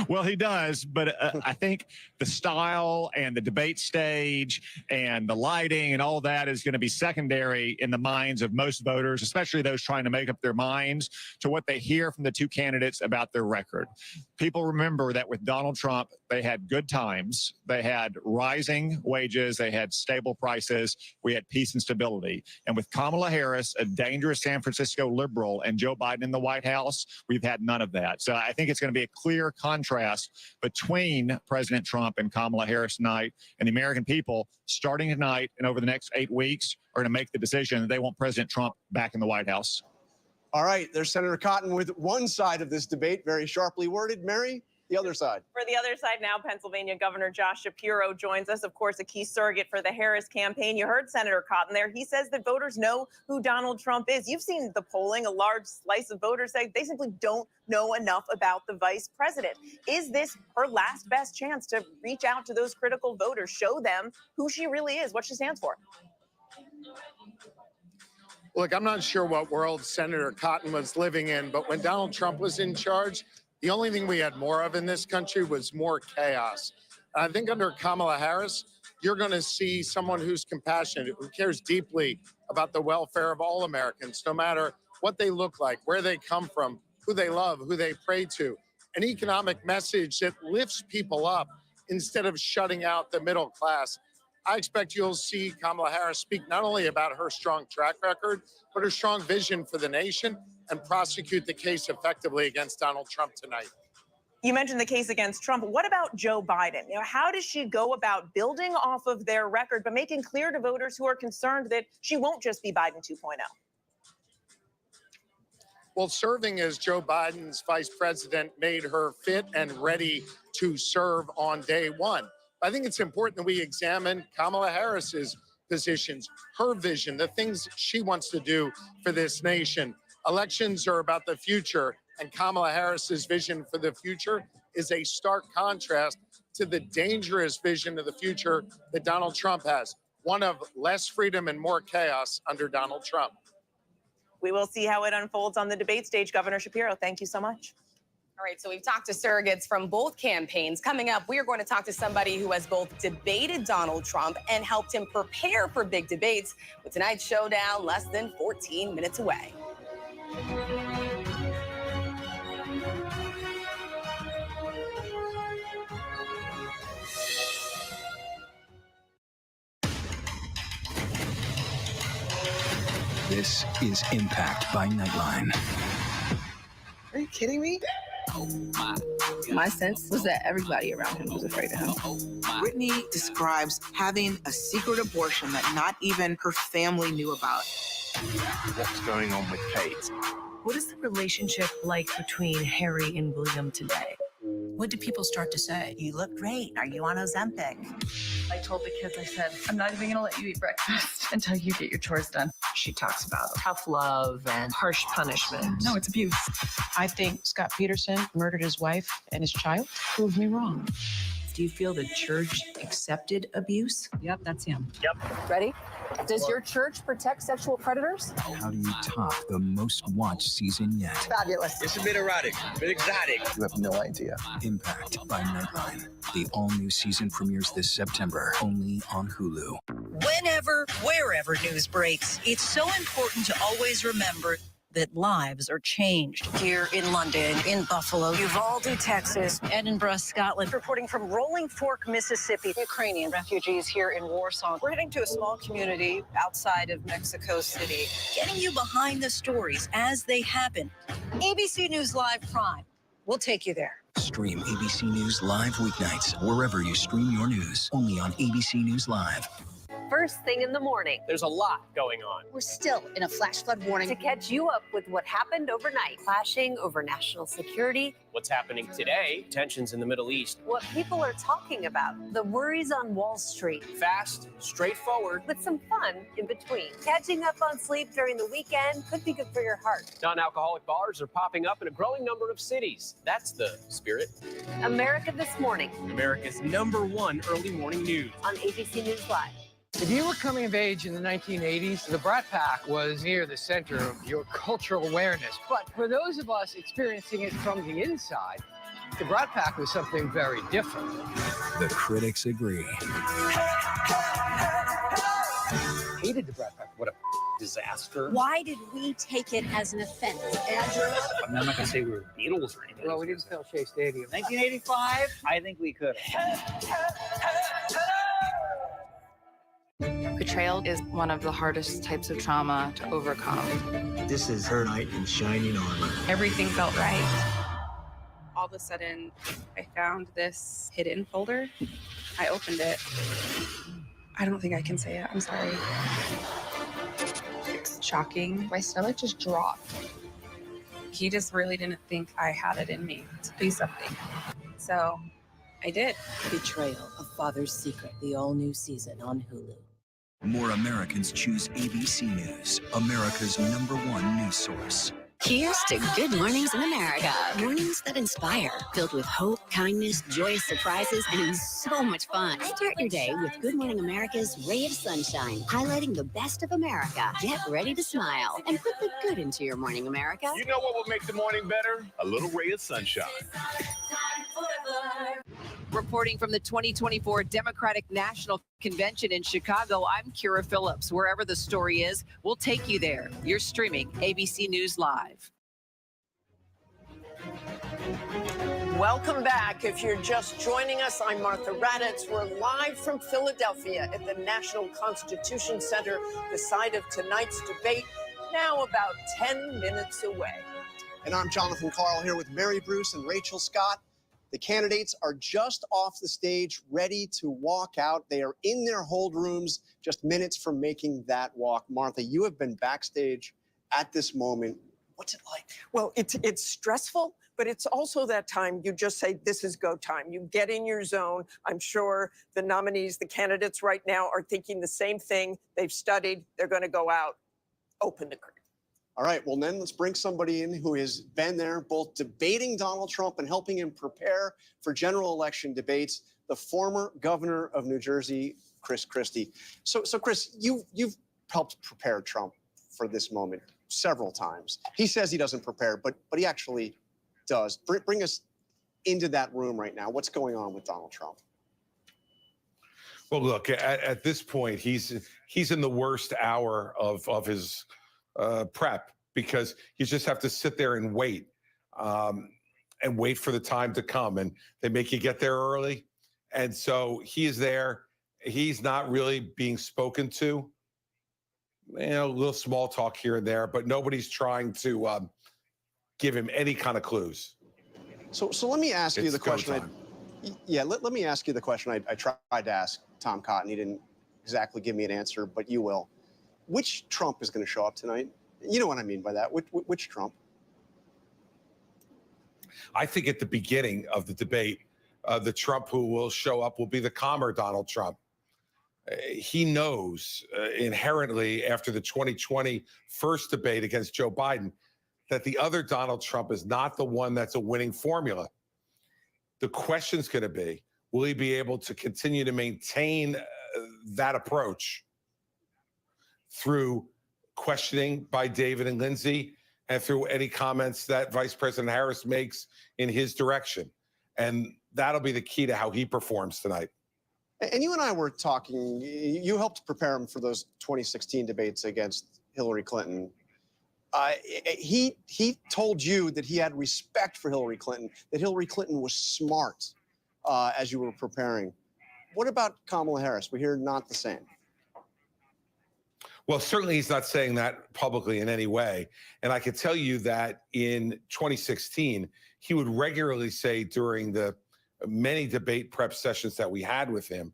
Well, he does, but I think the style and the debate stage and the lighting and all that is going to be secondary in the minds of most voters, especially those trying to make up their minds to what they hear from the two candidates about their record. People remember that with Donald Trump, they had good times. They had rising wages. They had stable prices. We had peace and stability. And with Kamala Harris, a dangerous San Francisco liberal, and Joe Biden in the White House, we've had none of that. So I think it's going to be a clear contrast between President Trump and Kamala Harris tonight, and the American people, starting tonight and over the next 8 weeks, are going to make the decision that they want President Trump back in the White House. All right, there's Senator Cotton with one side of this debate, very sharply worded. Mary, the other side. For the other side now, Pennsylvania Governor Josh Shapiro joins us, of course, a key surrogate for the Harris campaign. You heard Senator Cotton there. He says that voters know who Donald Trump is. You've seen the polling. A large slice of voters say they simply don't know enough about the vice president. Is this her last best chance to reach out to those critical voters, show them who she really is, what she stands for? Look, I'm not sure what world Senator Cotton was living in, but when Donald Trump was in charge, the only thing we had more of in this country was more chaos. And I think under Kamala Harris, you're going to see someone who's compassionate, who cares deeply about the welfare of all Americans, no matter what they look like, where they come from, who they love, who they pray to. An economic message that lifts people up instead of shutting out the middle class. I expect you'll see Kamala Harris speak not only about her strong track record, but her strong vision for the nation and prosecute the case effectively against Donald Trump tonight. You mentioned the case against Trump. What about Joe Biden? How does she go about building off of their record, but making clear to voters who are concerned that she won't just be Biden 2.0? Well, serving as Joe Biden's vice president made her fit and ready to serve on day one. I think it's important that we examine Kamala Harris's positions, her vision, the things she wants to do for this nation. Elections are about the future, and Kamala Harris's vision for the future is a stark contrast to the dangerous vision of the future that Donald Trump has, one of less freedom and more chaos under Donald Trump. We will see how it unfolds on the debate stage. Governor Shapiro, thank you so much. All right, so we've talked to surrogates from both campaigns. Coming up, we are going to talk to somebody who has both debated Donald Trump and helped him prepare for big debates, with tonight's showdown less than 14 minutes away. This is Impact by Nightline. Are you kidding me? My sense was that everybody around him was afraid of him. Brittany describes having a secret abortion that not even her family knew about. What's going on with Kate? What is the relationship like between Harry and William today? What do people start to say? You look great. Are you on Ozempic? I told the kids, I said, I'm not even gonna let you eat breakfast until you get your chores done. She talks about tough love and harsh punishment. No, it's abuse. I think Scott Peterson murdered his wife and his child. Prove me wrong. Do you feel the church accepted abuse? Yep, that's him. Yep. Ready? Does your church protect sexual predators? How do you top the most watched season yet? Fabulous. It's a bit erratic, a bit exotic. You have no idea. Impact by Nightline. The all-new season premieres this September, only on Hulu. Whenever, wherever news breaks, it's so important to always remember that lives are changed. Here in London, in Buffalo, Uvalde, Texas, Edinburgh, Scotland. Reporting from Rolling Fork, Mississippi. Ukrainian refugees here in Warsaw. We're heading to a small community outside of Mexico City. Getting you behind the stories as they happen. ABC News Live Prime. We'll take you there. Stream ABC News Live weeknights wherever you stream your news. Only on ABC News Live. First thing in the morning. There's a lot going on. We're still in a flash flood warning. To catch you up with what happened overnight. Clashing over national security. What's happening today? Tensions in the Middle East. What people are talking about. The worries on Wall Street. Fast, straightforward. With some fun in between. Catching up on sleep during the weekend could be good for your heart. Non-alcoholic bars are popping up in a growing number of cities. That's the spirit. America This Morning. America's #1 early morning news. On ABC News Live. If you were coming of age in the 1980s, the Brat Pack was near the center of your cultural awareness. But for those of us experiencing it from the inside, the Brat Pack was something very different. The critics agree. Hated the Brat Pack. What a disaster. Why did we take it as an offense? I'm not going to say we were Beatles or anything. Well, we didn't fill Shea Stadium. 1985? I think we could. Betrayal is one of the hardest types of trauma to overcome. This is her knight in shining armor. Everything felt right. All of a sudden, I found this hidden folder. I opened it. I don't think I can say it. I'm sorry. It's shocking. My stomach just dropped. He just really didn't think I had it in me to do something. So I did. Betrayal, A Father's Secret, the all-new season on Hulu. More Americans choose ABC News, America's #1 news source. Here's to Good Mornings in America. Mornings that inspire, filled with hope, kindness, joyous surprises, and so much fun. Start your day with Good Morning America's Ray of Sunshine, highlighting the best of America. Get ready to smile and put the good into your morning, America. You know what will make the morning better? A little ray of sunshine. Reporting from the 2024 Democratic National Convention in Chicago, I'm Kira Phillips. Wherever the story is, we'll take you there. You're streaming ABC News Live. Welcome back. If you're just joining us, I'm Martha Raddatz. We're live from Philadelphia at the National Constitution Center, the site of tonight's debate, now about 10 minutes away. And I'm Jonathan Karl here with Mary Bruce and Rachel Scott. The candidates are just off the stage, ready to walk out. They are in their hold rooms, just minutes from making that walk. Martha, you have been backstage at this moment. What's it like? Well, it's stressful, but it's also that time you just say, this is go time. You get in your zone. I'm sure the nominees, the candidates right now are thinking the same thing. They've studied. They're going to go out, open the curtain. All right, well, then let's bring somebody in who has been there, both debating Donald Trump and helping him prepare for general election debates, the former governor of New Jersey, Chris Christie. So Chris, you've helped prepare Trump for this moment several times. He says he doesn't prepare, but he actually does. Bring us into that room right now. What's going on with Donald Trump? Well, look, at this point, he's in the worst hour of his prep, because you just have to sit there and wait for the time to come, and they make you get there early. And so he is there. He's not really being spoken to. You know, a little small talk here and there, but nobody's trying to give him any kind of clues. So let me ask you the question. Let me ask you the question I tried to ask Tom Cotton. He didn't exactly give me an answer, but you will. Which Trump is going to show up tonight? You know what I mean by that. Which Trump? I think at the beginning of the debate, the Trump who will show up will be the calmer Donald Trump. He knows inherently after the 2020 first debate against Joe Biden that the other Donald Trump is not the one that's a winning formula. The question's going to be, will he be able to continue to maintain that approach through questioning by David and Lindsey and through any comments that Vice President Harris makes in his direction? And that'll be the key to how he performs tonight. And you and I were talking, you helped prepare him for those 2016 debates against Hillary Clinton. He told you that he had respect for Hillary Clinton, that Hillary Clinton was smart as you were preparing. What about Kamala Harris? We hear not the same. Well, certainly he's not saying that publicly in any way. And I can tell you that in 2016, he would regularly say during the many debate prep sessions that we had with him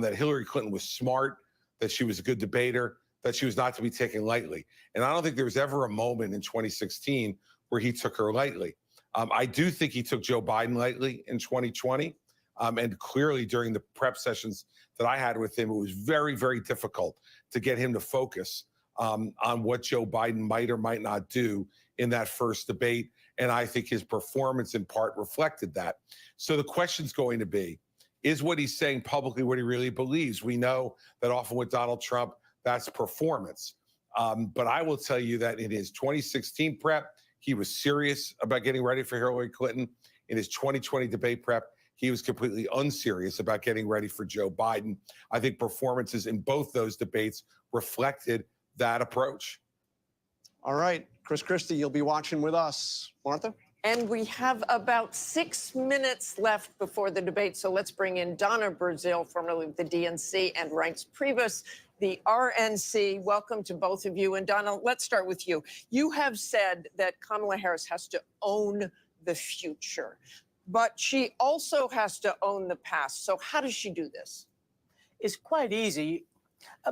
that Hillary Clinton was smart, that she was a good debater, that she was not to be taken lightly. And I don't think there was ever a moment in 2016 where he took her lightly. I do think he took Joe Biden lightly in 2020. And clearly during the prep sessions that I had with him, it was very, very difficult to get him to focus on what Joe Biden might or might not do in that first debate. And I think his performance in part reflected that. So the question's going to be, is what he's saying publicly what he really believes? We know that often with Donald Trump, that's performance. But I will tell you that in his 2016 prep, he was serious about getting ready for Hillary Clinton. In his 2020 debate prep, he was completely unserious about getting ready for Joe Biden. I think performances in both those debates reflected that approach. All right, Chris Christie, you'll be watching with us. Martha? And we have about 6 minutes left before the debate, so let's bring in Donna Brazile, formerly of the DNC, and Reince Priebus, the RNC. Welcome to both of you. And Donna, let's start with you. You have said that Kamala Harris has to own the future, but she also has to own the past. So how does she do this? It's quite easy.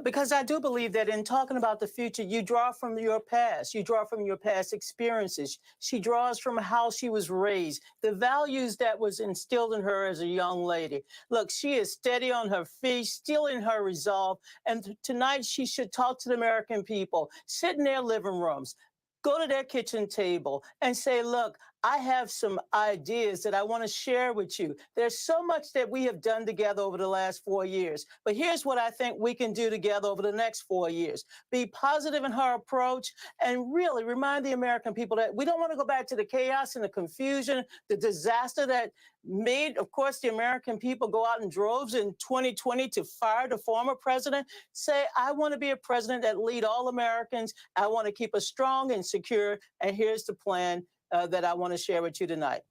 Because I do believe that in talking about the future, you draw from your past. You draw from your past experiences. She draws from how she was raised, the values that was instilled in her as a young lady. Look, she is steady on her feet, still in her resolve. And tonight she should talk to the American people, sit in their living rooms, go to their kitchen table and say, look, I have some ideas that I want to share with you. There's so much that we have done together over the last 4 years, but here's what I think we can do together over the next 4 years. Be positive in her approach and really remind the American people that we don't want to go back to the chaos and the confusion, the disaster that made, of course, the American people go out in droves in 2020 to fire the former president. Say, I want to be a president that lead all Americans. I want to keep us strong and secure. And here's the plan. that I want to share with you tonight.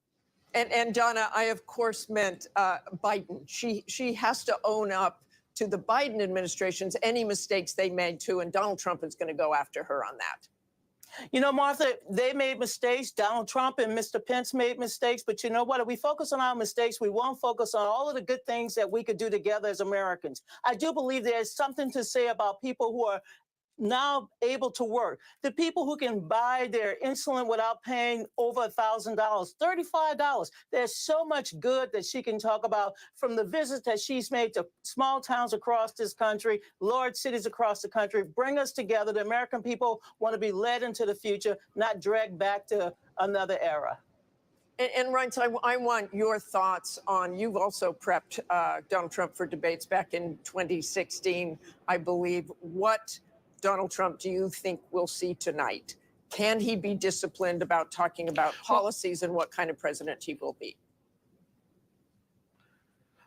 And Donna, I of course meant Biden. She has to own up to the Biden administration's any mistakes they made too, and Donald Trump is going to go after her on that. You know, Martha, they made mistakes. Donald Trump and Mr. Pence made mistakes. But you know what? If we focus on our mistakes, we won't focus on all of the good things that we could do together as Americans. I do believe there's something to say about people who are now able to work. The people who can buy their insulin without paying over $1,000, $35. There's so much good that she can talk about, from the visits that she's made to small towns across this country, large cities across the country. Bring us together. The American people want to be led into the future, not dragged back to another era. And Reince, I want your thoughts on, you've also prepped Donald Trump for debates back in 2016, I believe. What Donald Trump do you think we'll see tonight? Can he be disciplined about talking about policies and what kind of president he will be?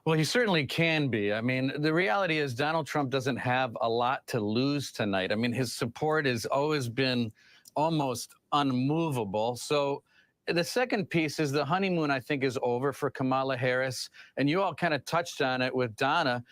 Well, he certainly can be. I mean, the reality is Donald Trump doesn't have a lot to lose tonight. I mean, his support has always been almost unmovable. So the second piece is the honeymoon, I think, is over for Kamala Harris. And you all kind of touched on it with Donna.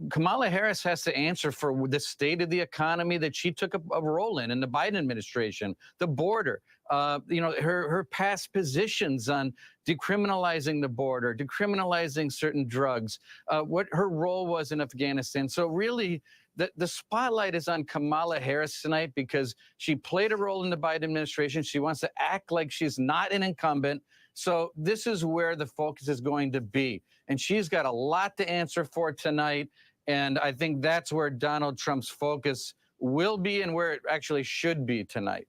Kamala Harris has to answer for the state of the economy that she took a role in the Biden administration, the border, her past positions on decriminalizing the border, decriminalizing certain drugs, what her role was in Afghanistan. So really, the spotlight is on Kamala Harris tonight because she played a role in the Biden administration. She wants to act like she's not an incumbent. So this is where the focus is going to be. And she's got a lot to answer for tonight. And I think that's where Donald Trump's focus will be and where it actually should be tonight.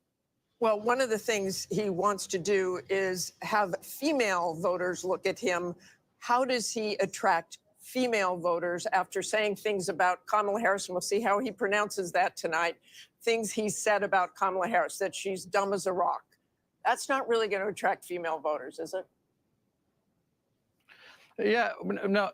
Well, one of the things he wants to do is have female voters look at him. How does he attract female voters after saying things about Kamala Harris? And we'll see how he pronounces that tonight. Things he said about Kamala Harris, that she's dumb as a rock. That's not really going to attract female voters, is it? Yeah,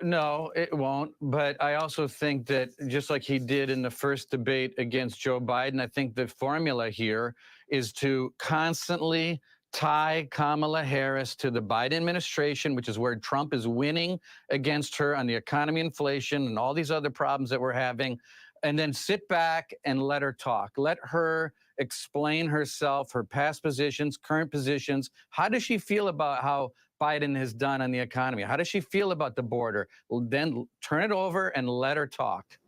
no, it won't. But I also think that just like he did in the first debate against Joe Biden, I think the formula here is to constantly tie Kamala Harris to the Biden administration, which is where Trump is winning against her on the economy, inflation, and all these other problems that we're having, and then sit back and let her talk. Let her explain herself, her past positions, current positions. How does she feel about how Biden has done on the economy? How does she feel about the border? Well, then turn it over and let her talk.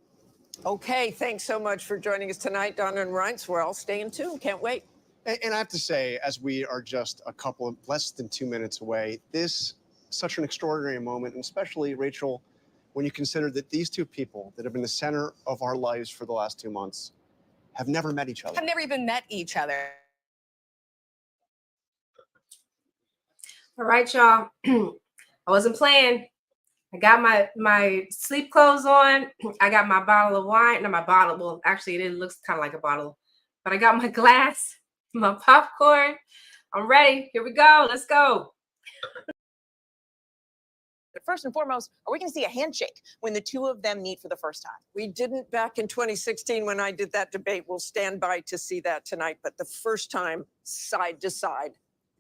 Okay, thanks so much for joining us tonight, Donna and Reince. We're all staying tuned. Can't wait. And I have to say, as we are just less than 2 minutes away, this such an extraordinary moment, and especially, Rachel, when you consider that these two people that have been the center of our lives for the last 2 months have never met each other. Have never even met each other. All right, y'all. I wasn't playing. I got my sleep clothes on. I got my bottle of wine. Not my bottle. Well, actually, it looks kind of like a bottle. But I got my glass, my popcorn. I'm ready. Here we go. Let's go. But first and foremost, are we going to see a handshake when the two of them meet for the first time? We didn't back in 2016 when I did that debate. We'll stand by to see that tonight. But the first time, side to side,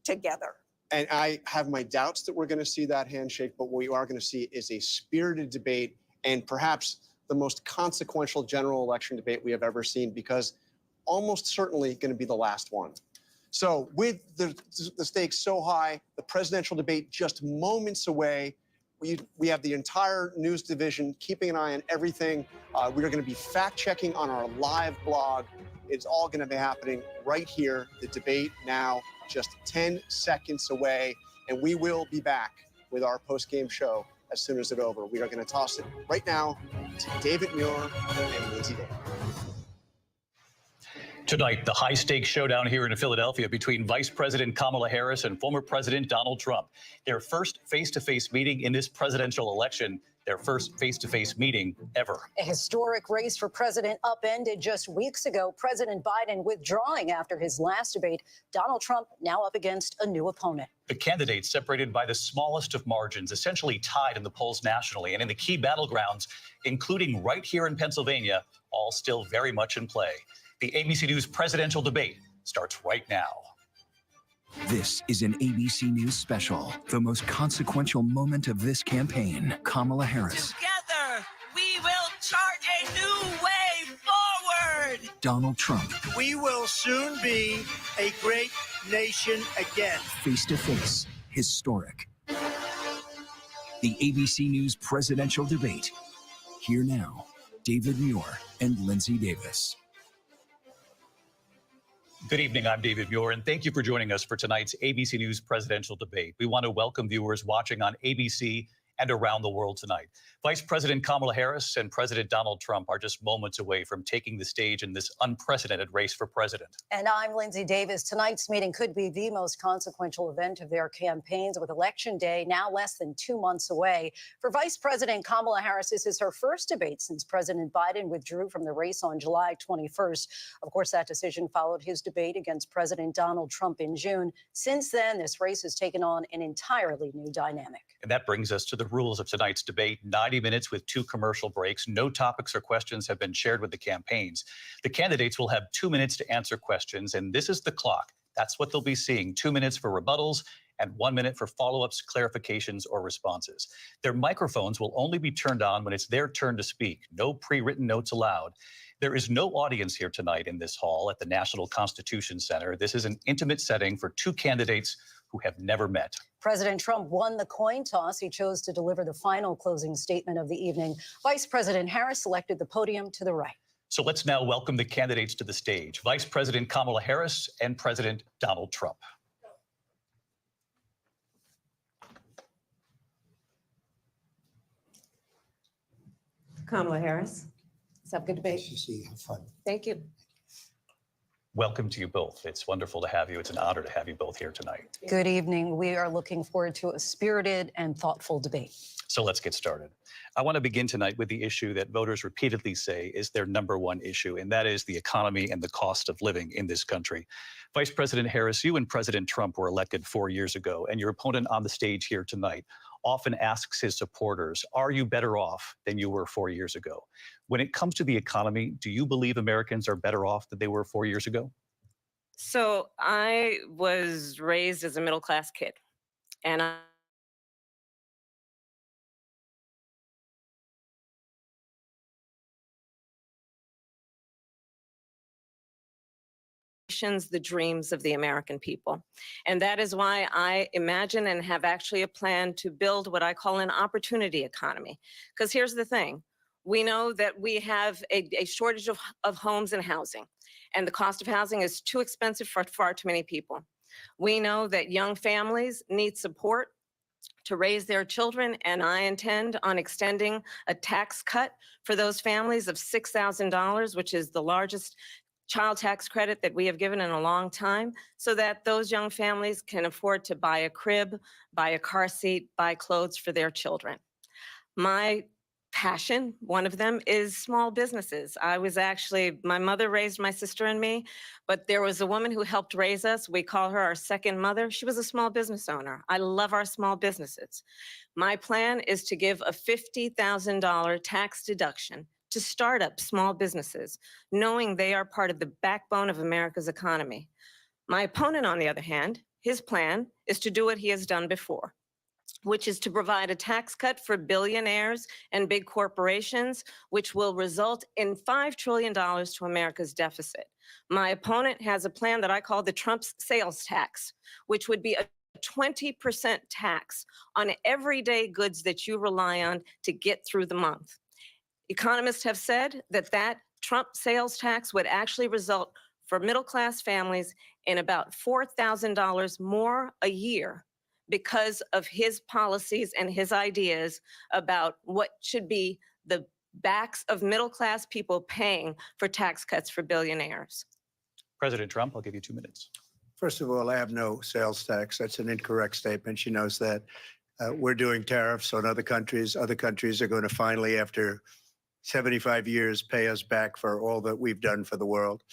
together. And I have my doubts that we're going to see that handshake, but what we are going to see is a spirited debate and perhaps the most consequential general election debate we have ever seen, because almost certainly going to be the last one. So with the stakes so high, the presidential debate just moments away, we have the entire news division keeping an eye on everything. We are going to be fact-checking on our live blog. It's all going to be happening right here. The debate now just 10 seconds away, and we will be back with our post-game show as soon as it's over. We are going to toss it right now to David Muir and Lindsay Day. Tonight, the high-stakes showdown here in Philadelphia between Vice President Kamala Harris and former President Donald Trump. Their first face-to-face meeting in this presidential election, their first face-to-face meeting ever. A historic race for president upended just weeks ago. President Biden withdrawing after his last debate. Donald Trump now up against a new opponent. The candidates separated by the smallest of margins, essentially tied in the polls nationally and in the key battlegrounds, including right here in Pennsylvania, all still very much in play. The ABC News presidential debate starts right now. This is an ABC News special. The most consequential moment of this campaign. Kamala Harris. Together, we will chart a new way forward. Donald Trump. We will soon be a great nation again. Face to face. Historic. The ABC News presidential debate. Here now, David Muir and Lindsay Davis. Good evening, I'm David Muir, and thank you for joining us for tonight's ABC News presidential debate. We want to welcome viewers watching on ABC and around the world tonight. Vice President Kamala Harris and President Donald Trump are just moments away from taking the stage in this unprecedented race for president. And I'm Lindsay Davis. Tonight's meeting could be the most consequential event of their campaigns, with Election Day now less than 2 months away. For Vice President Kamala Harris, this is her first debate since President Biden withdrew from the race on July 21st. Of course, that decision followed his debate against President Donald Trump in June. Since then, this race has taken on an entirely new dynamic. And that brings us to the rules of tonight's debate. 90 minutes with 2 commercial breaks. No topics or questions have been shared with the campaigns. The candidates will have 2 minutes to answer questions, and this is the clock. That's what they'll be seeing. 2 minutes for rebuttals and 1 minute for follow-ups, clarifications, or responses. Their microphones will only be turned on when it's their turn to speak. No pre-written notes allowed. There is no audience here tonight in this hall at the National Constitution Center. This is an intimate setting for 2 candidates who have never met. President Trump won the coin toss. He chose to deliver the final closing statement of the evening. Vice President Harris selected the podium to the right. So let's now welcome the candidates to the stage. Vice President Kamala Harris and President Donald Trump. Kamala Harris. Let's have a good debate. Nice to see you. Have fun. Thank you. Welcome to you both. It's wonderful to have you. It's an honor to have you both here tonight. Good evening. We are looking forward to a spirited and thoughtful debate. So let's get started. I want to begin tonight with the issue that voters repeatedly say is their #1 issue, and that is the economy and the cost of living in this country. Vice President Harris, you and President Trump were elected 4 years ago, and your opponent on the stage here tonight often asks his supporters, are you better off than you were 4 years ago? When it comes to the economy, do you believe Americans are better off than they were 4 years ago? So I was raised as a middle-class kid, and the dreams of the American people. And that is why I imagine and have actually a plan to build what I call an opportunity economy. Because here's the thing. We know that we have a shortage of homes and housing, and the cost of housing is too expensive for far too many people. We know that young families need support to raise their children, and I intend on extending a tax cut for those families of $6,000, which is the largest child tax credit that we have given in a long time, so that those young families can afford to buy a crib, buy a car seat, buy clothes for their children. My passion, one of them, is small businesses. My mother raised my sister and me, but there was a woman who helped raise us. We call her our second mother. She was a small business owner. I love our small businesses. My plan is to give a $50,000 tax deduction to start up small businesses, knowing they are part of the backbone of America's economy. My opponent, on the other hand, his plan is to do what he has done before, which is to provide a tax cut for billionaires and big corporations, which will result in $5 trillion to America's deficit. My opponent has a plan that I call the Trump sales tax, which would be a 20% tax on everyday goods that you rely on to get through the month. Economists have said that Trump sales tax would actually result for middle-class families in about $4,000 more a year because of his policies and his ideas about what should be the backs of middle-class people paying for tax cuts for billionaires. President Trump, I'll give you 2 minutes. First of all, I have no sales tax. That's an incorrect statement. She knows that. We're doing tariffs on other countries. Other countries are going to finally, after 75 years, pay us back for all that we've done for the world.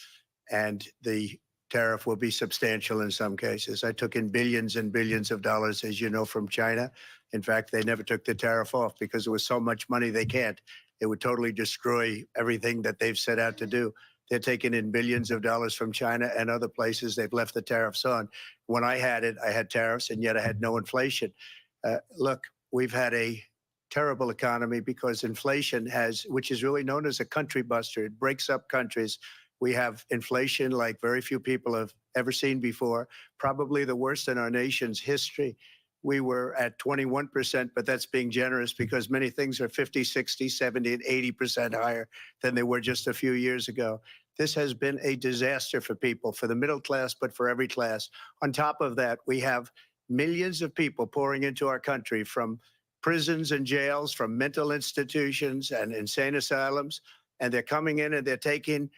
And the tariff will be substantial in some cases. I took in billions and billions of dollars, as you know, from China. In fact, they never took the tariff off because there was so much money they can't. It would totally destroy everything that they've set out to do. They're taking in billions of dollars from China and other places. They've left the tariffs on. When I had it, I had tariffs, and yet I had no inflation. Look, we've had a terrible economy because inflation has, which is really known as a country buster. It breaks up countries. We have inflation like very few people have ever seen before, probably the worst in our nation's history. We were at 21%, but that's being generous because many things are 50, 60, 70, and 80% higher than they were just a few years ago. This has been a disaster for people, for the middle class, but for every class. On top of that, we have millions of people pouring into our country from prisons and jails, from mental institutions and insane asylums, and they're coming in and they're taking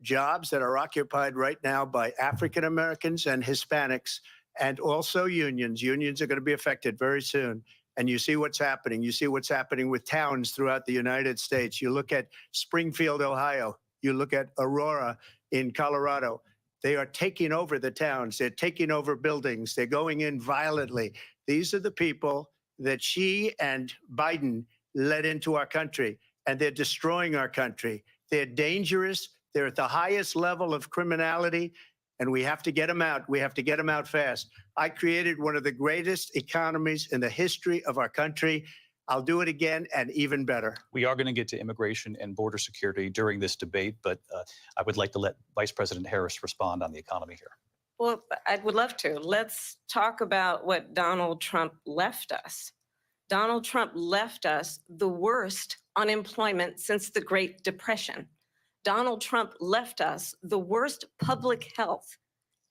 jobs that are occupied right now by African Americans and Hispanics, and also unions. Unions are going to be affected very soon. And you see what's happening. You see what's happening with towns throughout the United States. You look at Springfield, Ohio. You look at Aurora in Colorado. They are taking over the towns. They're taking over buildings. They're going in violently. These are the people that Xi and Biden led into our country, and they're destroying our country. They're dangerous. They're at the highest level of criminality, and we have to get them out. We have to get them out fast. I created one of the greatest economies in the history of our country. I'll do it again and even better. We are going to get to immigration and border security during this debate, but I would like to let Vice President Harris respond on the economy here. Well, I would love to. Let's talk about what Donald Trump left us. Donald Trump left us the worst unemployment since the Great Depression. Donald Trump left us the worst public health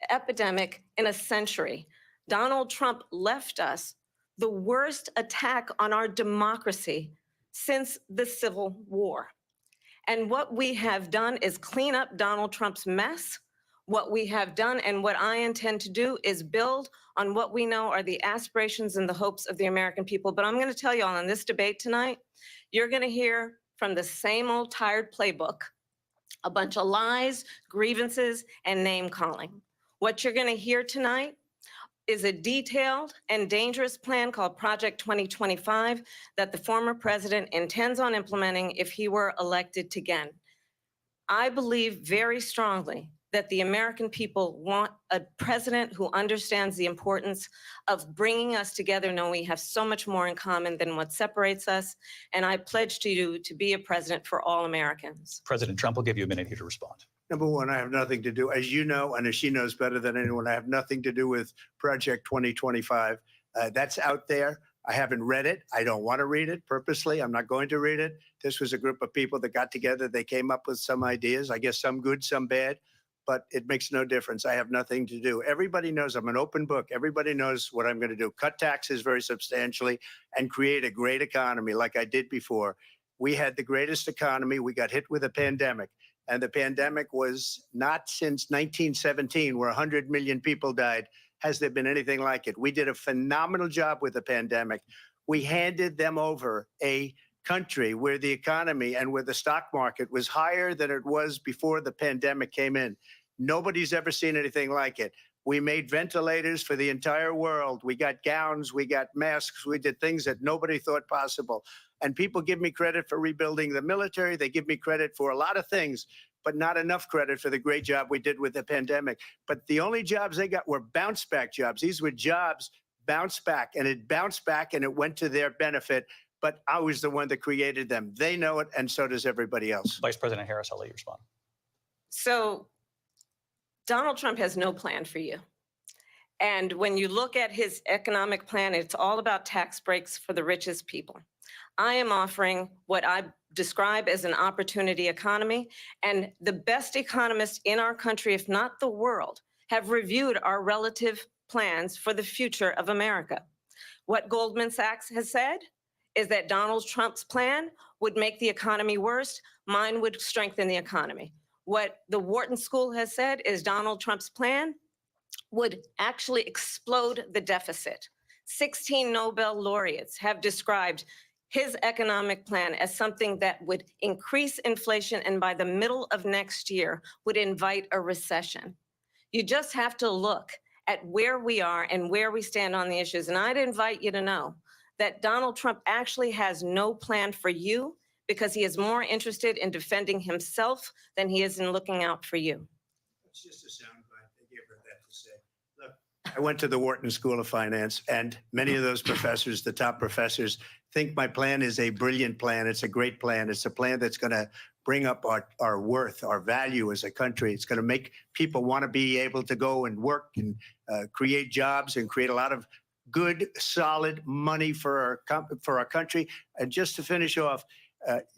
epidemic in a century. Donald Trump left us the worst attack on our democracy since the Civil War. And what we have done is clean up Donald Trump's mess. What we have done and what I intend to do is build on what we know are the aspirations and the hopes of the American people. But I'm going to tell you all in this debate tonight, you're going to hear from the same old tired playbook, a bunch of lies, grievances, and name calling. What you're going to hear tonight is a detailed and dangerous plan called Project 2025 that the former president intends on implementing if he were elected again. I believe very strongly that the American people want a president who understands the importance of bringing us together, knowing we have so much more in common than what separates us. And I pledge to you to be a president for all Americans. President Trump will give you a minute here to respond. Number one, I have nothing to do, as you know, and as she knows better than anyone, I have nothing to do with Project 2025. That's out there. I haven't read it. I don't want to read it purposely. I'm not going to read it. This was a group of people that got together. They came up with some ideas, I guess some good, some bad, but it makes no difference. I have nothing to do. Everybody knows I'm an open book. Everybody knows what I'm going to do. Cut taxes very substantially and create a great economy like I did before. We had the greatest economy. We got hit with a pandemic. And the pandemic was not since 1917, where 100 million people died, has there been anything like it. We did a phenomenal job with the pandemic. We handed them over a country where the economy and where the stock market was higher than it was before the pandemic came in. Nobody's ever seen anything like it. We made ventilators for the entire world. We got gowns, we got masks, we did things that nobody thought possible. And people give me credit for rebuilding the military. They give me credit for a lot of things, but not enough credit for the great job we did with the pandemic. But the only jobs they got were bounce back jobs. These were jobs bounced back, and it bounced back and it went to their benefit. But I was the one that created them. They know it, and so does everybody else. Vice President Harris, I'll let you respond. So Donald Trump has no plan for you. And when you look at his economic plan, it's all about tax breaks for the richest people. I am offering what I describe as an opportunity economy, and the best economists in our country, if not the world, have reviewed our relative plans for the future of America. What Goldman Sachs has said is that Donald Trump's plan would make the economy worse. Mine would strengthen the economy. What the Wharton School has said is Donald Trump's plan would actually explode the deficit. 16 Nobel laureates have described his economic plan as something that would increase inflation and by the middle of next year would invite a recession. You just have to look at where we are and where we stand on the issues. And I'd invite you to know that Donald Trump actually has no plan for you because he is more interested in defending himself than he is in looking out for you. It's just a soundbite. They gave her that to say. Look, I went to the Wharton School of Finance, and many of those professors, the top professors, think my plan is a brilliant plan. It's a great plan. It's a plan that's going to bring up our worth, our value as a country. It's going to make people want to be able to go and work and create jobs and create a lot of good, solid money for our country. And just to finish off,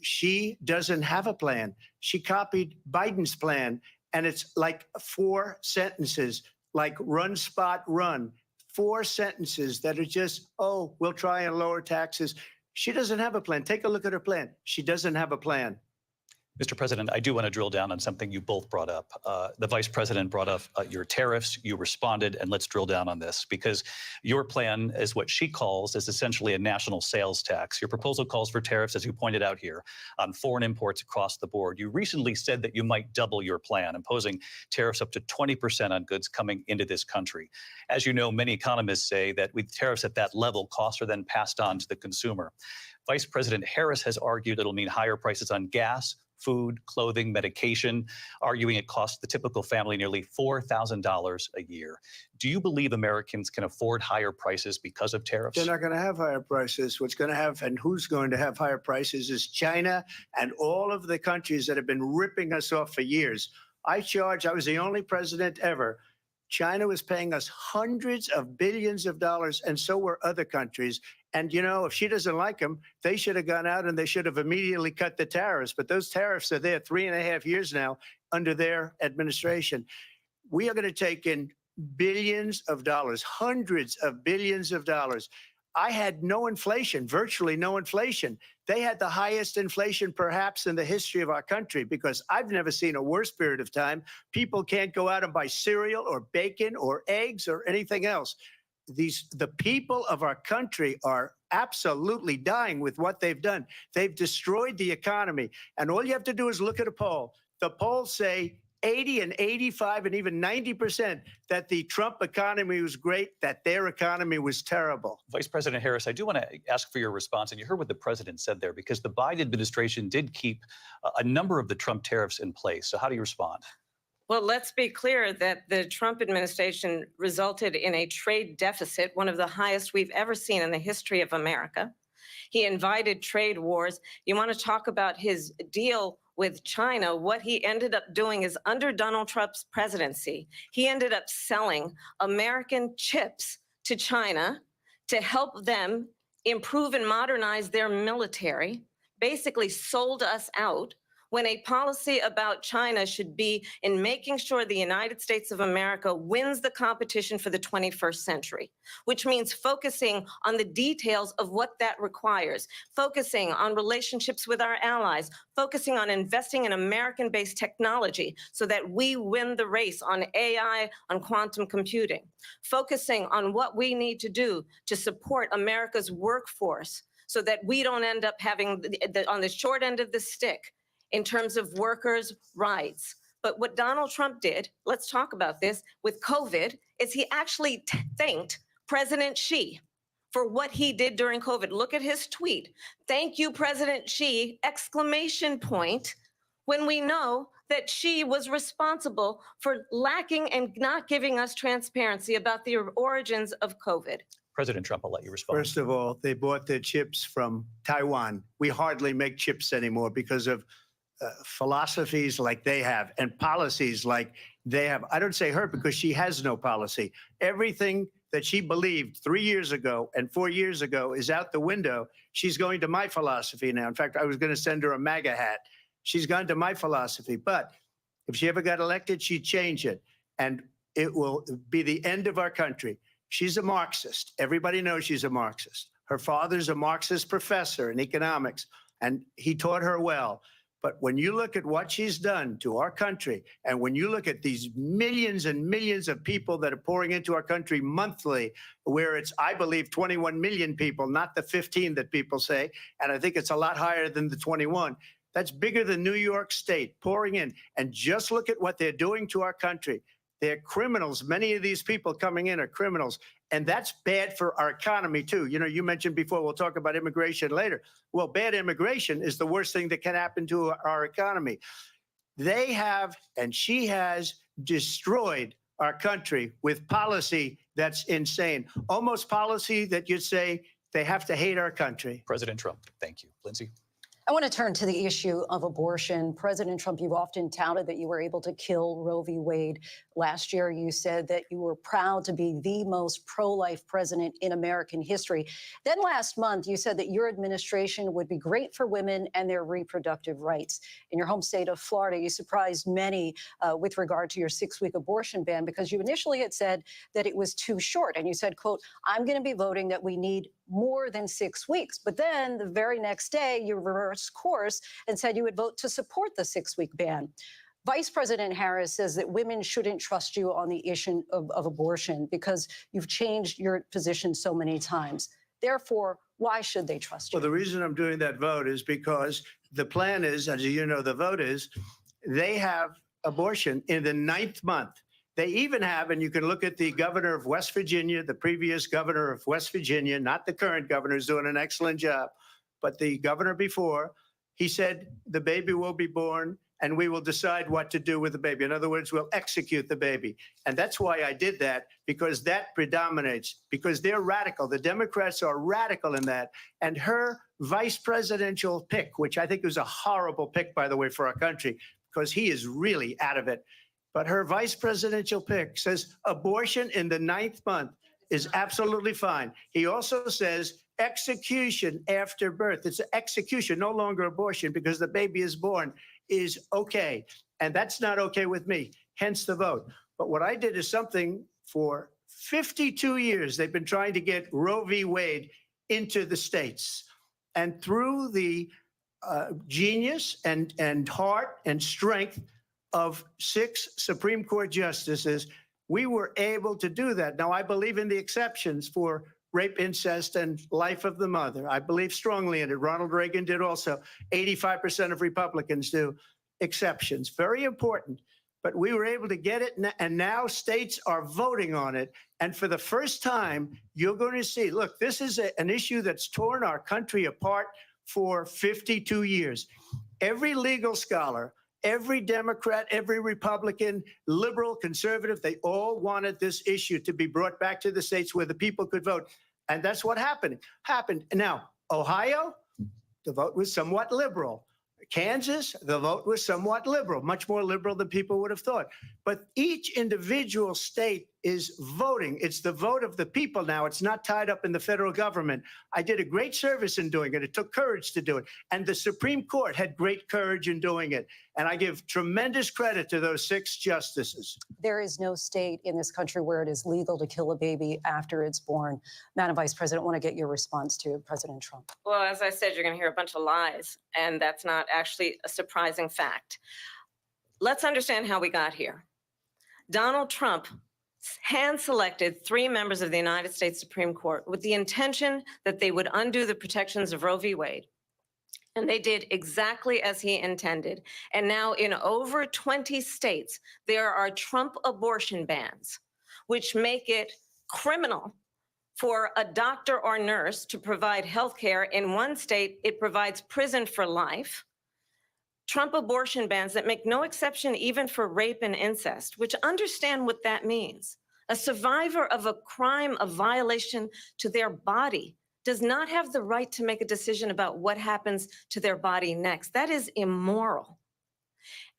she doesn't have a plan. She copied Biden's plan, and it's like 4 sentences, like run, spot, run. 4 sentences that are just, oh, we'll try and lower taxes. She doesn't have a plan. Take a look at her plan. She doesn't have a plan. Mr. President, I do want to drill down on something you both brought up. The vice president brought up your tariffs. You responded, and let's drill down on this because your plan is what she calls is essentially a national sales tax. Your proposal calls for tariffs, as you pointed out here, on foreign imports across the board. You recently said that you might double your plan, imposing tariffs up to 20% on goods coming into this country. As you know, many economists say that with tariffs at that level, costs are then passed on to the consumer. Vice President Harris has argued it'll mean higher prices on gas, food, clothing, medication, arguing it costs the typical family nearly $4,000 a year. Do you believe Americans can afford higher prices because of tariffs? They're not going to have higher prices. What's going to have and who's going to have higher prices is China and all of the countries that have been ripping us off for years. I was the only president ever. China was paying us hundreds of billions of dollars, and so were other countries. And, you know, if she doesn't like them, they should have gone out and they should have immediately cut the tariffs. But those tariffs are there 3.5 years now under their administration. We are going to take in billions of dollars, hundreds of billions of dollars. I had no inflation, virtually no inflation. They had the highest inflation perhaps in the history of our country because I've never seen a worse period of time. People can't go out and buy cereal or bacon or eggs or anything else. The people of our country are absolutely dying with what they've done. They've destroyed the economy. And all you have to do is look at a poll. The polls say 80 and 85 and even 90% that the Trump economy was great, that their economy was terrible. Vice President Harris, I do want to ask for your response. And you heard what the president said there, because the Biden administration did keep a number of the Trump tariffs in place. So how do you respond? Well, let's be clear that the Trump administration resulted in a trade deficit, one of the highest we've ever seen in the history of America. He invited trade wars. You want to talk about his deal with China? What he ended up doing is under Donald Trump's presidency, he ended up selling American chips to China to help them improve and modernize their military, basically sold us out, when a policy about China should be in making sure the United States of America wins the competition for the 21st century, which means focusing on the details of what that requires, focusing on relationships with our allies, focusing on investing in American-based technology so that we win the race on AI, on quantum computing, focusing on what we need to do to support America's workforce so that we don't end up having on the short end of the stick in terms of workers' rights. But what Donald Trump did, let's talk about this, with COVID, is he actually thanked President Xi for what he did during COVID. Look at his tweet. Thank you, President Xi, exclamation point, when we know that Xi was responsible for lacking and not giving us transparency about the origins of COVID. President Trump, I'll let you respond. First of all, they bought their chips from Taiwan. We hardly make chips anymore because of philosophies like they have and policies like they have. I don't say her because she has no policy. Everything that she believed 3 years ago and 4 years ago is out the window. She's going to my philosophy now. In fact, I was going to send her a MAGA hat. She's gone to my philosophy. But if she ever got elected, she'd change it. And it will be the end of our country. She's a Marxist. Everybody knows she's a Marxist. Her father's a Marxist professor in economics, and he taught her well. But when you look at what she's done to our country, and when you look at these millions and millions of people that are pouring into our country monthly, where it's, I believe, 21 million people, not the 15 that people say, and I think it's a lot higher than the 21. That's bigger than New York State pouring in. And just look at what they're doing to our country. They're criminals. Many of these people coming in are criminals. And that's bad for our economy, too. You know, you mentioned before, we'll talk about immigration later. Well, bad immigration is the worst thing that can happen to our economy. They have, and she has, destroyed our country with policy that's insane. Almost policy that you'd say they have to hate our country. President Trump, thank you. Lindsay? I want to turn to the issue of abortion. President Trump, you've often touted that you were able to kill Roe v. Wade. Last year, you said that you were proud to be the most pro-life president in American history. Then last month, you said that your administration would be great for women and their reproductive rights. In your home state of Florida, you surprised many with regard to your 6-week abortion ban because you initially had said that it was too short. And you said, quote, I'm going to be voting that we need more than 6 weeks. But then the very next day, you reversed course and said you would vote to support the 6-week ban. Vice President Harris says that women shouldn't trust you on the issue of abortion because you've changed your position so many times. Therefore, why should they trust you? Well, the reason I'm doing that vote is because the plan is, as you know, the vote is, they have abortion in the 9th month. They even have, and you can look at the governor of West Virginia, the previous governor of West Virginia, not the current governor, is doing an excellent job, but the governor before, he said the baby will be born and we will decide what to do with the baby. In other words, we'll execute the baby. And that's why I did that, because that predominates, because they're radical. The Democrats are radical in that. And her vice presidential pick, which I think was a horrible pick, by the way, for our country, because he is really out of it. But her vice presidential pick says abortion in the 9th month is absolutely fine. He also says execution after birth. It's execution, no longer abortion, because the baby is born, is okay. And that's not okay with me, hence the vote. But what I did is something for 52 years, they've been trying to get Roe v. Wade into the states. And through the genius and heart and strength of 6 Supreme Court justices, we were able to do that. Now, I believe in the exceptions for rape, incest, and life of the mother. I believe strongly in it. Ronald Reagan did also. 85% of Republicans do. Exceptions. Very important. But we were able to get it, and now states are voting on it. And for the first time, you're going to see, look, this is an issue that's torn our country apart for 52 years. Every legal scholar, every Democrat, every Republican, liberal, conservative, they all wanted this issue to be brought back to the states where the people could vote. And that's what happened. Now, Ohio, the vote was somewhat liberal. Kansas, the vote was somewhat liberal, much more liberal than people would have thought. But each individual state is voting. It's the vote of the people now. It's not tied up in the federal government. I did a great service in doing it. It took courage to do it. And the Supreme Court had great courage in doing it. And I give tremendous credit to those 6 justices. There is no state in this country where it is legal to kill a baby after it's born. Madam Vice President, I want to get your response to President Trump. Well, as I said, you're going to hear a bunch of lies, and that's not actually a surprising fact. Let's understand how we got here. Donald Trump hand-selected 3 members of the United States Supreme Court with the intention that they would undo the protections of Roe v. Wade. And they did exactly as he intended. And now in over 20 states, there are Trump abortion bans, which make it criminal for a doctor or nurse to provide health care. In one state, it provides prison for life. Trump abortion bans that make no exception even for rape and incest, which understand what that means. A survivor of a crime of violation to their body does not have the right to make a decision about what happens to their body next. That is immoral.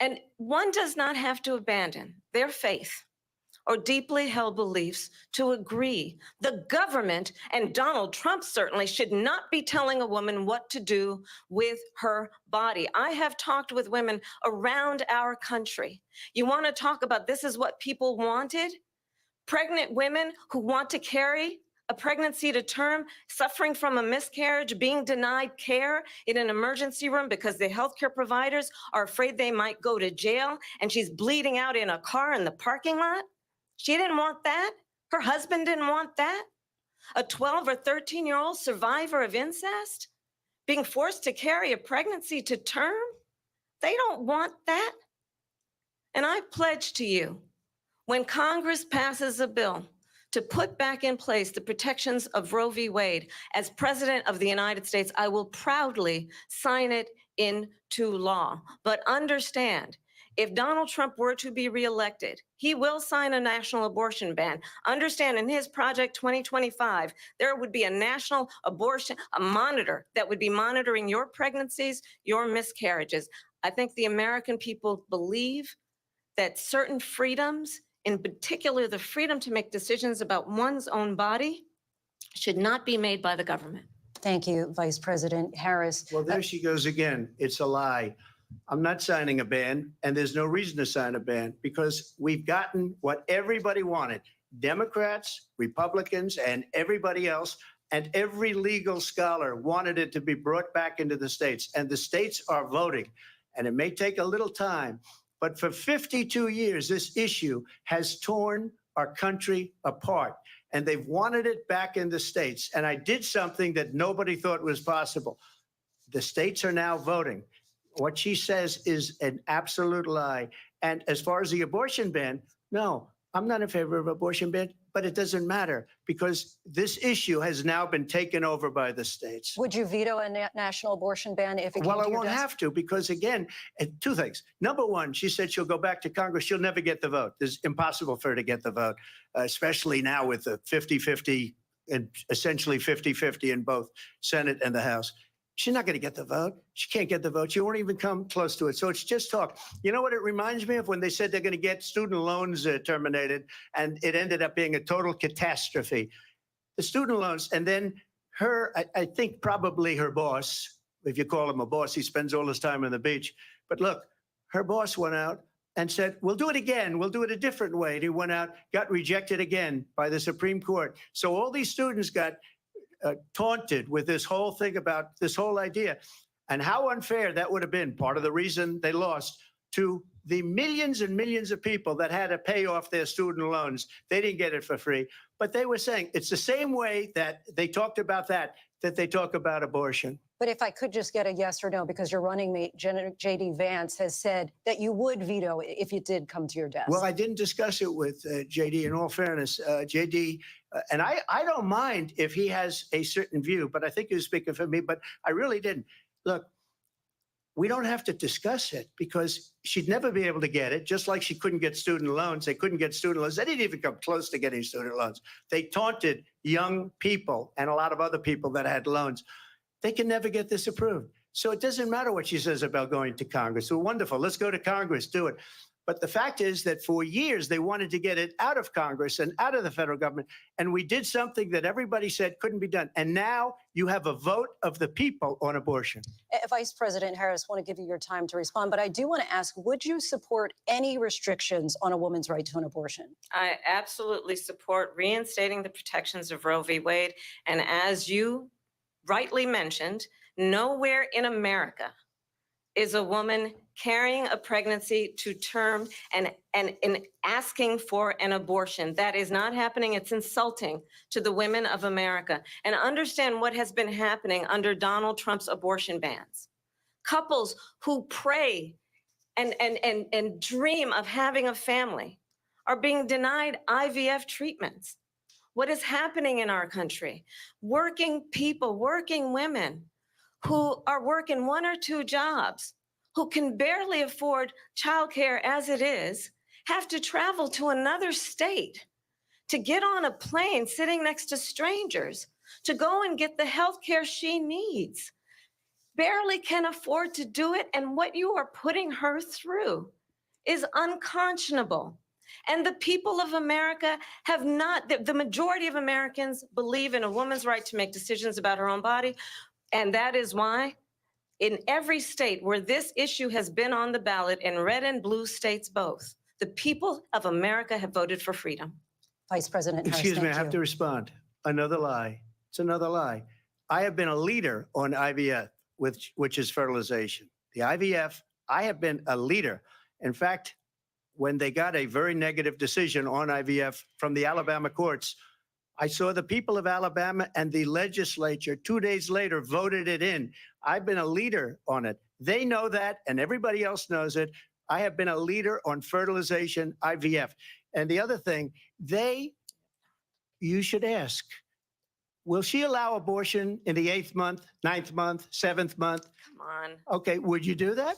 And one does not have to abandon their faith or deeply held beliefs to agree. The government, and Donald Trump certainly, should not be telling a woman what to do with her body. I have talked with women around our country. You want to talk about this is what people wanted? Pregnant women who want to carry a pregnancy to term, suffering from a miscarriage, being denied care in an emergency room because the healthcare providers are afraid they might go to jail, and she's bleeding out in a car in the parking lot. She didn't want that. Her husband didn't want that. A 12 or 13-year-old survivor of incest being forced to carry a pregnancy to term. They don't want that. And I pledge to you, When Congress passes a bill to put back in place the protections of Roe v. Wade, as President of the United States, I will proudly sign it into law. But understand, if Donald Trump were to be reelected, he will sign a national abortion ban. Understand, in his Project 2025, there would be a national abortion, a monitor that would be monitoring your pregnancies, your miscarriages. I think the American people believe that certain freedoms, in particular the freedom to make decisions about one's own body, should not be made by the government. Thank you, Vice President Harris. Well, there she goes again. It's a lie. I'm not signing a ban, and there's no reason to sign a ban because we've gotten what everybody wanted. Democrats, Republicans, and everybody else, and every legal scholar wanted it to be brought back into the states, and the states are voting. And it may take a little time, but for 52 years, this issue has torn our country apart, and they've wanted it back in the states. And I did something that nobody thought was possible. The states are now voting. What she says is an absolute lie. And as far as the abortion ban, no, I'm not in favor of abortion ban, but it doesn't matter because this issue has now been taken over by the states. Would you veto a national abortion ban if it came Well, to I your won't desk? have to because, again, two things. Number one, she said she'll go back to Congress. She'll never get the vote. It's impossible for her to get the vote, especially now with the 50-50 and essentially 50-50 in both Senate and the House. She's not going to get the vote. She can't get the vote. She won't even come close to it. So it's just talk. You know what it reminds me of when they said they're going to get student loans terminated, and it ended up being a total catastrophe. The student loans, and then her, I think probably her boss, if you call him a boss, he spends all his time on the beach. But look, her boss went out and said, we'll do it again. We'll do it a different way. And he went out, got rejected again by the Supreme Court. So all these students got taunted with this whole thing about this whole idea and how unfair that would have been. Part of the reason they lost to the millions and millions of people that had to pay off their student loans. They didn't get it for free, but they were saying it's the same way that they talked about that they talk about abortion. But if I could just get a yes or no, because your running mate, J.D. Vance, has said that you would veto it if it did come to your desk. Well, I didn't discuss it with J.D. In all fairness, J.D. And I don't mind if he has a certain view, but I think he was speaking for me, but I really didn't. Look, we don't have to discuss it because she'd never be able to get it, just like she couldn't get student loans. They couldn't get student loans. They didn't even come close to getting student loans. They taunted young people and a lot of other people that had loans. They can never get this approved. So it doesn't matter what she says about going to Congress. So wonderful. Let's go to Congress, do it. But the fact is that for years, they wanted to get it out of Congress and out of the federal government. And we did something that everybody said couldn't be done. And now you have a vote of the people on abortion. Vice President Harris, want to give you your time to respond, but I do want to ask, would you support any restrictions on a woman's right to an abortion? I absolutely support reinstating the protections of Roe v. Wade. And as you rightly mentioned, nowhere in America is a woman carrying a pregnancy to term and asking for an abortion. That is not happening. It's insulting to the women of America. And understand what has been happening under Donald Trump's abortion bans. Couples who pray and dream of having a family are being denied IVF treatments. What is happening in our country? Working people, working women who are working one or two jobs, who can barely afford childcare as it is, have to travel to another state to get on a plane sitting next to strangers to go and get the health care she needs. Barely can afford to do it, and what you are putting her through is unconscionable. And the people of America have not, the majority of Americans believe in a woman's right to make decisions about her own body. And that is why in every state where this issue has been on the ballot, in red and blue states both, the people of America have voted for freedom. Vice President Harris, Excuse me, I thank have you. to respond. Another lie. It's another lie. I have been a leader on IVF, which is fertilization. The IVF, I have been a leader. In fact, when they got a very negative decision on IVF from the Alabama courts, I saw the people of Alabama and the legislature 2 days later voted it in. I've been a leader on it. They know that, and everybody else knows it. I have been a leader on fertilization, IVF. And the other thing, you should ask, will she allow abortion in the 8th month, 9th month, 7th month? Come on. Okay, would you do that?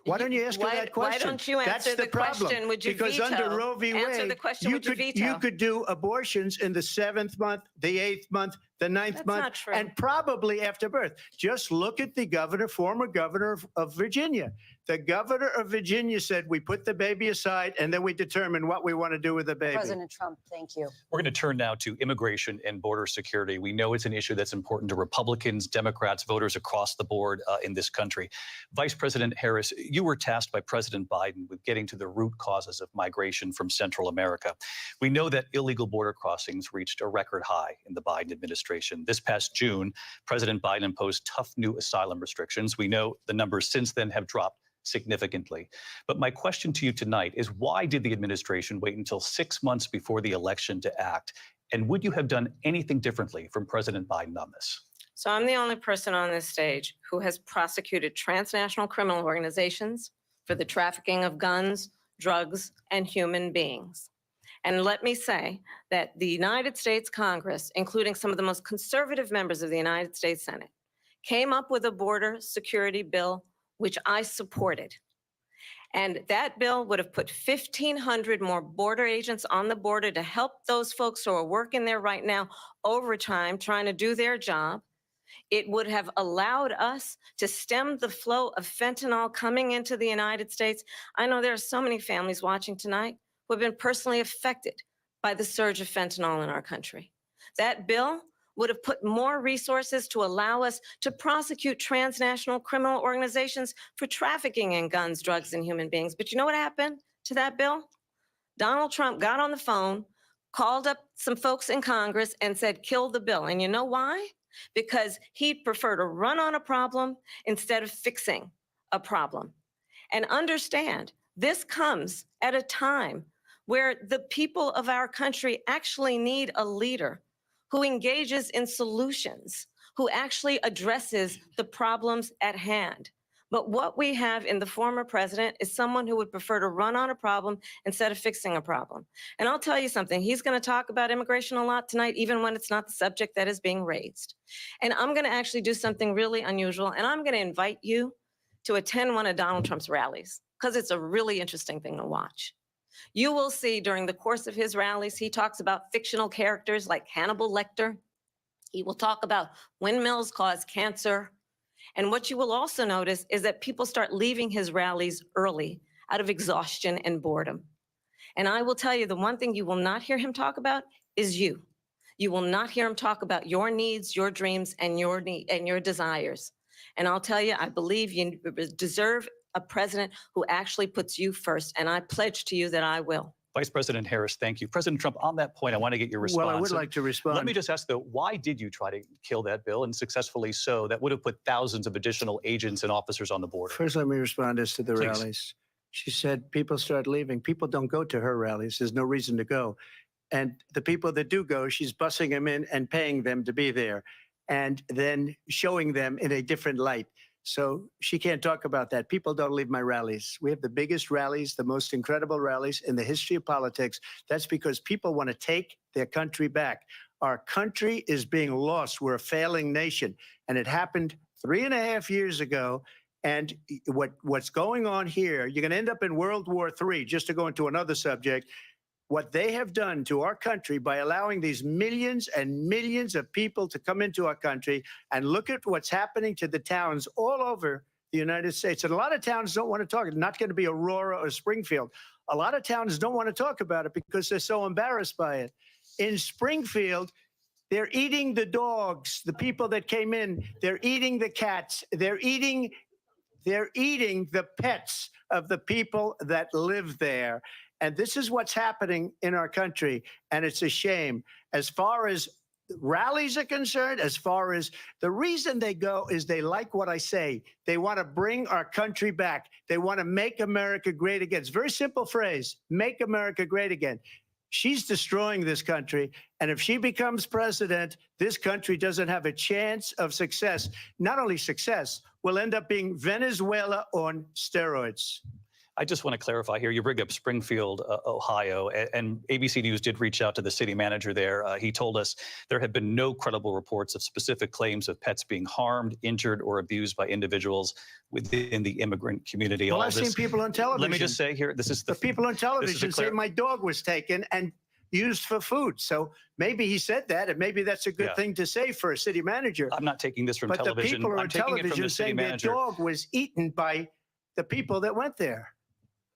Why don't you ask her that question? Why don't you answer That's the problem. question? Would you because veto? under Roe v. Answer Wade, the question. you Would you could veto? you could do abortions in the 7th month, the 8th month, the 9th That's month, not true. and probably after birth. Just look at the former governor of Virginia. The governor of Virginia said, we put the baby aside and then we determine what we want to do with the baby. President Trump, thank you. We're going to turn now to immigration and border security. We know it's an issue that's important to Republicans, Democrats, voters across the board in this country. Vice President Harris, you were tasked by President Biden with getting to the root causes of migration from Central America. We know that illegal border crossings reached a record high in the Biden administration. This past June, President Biden imposed tough new asylum restrictions. We know the numbers since then have dropped significantly. But my question to you tonight is, why did the administration wait until 6 months before the election to act? And would you have done anything differently from President Biden on this? So I'm the only person on this stage who has prosecuted transnational criminal organizations for the trafficking of guns, drugs, and human beings. And let me say that the United States Congress, including some of the most conservative members of the United States Senate, came up with a border security bill which I supported. And that bill would have put 1,500 more border agents on the border to help those folks who are working there right now overtime, trying to do their job. It would have allowed us to stem the flow of fentanyl coming into the United States. I know there are so many families watching tonight who have been personally affected by the surge of fentanyl in our country. That bill would have put more resources to allow us to prosecute transnational criminal organizations for trafficking in guns, drugs, and human beings. But you know what happened to that bill? Donald Trump got on the phone, called up some folks in Congress and said, kill the bill. And you know why? Because he'd prefer to run on a problem instead of fixing a problem. And understand, this comes at a time where the people of our country actually need a leader who engages in solutions, who actually addresses the problems at hand. But what we have in the former president is someone who would prefer to run on a problem instead of fixing a problem. And I'll tell you something, he's going to talk about immigration a lot tonight, even when it's not the subject that is being raised. And I'm going to actually do something really unusual, and I'm going to invite you to attend one of Donald Trump's rallies, because it's a really interesting thing to watch. You will see during the course of his rallies, he talks about fictional characters like Hannibal Lecter. He will talk about windmills cause cancer. And what you will also notice is that people start leaving his rallies early out of exhaustion and boredom. And I will tell you, the one thing you will not hear him talk about is you. You will not hear him talk about your needs, your dreams, and your desires. And I'll tell you, I believe you deserve a president who actually puts you first. And I pledge to you that I will. Vice President Harris, thank you. President Trump, on that point, I want to get your response. Well, I would like to respond. Let me just ask, though, why did you try to kill that bill, and successfully so? That would have put thousands of additional agents and officers on the border. First, let me respond as to the Please. rallies. She said people start leaving. People don't go to her rallies. There's no reason to go. And the people that do go, she's bussing them in and paying them to be there, and then showing them in a different light. So she can't talk about that. People don't leave my rallies. We have the biggest rallies, the most incredible rallies in the history of politics. That's because people want to take their country back. Our country is being lost. We're a failing nation. And it happened 3.5 years ago. And what's going on here, you're going to end up in World War III, just to go into another subject. What they have done to our country by allowing these millions and millions of people to come into our country, and look at what's happening to the towns all over the United States. And a lot of towns don't want to talk. It's not going to be Aurora or Springfield. A lot of towns don't want to talk about it because they're so embarrassed by it. In Springfield, they're eating the dogs, the people that came in. They're eating the cats. They're eating the pets of the people that live there. And this is what's happening in our country, and it's a shame. As far as rallies are concerned, as far as the reason they go is they like what I say. They want to bring our country back. They want to make America great again. It's a very simple phrase, make America great again. She's destroying this country, and if she becomes president, this country doesn't have a chance of success. Not only success, we'll end up being Venezuela on steroids. I just want to clarify here. You bring up Springfield, Ohio, and ABC News did reach out to the city manager there. He told us there have been no credible reports of specific claims of pets being harmed, injured, or abused by individuals within the immigrant community. Well, All I've this- seen people on television. Let me just say here, this is The people on this is television a say clar- my dog was taken and used for food. So maybe he said that, and maybe that's a good Yeah. thing to say for a city manager. I'm not taking this from But the television. people are I'm on taking it from television the city saying their manager. dog was eaten by the people that went there.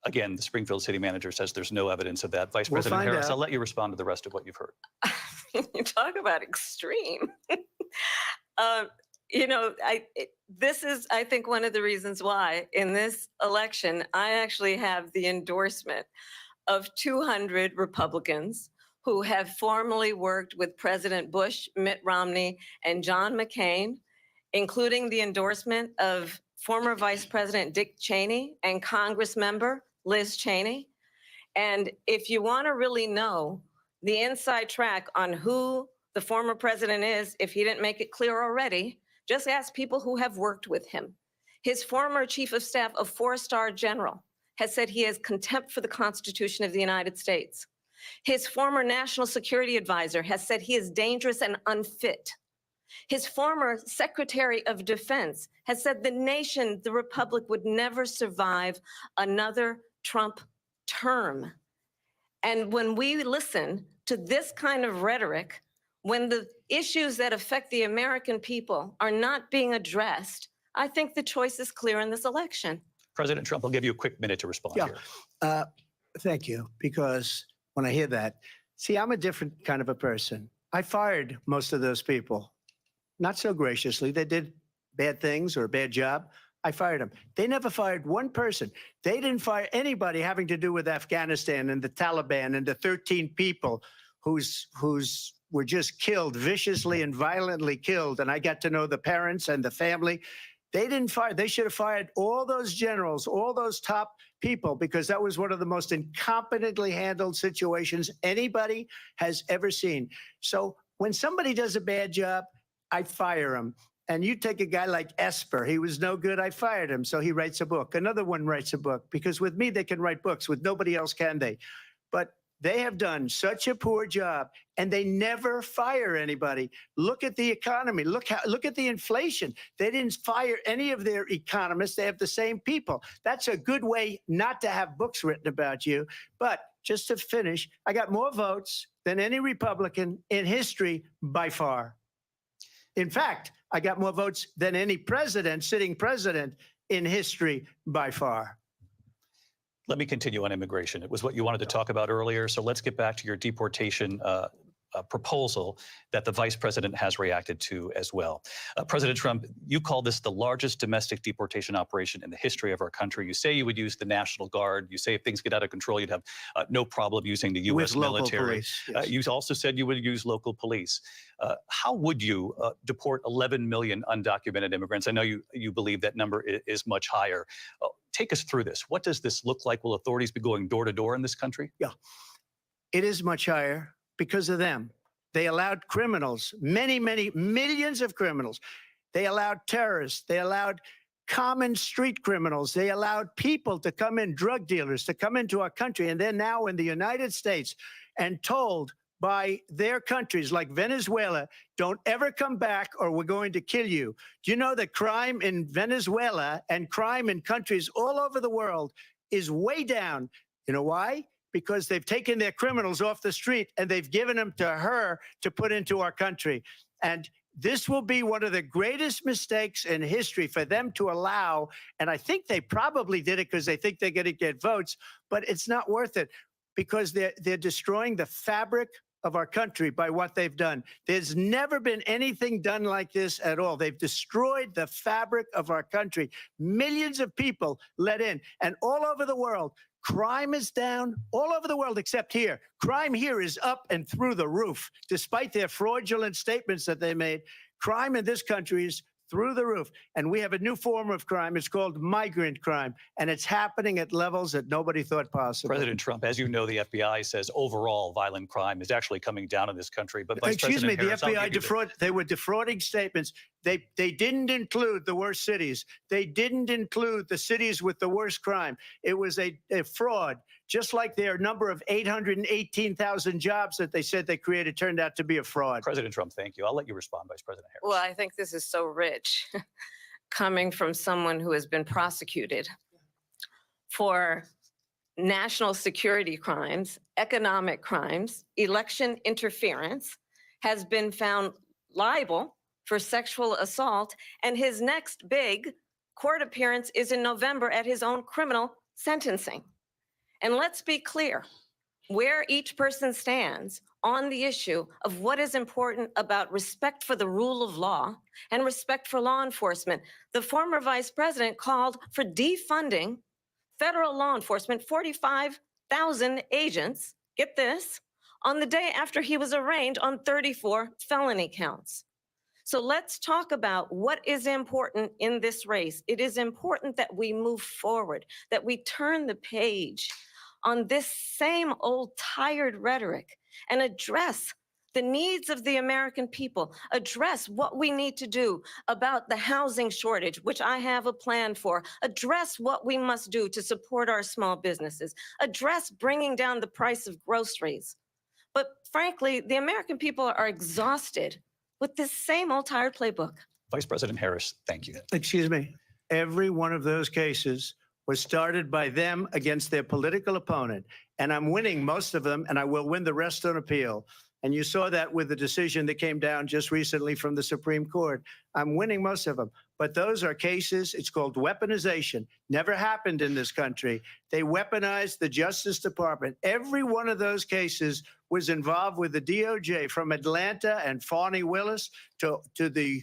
Again, the Springfield city manager says there's no evidence of that. Vice We'll President find Harris, out. I'll let you respond to the rest of what you've heard. You talk about extreme. This is, I think, one of the reasons why in this election, I actually have the endorsement of 200 Republicans who have formally worked with President Bush, Mitt Romney, and John McCain, including the endorsement of former Vice President Dick Cheney and Congress member Liz Cheney. And if you want to really know the inside track on who the former president is, if he didn't make it clear already, just ask people who have worked with him. His former chief of staff, a four-star general, has said he has contempt for the Constitution of the United States. His former national security advisor has said he is dangerous and unfit. His former Secretary of Defense has said the nation, the republic, would never survive another Trump term. And when we listen to this kind of rhetoric, when the issues that affect the American people are not being addressed, I think the choice is clear in this election. President Trump, I'll give you a quick minute to respond here. Thank you. Because when I hear that, see, I'm a different kind of a person. I fired most of those people. Not so graciously. They did bad things or a bad job. I fired them. They never fired one person. They didn't fire anybody having to do with Afghanistan and the Taliban and the 13 people who's were just killed, viciously and violently killed. And I got to know the parents and the family. They didn't fire. They should have fired all those generals, all those top people, because that was one of the most incompetently handled situations anybody has ever seen. So when somebody does a bad job, I fire him. And you take a guy like Esper, he was no good, I fired him. So he writes a book. Another one writes a book, because with me, they can write books. With nobody else can they? But they have done such a poor job, and they never fire anybody. Look at the economy. Look at the inflation. They didn't fire any of their economists. They have the same people. That's a good way not to have books written about you. But just to finish, I got more votes than any Republican in history by far. In fact, I got more votes than any president, sitting president in history by far. Let me continue on immigration. It was what you wanted to talk about earlier. So let's get back to your deportation proposal that the vice president has reacted to as well. President Trump, you call this the largest domestic deportation operation in the history of our country. You say you would use the National Guard. You say if things get out of control, you'd have no problem using the U.S. With local military. police, yes. You also said you would use local police. How would you deport 11 million undocumented immigrants? I know you believe that number is much higher. Take us through this. What does this look like? Will authorities be going door to door in this country? Yeah, it is much higher because of them. They allowed criminals, many, many millions of criminals. They allowed terrorists. They allowed common street criminals. They allowed people to come in, drug dealers, to come into our country. And they're now in the United States and told by their countries like Venezuela, don't ever come back or we're going to kill you. Do you know that crime in Venezuela and crime in countries all over the world is way down? You know why? Because they've taken their criminals off the street and they've given them to her to put into our country. And this will be one of the greatest mistakes in history for them to allow. And I think they probably did it because they think they're going to get votes, but it's not worth it because they're destroying the fabric of our country by what they've done. There's never been anything done like this at all. They've destroyed the fabric of our country. Millions of people let in, and all over the world, crime is down all over the world except here. Crime here is up and through the roof, despite their fraudulent statements that they made. Crime in this country is through the roof. And we have a new form of crime. It's called migrant crime. And it's happening at levels that nobody thought possible. President Trump, as you know, the FBI says overall violent crime is actually coming down in this country. But Vice Excuse me, President the Harris, I'll FBI give you they were defrauding statements. They didn't include the worst cities. They didn't include the cities with the worst crime. It was a fraud, just like their number of 818,000 jobs that they said they created turned out to be a fraud. President Trump, thank you. I'll let you respond, Vice President Harris. Well, I think this is so rich coming from someone who has been prosecuted for national security crimes, economic crimes, election interference, has been found liable for sexual assault, and his next big court appearance is in November at his own criminal sentencing. And let's be clear where each person stands on the issue of what is important about respect for the rule of law and respect for law enforcement. The former vice president called for defunding federal law enforcement, 45,000 agents, get this, on the day after he was arraigned on 34 felony counts. So let's talk about what is important in this race. It is important that we move forward, that we turn the page on this same old tired rhetoric and address the needs of the American people, address what we need to do about the housing shortage, which I have a plan for, address what we must do to support our small businesses, address bringing down the price of groceries. But frankly, the American people are exhausted with this same old tired playbook. Vice President Harris, thank you. Excuse me. Every one of those cases was started by them against their political opponent. And I'm winning most of them, and I will win the rest on appeal. And you saw that with the decision that came down just recently from the Supreme Court. I'm winning most of them. But those are cases, it's called weaponization. Never happened in this country. They weaponized the Justice Department. Every one of those cases was involved with the DOJ, from Atlanta and Fani Willis to the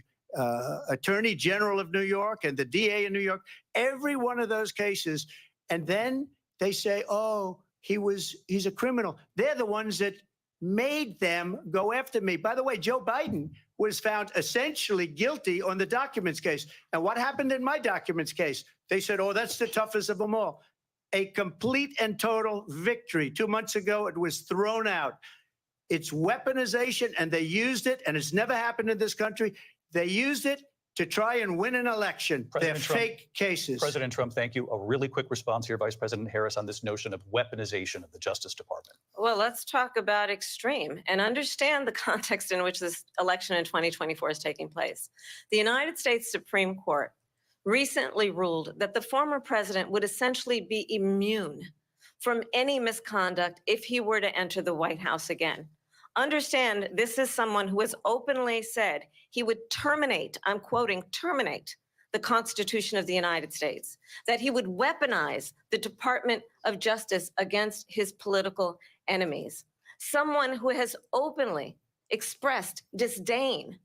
Attorney General of New York and the DA in New York. Every one of those cases. And then they say, oh, he's a criminal. They're the ones that made them go after me. By the way, Joe Biden was found essentially guilty on the documents case. And what happened in my documents case? They said, oh, that's the toughest of them all. A complete and total victory. 2 months ago, it was thrown out. It's weaponization, and they used it, and it's never happened in this country. They used it to try and win an election. They're fake cases. President Trump, thank you. A really quick response here, Vice President Harris, on this notion of weaponization of the Justice Department. Well, let's talk about extreme and understand the context in which this election in 2024 is taking place. The United States Supreme Court recently ruled that the former president would essentially be immune from any misconduct if he were to enter the White House again. Understand, this is someone who has openly said he would terminate, I'm quoting, terminate the Constitution of the United States, that he would weaponize the Department of Justice against his political enemies. Someone who has openly expressed disdain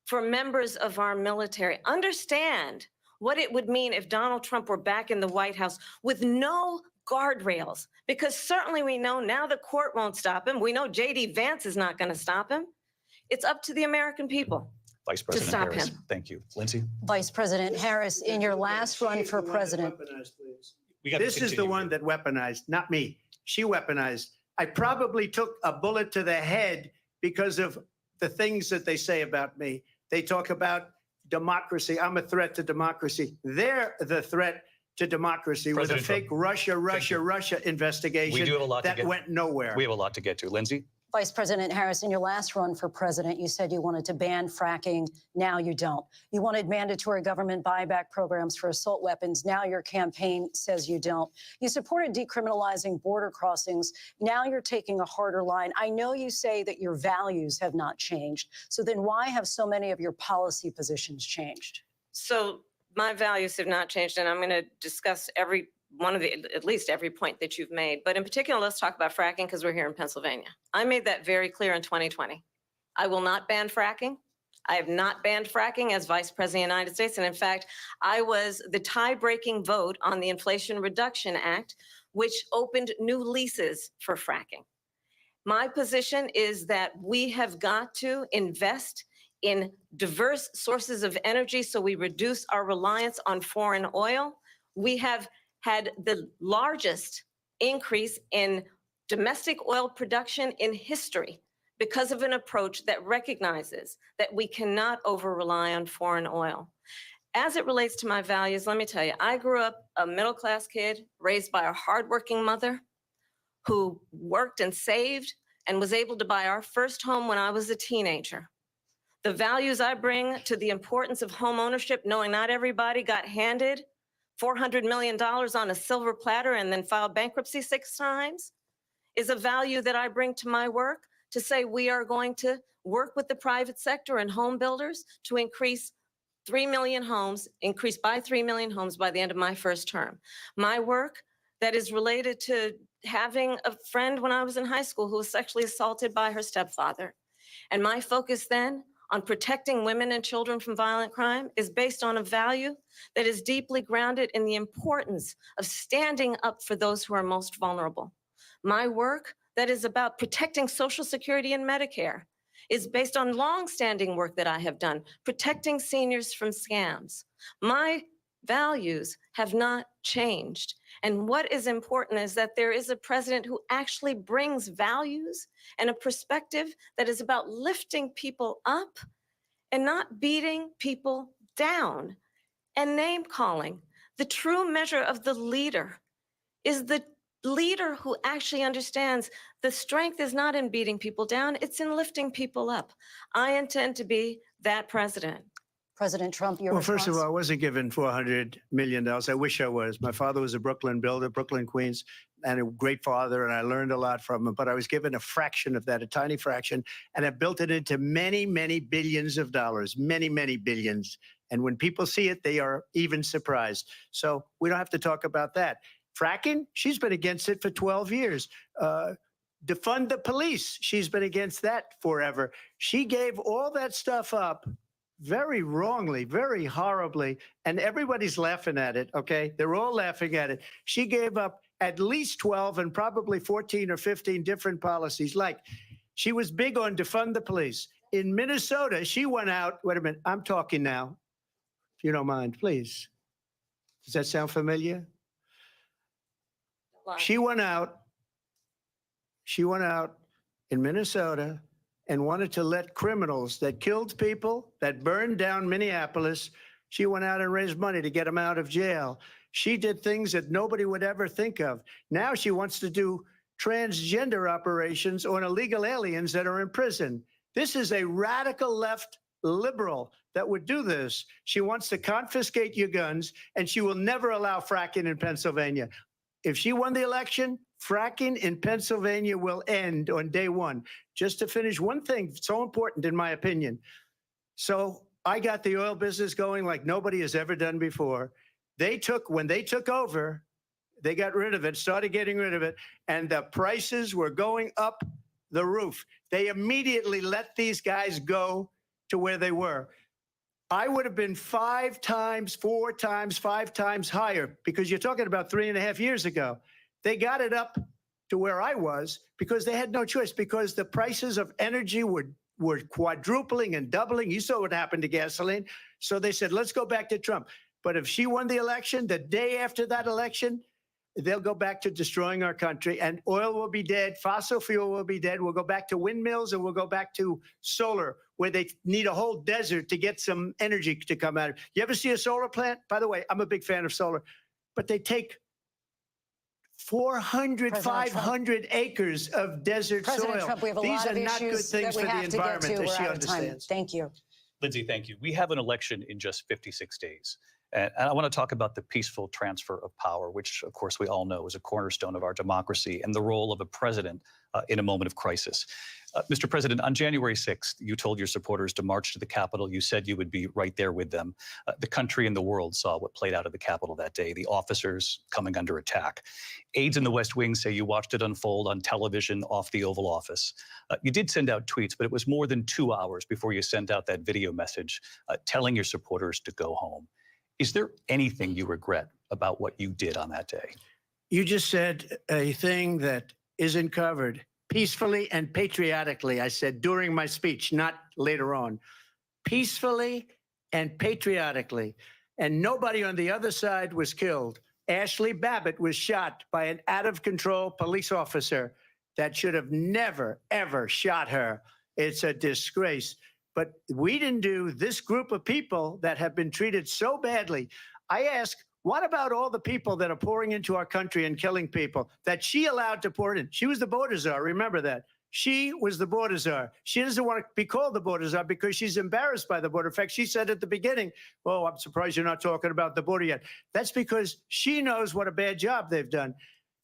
for members of our military. Understand what it would mean if Donald Trump were back in the White House with no guardrails, because certainly we know now the court won't stop him. We know J.D. Vance is not going to stop him. It's up to the American people Vice President stop Harris, him. thank you. Lindsay? Vice President Harris, in your last run for president. This is the one that weaponized, not me. She weaponized. I probably took a bullet to the head because of the things that they say about me. They talk about democracy. I'm a threat to democracy. They're the threat to democracy with a fake Russia investigation We do have a lot to that get. went nowhere. We have a lot to get to. Lindsay? Vice President Harris, in your last run for president, you said you wanted to ban fracking. Now you don't. You wanted mandatory government buyback programs for assault weapons. Now your campaign says you don't. You supported decriminalizing border crossings. Now you're taking a harder line. I know you say that your values have not changed. So then why have so many of your policy positions changed? So my values have not changed, and I'm going to discuss every one of the, at least every point that you've made. But in particular, let's talk about fracking because we're here in Pennsylvania. I made that very clear in 2020. I will not ban fracking. I have not banned fracking as Vice President of the United States. And in fact, I was the tie-breaking vote on the Inflation Reduction Act, which opened new leases for fracking. My position is that we have got to invest in diverse sources of energy so we reduce our reliance on foreign oil. We have had the largest increase in domestic oil production in history because of an approach that recognizes that we cannot over-rely on foreign oil. As it relates to my values, let me tell you, I grew up a middle-class kid raised by a hardworking mother who worked and saved and was able to buy our first home when I was a teenager. The values I bring to the importance of home ownership, knowing not everybody got handed $400 million on a silver platter and then filed bankruptcy 6 times, is a value that I bring to my work to say we are going to work with the private sector and home builders to increase 3 million homes, increase by 3 million homes by the end of my first term. My work that is related to having a friend when I was in high school who was sexually assaulted by her stepfather. And my focus then on protecting women and children from violent crime is based on a value that is deeply grounded in the importance of standing up for those who are most vulnerable. My work that is about protecting Social Security and Medicare is based on longstanding work that I have done, protecting seniors from scams. My values have not changed. And what is important is that there is a president who actually brings values and a perspective that is about lifting people up and not beating people down and name calling. The true measure of the leader is the leader who actually understands the strength is not in beating people down, it's in lifting people up. I intend to be that president. President Trump, your Well, response? first of all, I wasn't given $400 million. I wish I was. My father was a Brooklyn builder, Brooklyn, Queens, and a great father, and I learned a lot from him. But I was given a fraction of that, a tiny fraction, and I built it into many, many billions of dollars, many, many billions. And when people see it, they are even surprised. So we don't have to talk about that. Fracking, she's been against it for 12 years. Defund the police, she's been against that forever. She gave all that stuff up very wrongly, very horribly, and everybody's laughing at it, okay? They're all laughing at it. She gave up at least 12 and probably 14 or 15 different policies. Like, she was big on defund the police. In Minnesota, she went out, wait a minute, I'm talking now, if you don't mind, please. Does that sound familiar? She went out in Minnesota and wanted to let criminals that killed people, that burned down Minneapolis, she went out and raised money to get them out of jail. She did things that nobody would ever think of. Now she wants to do transgender operations on illegal aliens that are in prison. This is a radical left liberal that would do this. She wants to confiscate your guns, and she will never allow fracking in Pennsylvania. If she won the election, fracking in Pennsylvania will end on day one. Just to finish, one thing so important in my opinion. So I got the oil business going like nobody has ever done before. When they took over, they got rid of it, started getting rid of it, and the prices were going up the roof. They immediately let these guys go to where they were. I would have been 5 times, 4 times, 5 times higher, because you're talking about 3.5 years ago. They got it up to where I was because they had no choice, because the prices of energy were quadrupling and doubling. You saw what happened to gasoline. So they said, let's go back to Trump. But if she won the election, the day after that election, they'll go back to destroying our country, and oil will be dead. Fossil fuel will be dead. We'll go back to windmills, and we'll go back to solar, where they need a whole desert to get some energy to come out of. You ever see a solar plant? By the way, I'm a big fan of solar, but they take 400, 500 acres of desert President soil. Trump, we have a These lot are of not good issues things that for we the have to get environment, to. as We're she out of time. understands. Thank you. Lindsay, thank you. We have an election in just 56 days. And I want to talk about the peaceful transfer of power, which, of course, we all know is a cornerstone of our democracy, and the role of a president in a moment of crisis. Mr. President, on January 6th, you told your supporters to march to the Capitol. You said you would be right there with them. The country and the world saw what played out at the Capitol that day, the officers coming under attack. Aides in the West Wing say you watched it unfold on television off the Oval Office. You did send out tweets, but it was more than 2 hours before you sent out that video message telling your supporters to go home. Is there anything you regret about what you did on that day? You just said a thing that isn't covered. Peacefully and patriotically, I said during my speech, not later on. Peacefully and patriotically. And nobody on the other side was killed. Ashley Babbitt was shot by an out-of-control police officer. that should have never, ever shot her. It's a disgrace. But we didn't do this group of people that have been treated so badly. I ask, what about all the people that are pouring into our country and killing people that she allowed to pour in? She was the border czar. Remember that. She was the border czar. She doesn't want to be called the border czar because she's embarrassed by the border. In fact, she said at the beginning, well, I'm surprised you're not talking about the border yet. That's because she knows what a bad job they've done.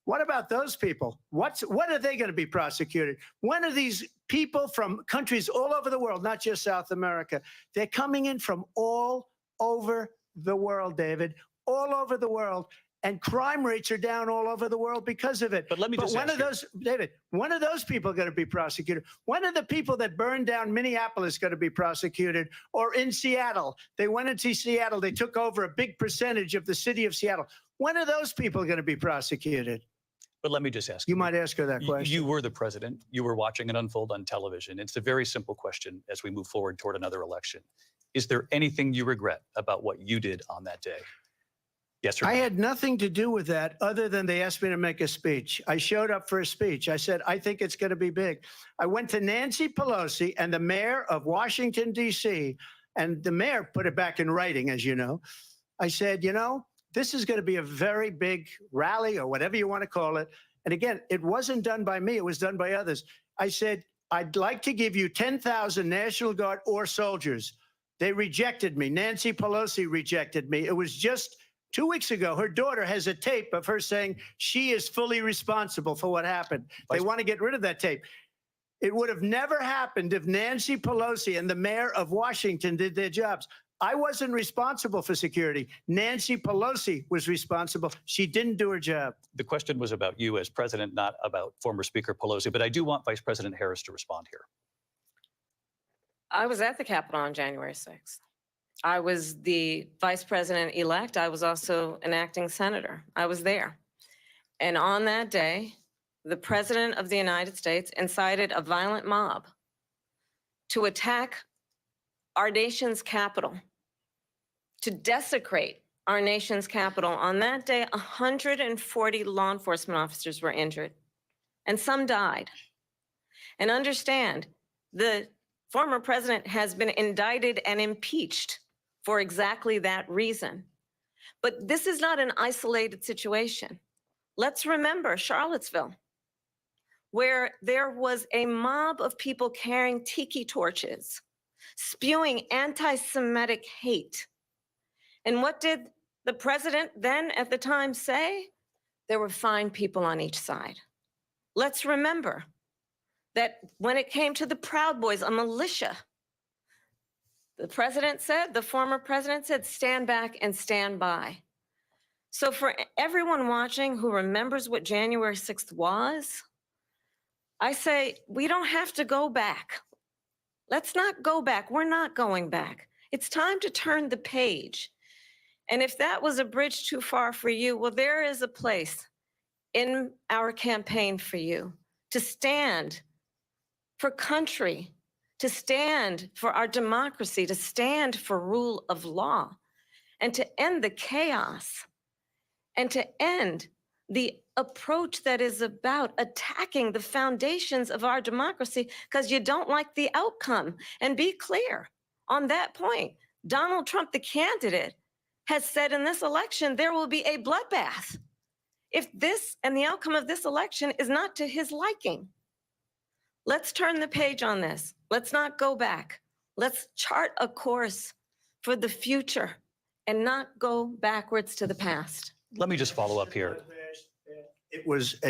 What about those people? When are they going to be prosecuted? When are these people from countries all over the world, not just South America? They're coming in from all over the world, David, all over the world. And crime rates are down all over the world because of it. But let me just when ask are those, David, when are those people going to be prosecuted? When are the people that burned down Minneapolis going to be prosecuted? Or in Seattle? They went into Seattle. They took over a big percentage of the city of Seattle. When are those people going to be prosecuted? But let me just ask You might ask her that question. You were the president. You were watching it unfold on television. It's a very simple question as we move forward toward another election. Is there anything you regret about what you did on that day? Yes or no? I had nothing to do with that other than they asked me to make a speech. I showed up for a speech. I said, I think it's going to be big. I went to Nancy Pelosi and the mayor of Washington, D.C., and the mayor put it back in writing, as you know. I said, you know, this is going to be a very big rally or whatever you want to call it. And again, it wasn't done by me. It was done by others. I said, I'd like to give you 10,000 National Guard or soldiers. They rejected me. Nancy Pelosi rejected me. It was just 2 weeks ago. Her daughter has a tape of her saying she is fully responsible for what happened. They want to get rid of that tape. It would have never happened if Nancy Pelosi and the mayor of Washington did their jobs. I wasn't responsible for security. Nancy Pelosi was responsible. She didn't do her job. The question was about you as president, not about former Speaker Pelosi, but I do want Vice President Harris to respond here. I was at the Capitol on January 6th. I was the vice president-elect. I was also an acting senator. I was there. And on that day, the president of the United States incited a violent mob to attack our nation's capital, to desecrate our nation's capital. On that day, 140 law enforcement officers were injured, and some died. And understand, the former president has been indicted and impeached for exactly that reason. But this is not an isolated situation. Let's remember Charlottesville, where there was a mob of people carrying tiki torches, spewing anti-Semitic hate. And what did the president then at the time say? There were fine people on each side. Let's remember that when it came to the Proud Boys, a militia, the president said, the former president said, stand back and stand by. So for everyone watching who remembers what January 6th was, I say, we don't have to go back. Let's not go back. We're not going back. It's time to turn the page. And if that was a bridge too far for you, well, there is a place in our campaign for you to stand for country, to stand for our democracy, to stand for rule of law, and to end the chaos, and to end the approach that is about attacking the foundations of our democracy because you don't like the outcome. And be clear on that point. Donald Trump, the candidate, has said in this election there will be a bloodbath if this and the outcome of this election is not to his liking. Let's turn the page on this. Let's not go back. Let's chart a course for the future and not go backwards to the past. Let me just follow up here. It was a